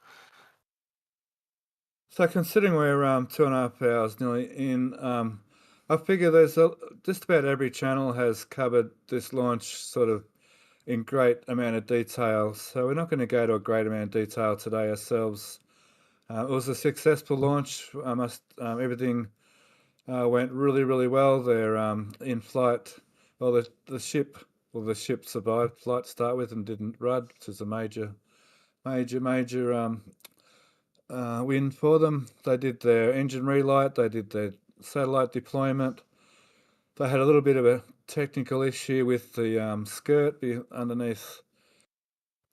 So considering we're 2.5 hours nearly in, I figure there's just about every channel has covered this launch sort of in great amount of detail. So we're not going to go to a great amount of detail today ourselves. It was a successful launch. Everything went really well. They're in flight. Well, the ship survived flight to start with and didn't rud, which is a major win for them. They did their engine relight. They did their satellite deployment. They had a little bit of a technical issue with the skirt underneath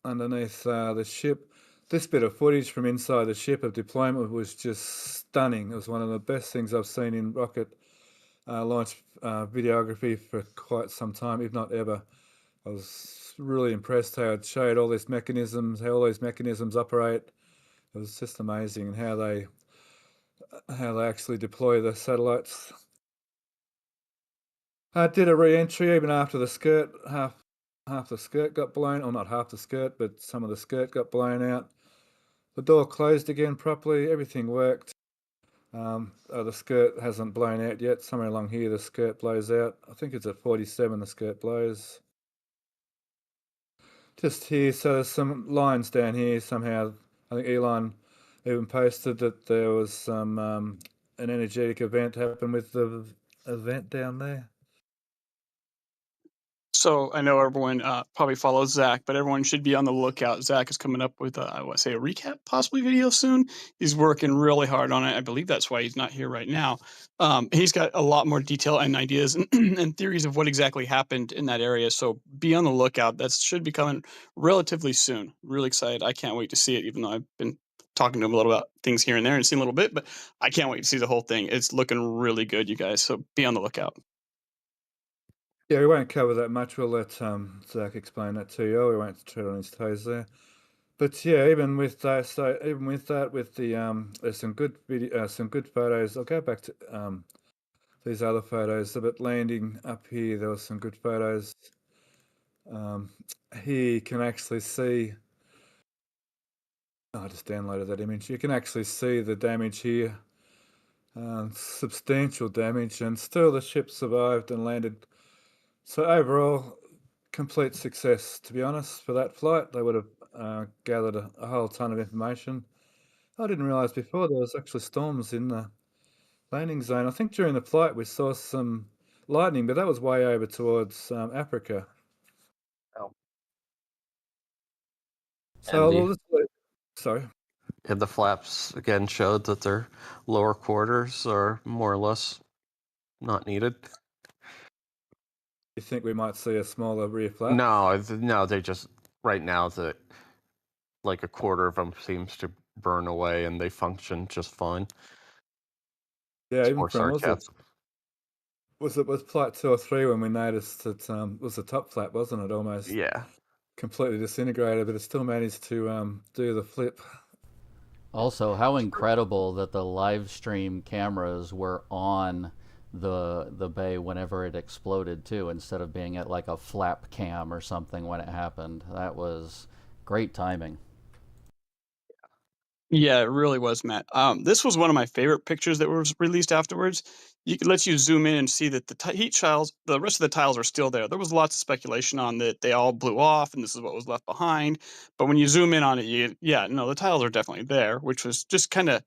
the ship. This bit of footage from inside the ship of deployment was just stunning. It was one of the best things I've seen in rocket launch videography for quite some time, if not ever. I was really impressed how it showed all these mechanisms, how all these mechanisms operate. It was just amazing how they actually deploy the satellites. Did a re-entry even after the skirt, half the skirt got blown, or not half the skirt, but some of the skirt got blown out. The door closed again properly, everything worked. The skirt hasn't blown out yet. Somewhere along here the skirt blows out. I think it's at 47 the skirt blows. Just here, so there's some lines down here somehow. I think Elon even posted that there was some an energetic event happened with the event down there. So I know everyone probably follows Zach, but everyone should be on the lookout. Zach is coming up with I want to say a recap possibly video soon. He's working really hard on it. I believe that's why he's not here right now. He's got a lot more detail and ideas and theories of what exactly happened in that area. So be on the lookout. That should be coming relatively soon. Really excited. I can't wait to see it, even though I've been talking to him a little about things here and there and seen a little bit, but I can't wait to see the whole thing. It's looking really good, you guys. So be on the lookout. Yeah, we won't cover that much. We'll let Zach explain that to you. We won't tread on his toes there. But yeah, even with that, with the there's some good video, some good photos. I'll go back to these other photos. But landing up here, there was some good photos. Here you can actually see. I just downloaded that image. You can actually see the damage here. Substantial damage, and still the ship survived and landed. So overall, complete success, to be honest, for that flight. They would have gathered a whole ton of information. I didn't realise before there was actually storms in the landing zone. I think during the flight we saw some lightning, but that was way over towards Africa. Oh. So sorry. And the flaps again showed that their lower quarters are more or less not needed. You think we might see a smaller rear flap? No, they just right now like a quarter of them seems to burn away and they function just fine. Yeah, It's even more from sarcasm. was flight 2 or 3 when we noticed that was the top flap, wasn't it? Almost Yeah. completely disintegrated, but it still managed to do the flip. Also, how incredible that the live stream cameras were on the bay whenever it exploded too, instead of being at like a flap cam or something when it happened. That was great timing. Yeah, it really was, Matt. This was one of my favorite pictures that was released afterwards. It lets you zoom in and see that the heat tiles, the rest of the tiles are still there. There was lots of speculation on that they all blew off and this is what was left behind. But when you zoom in on it, the tiles are definitely there, which was just kind of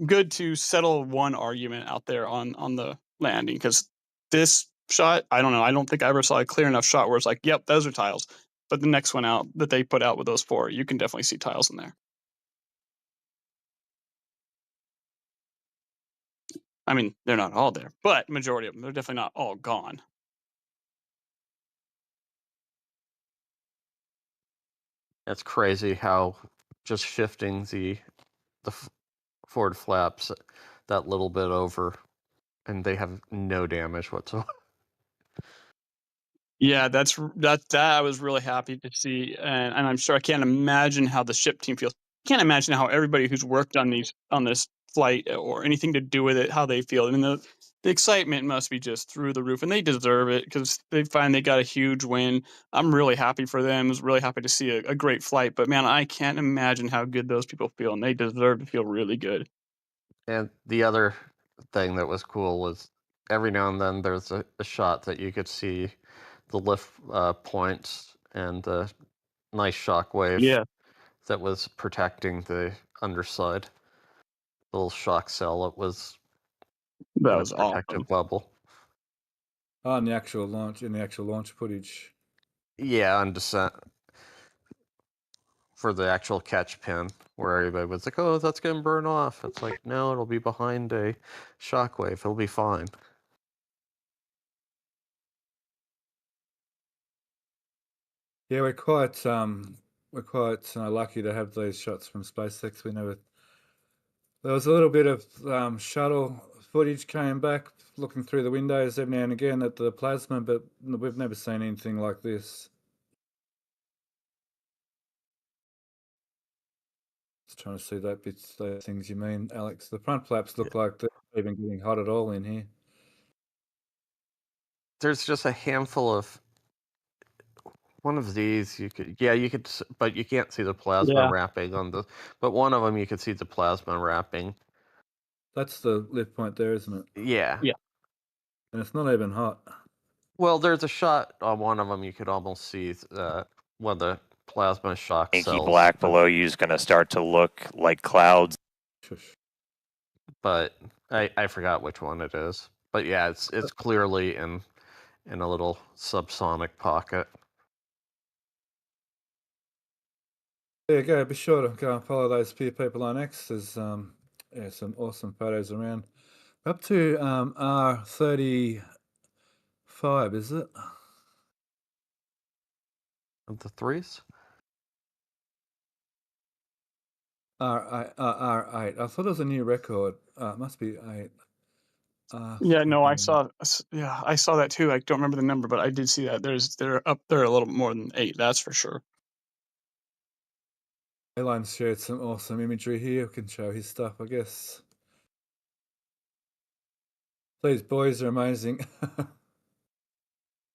good to settle one argument out there on the landing. Because this shot, I don't know, I don't think I ever saw a clear enough shot where it's like, yep, those are tiles. But the next one out that they put out with those 4, you can definitely see tiles in there. I mean, they're not all there, but majority of them, they're definitely not all gone. It's crazy how just shifting the forward flaps that little bit over, and they have no damage whatsoever. Yeah, that I was really happy to see, and I'm sure I can't imagine how the ship team feels. I can't imagine how everybody who's worked on this flight or anything to do with it, how they feel. I mean, the excitement must be just through the roof, and they deserve it because they finally got a huge win. I'm really happy for them. I was really happy to see a great flight, but man, I can't imagine how good those people feel, and they deserve to feel really good. And the other thing that was cool was every now and then there's a shot that you could see the lift points and the nice shockwave Yeah, that was protecting the underside. The little shock cell that was that in a was awesome. protective bubble. Oh, in the actual launch footage. Yeah, on descent for the actual catch pin, where everybody was like, "Oh, that's gonna burn off." It's like, no, it'll be behind a shockwave. It'll be fine. Yeah, we're quite lucky to have these shots from SpaceX. There was a little bit of shuttle footage came back, looking through the windows every now and again at the plasma, but we've never seen anything like this. Just trying to see those things you mean, Alex. The front flaps look like they're not even getting hot at all in here. There's just a handful of one of these. But you can't see the plasma wrapping on the. But one of them you could see the plasma wrapping. That's the lift point there, isn't it? Yeah. Yeah. And it's not even hot. Well, there's a shot on one of them. You could almost see one of the plasma shock Inky cells. black below you is going to start to look like clouds. Shush. But I forgot which one it is. But yeah, it's clearly in a little subsonic pocket. There you go. Be sure to go and follow those few people on X. There's some awesome photos around. Up to R35, is it? Of the threes? R8. I thought it was a new record. It must be 8. Yeah, no, I saw that too. I don't remember the number, but I did see that. They're up there a little more than 8, that's for sure. Airline's shared some awesome imagery here. We can show his stuff, I guess. These boys are amazing.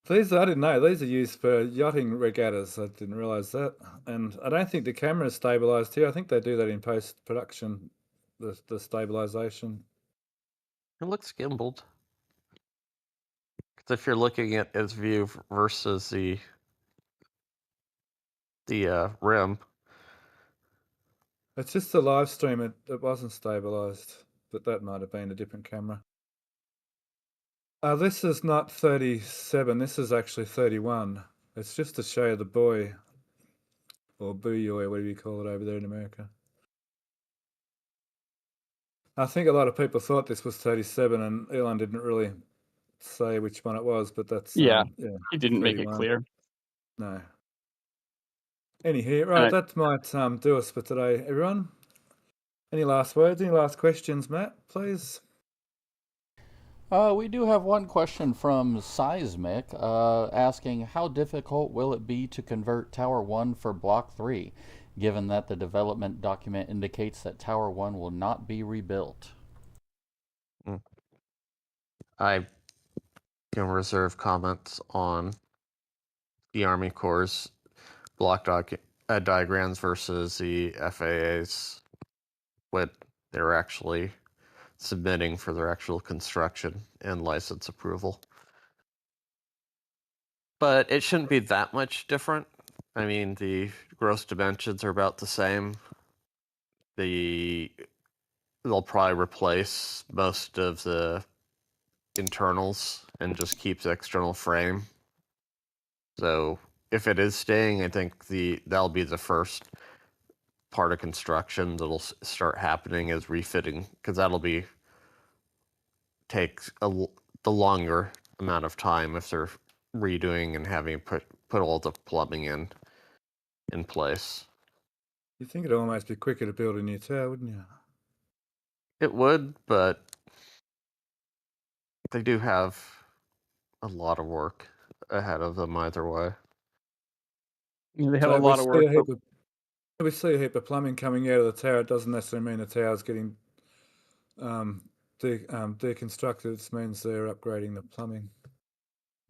These, I didn't know, these are used for yachting regattas. I didn't realise that. And I don't think the camera is stabilised here. I think they do that in post-production, the stabilisation. It looks gimbaled. Because if you're looking at its view versus the rim. It's just the live stream, it wasn't stabilised, but that might have been a different camera. This is not 37, this is actually 31. It's just to show the buoy, or buoy, or whatever you call it over there in America. I think a lot of people thought this was 37, and Elon didn't really say which one it was, but that's... He didn't 31. Make it clear. No. Anywho, right, that might do us for today, everyone. Any last words, any last questions, Matt, please? We do have one question from Seismic asking, how difficult will it be to convert Tower 1 for Block 3? given that the development document indicates that Tower 1 will not be rebuilt? I can reserve comments on the Army Corps' block diagrams versus the FAA's, what they're actually submitting for their actual construction and license approval. But it shouldn't be that much different. I mean, the gross dimensions are about the same. They'll probably replace most of the internals and just keep the external frame. So if it is staying, I think that'll be the first part of construction that'll start happening is refitting, because that'll take the longer amount of time if they're redoing and having put all the plumbing in place. You think it'd almost be quicker to build a new tower, wouldn't you? It would, but they do have a lot of work ahead of them either way. You know, they have So a lot of work. we see a heap of plumbing coming out of the tower. It doesn't necessarily mean the tower's getting deconstructed. It means they're upgrading the plumbing.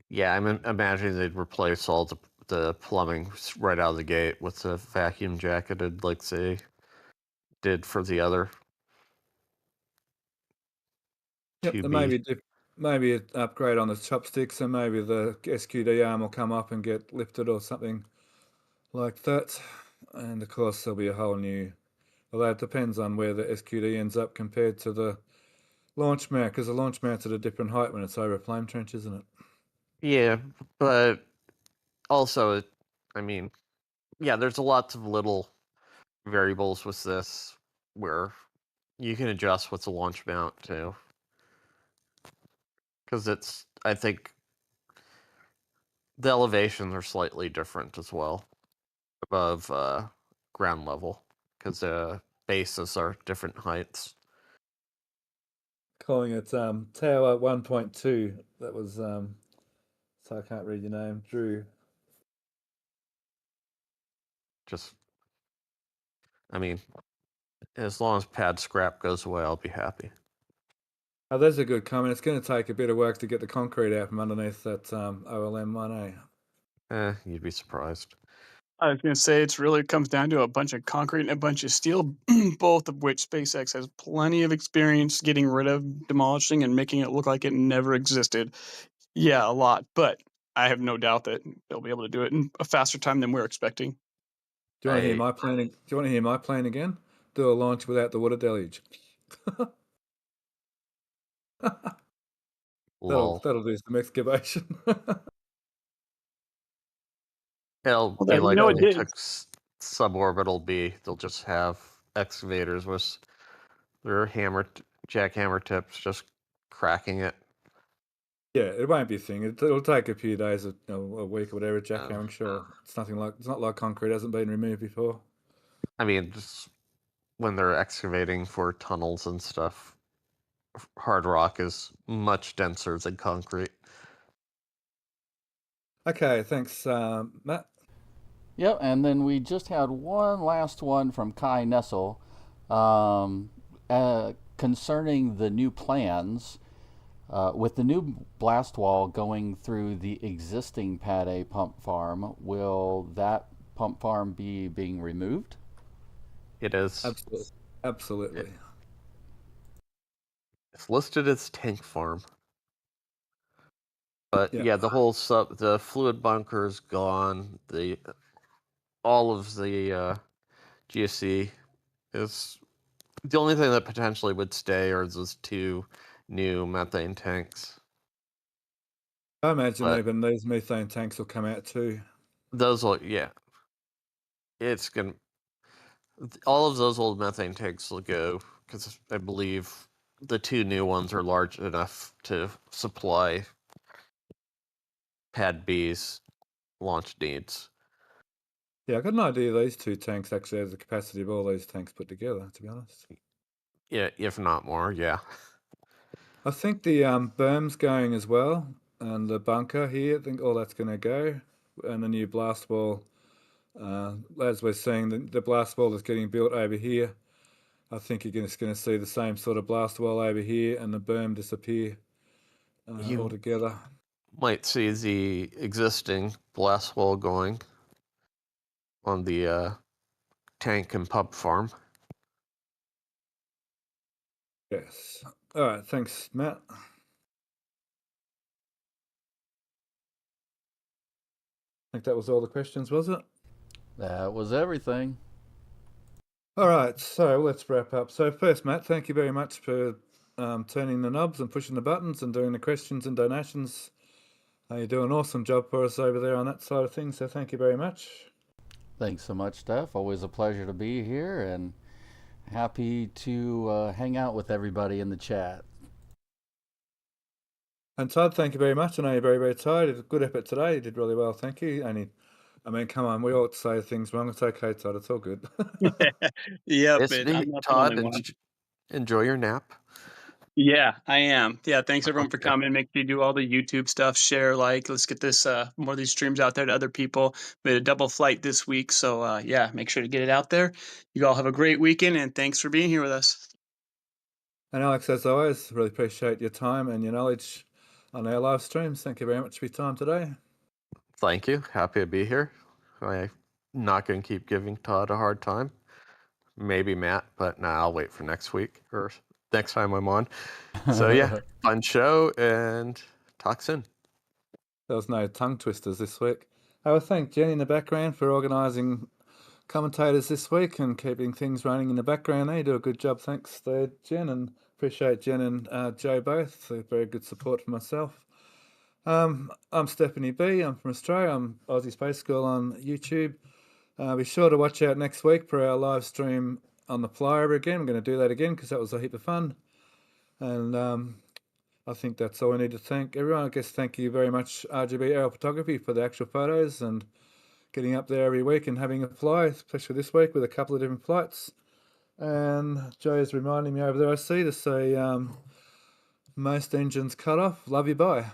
Yeah, I'm imagining they'd replace all the plumbing right out of the gate with the vacuum jacketed like they did for the other. Yep, and maybe an upgrade on the chopsticks, and maybe the SQD arm will come up and get lifted or something like that. And of course, there'll be a whole new. Although it depends on where the SQD ends up compared to the launch mount, because the launch mount's at a different height when it's over a flame trench, isn't it? Yeah, but also, I mean, yeah, there's lots of little variables with this where you can adjust with the launch mount too. Because I think the elevations are slightly different as well above ground level, because the bases are different heights. Calling it Tower 1.2. That was so I can't read your name, Drew. I mean, as long as pad scrap goes away, I'll be happy. Oh, that's a good comment. It's going to take a bit of work to get the concrete out from underneath that OLM1A. You'd be surprised. I was going to say it really comes down to a bunch of concrete and a bunch of steel, both of which SpaceX has plenty of experience getting rid of, demolishing, and making it look like it never existed. Yeah, a lot, but I have no doubt that they'll be able to do it in a faster time than we're expecting. Do you want to hear my plan? Do you want to hear my plan again? Do a launch without the water deluge. That'll do some excavation. It'll be like when they took suborbital B. They'll just have excavators with their jackhammer tips just cracking it. Yeah, it won't be a thing. It'll take a few days, a week or whatever. Jackhammering, sure. It's not like concrete hasn't been removed before. I mean, just when they're excavating for tunnels and stuff, hard rock is much denser than concrete. Okay, thanks, Matt. Yep, and then we just had one last one from Kai Nessel concerning the new plans. With the new blast wall going through the existing Pad A pump farm, will that pump farm be being removed? It is. Absolutely. It's listed as tank farm. But yeah, the fluid bunker is gone. All of the GSC is the only thing that potentially would stay are those 2 new methane tanks. I imagine even these methane tanks will come out too. Those will, yeah. It's gonna. All of those old methane tanks will go, because I believe the 2 new ones are large enough to supply Pad B's launch needs. Yeah, I got an idea these 2 tanks actually have the capacity of all these tanks put together, to be honest. Yeah, if not more, yeah. I think the berm's going as well, and the bunker here, I think all that's going to go, and the new blast wall As we're seeing, the blast wall is getting built over here. I think you're just going to see the same sort of blast wall over here and the berm disappear altogether. Might see the existing blast wall going on the tank and pub farm. Yes. All right. Thanks, Matt. I think that was all the questions, was it? That was everything. All right. So let's wrap up. So first, Matt, thank you very much for turning the knobs and pushing the buttons and doing the questions and donations. You do an awesome job for us over there on that side of things. So thank you very much. Thanks so much, Steph. Always a pleasure to be here and happy to hang out with everybody in the chat. And Todd, thank you very much. I know you're very, very tired. It's a good effort today. You did really well. Thank you. Come on. We all say things wrong. It's okay, Todd. It's all good. Yep, It's but I'm neat, not the Todd. only one. Enjoy your nap. Yeah, I am. Yeah, thanks everyone for coming. Make sure you do all the YouTube stuff, share, like. Let's get this more of these streams out there to other people. We had a double flight this week, so yeah, make sure to get it out there. You all have a great weekend, and thanks for being here with us. And Alex, as always, really appreciate your time and your knowledge on our live streams. Thank you very much for your time today. Thank you. Happy to be here. I'm not going to keep giving Todd a hard time. Maybe Matt, but I'll wait for next week or next time I'm on. So yeah, fun show and talk soon. There was no tongue twisters this week. I would thank Jenny in the background for organising commentators this week and keeping things running in the background there. You do a good job. Thanks there, Jen, and appreciate Jen and Joe both. They're very good support for myself. I'm Stephanie B. I'm from Australia. I'm Aussie Space Girl on YouTube. Be sure to watch out next week for our live stream on the flyover again. I'm going to do that again because that was a heap of fun. And I think that's all we need to thank everyone. I guess thank you very much, RGV Aerial Photography, for the actual photos and getting up there every week and having a fly, especially this week with a couple of different flights. And Joe's reminding me over there, I see to say most engines cut off. Love you, bye.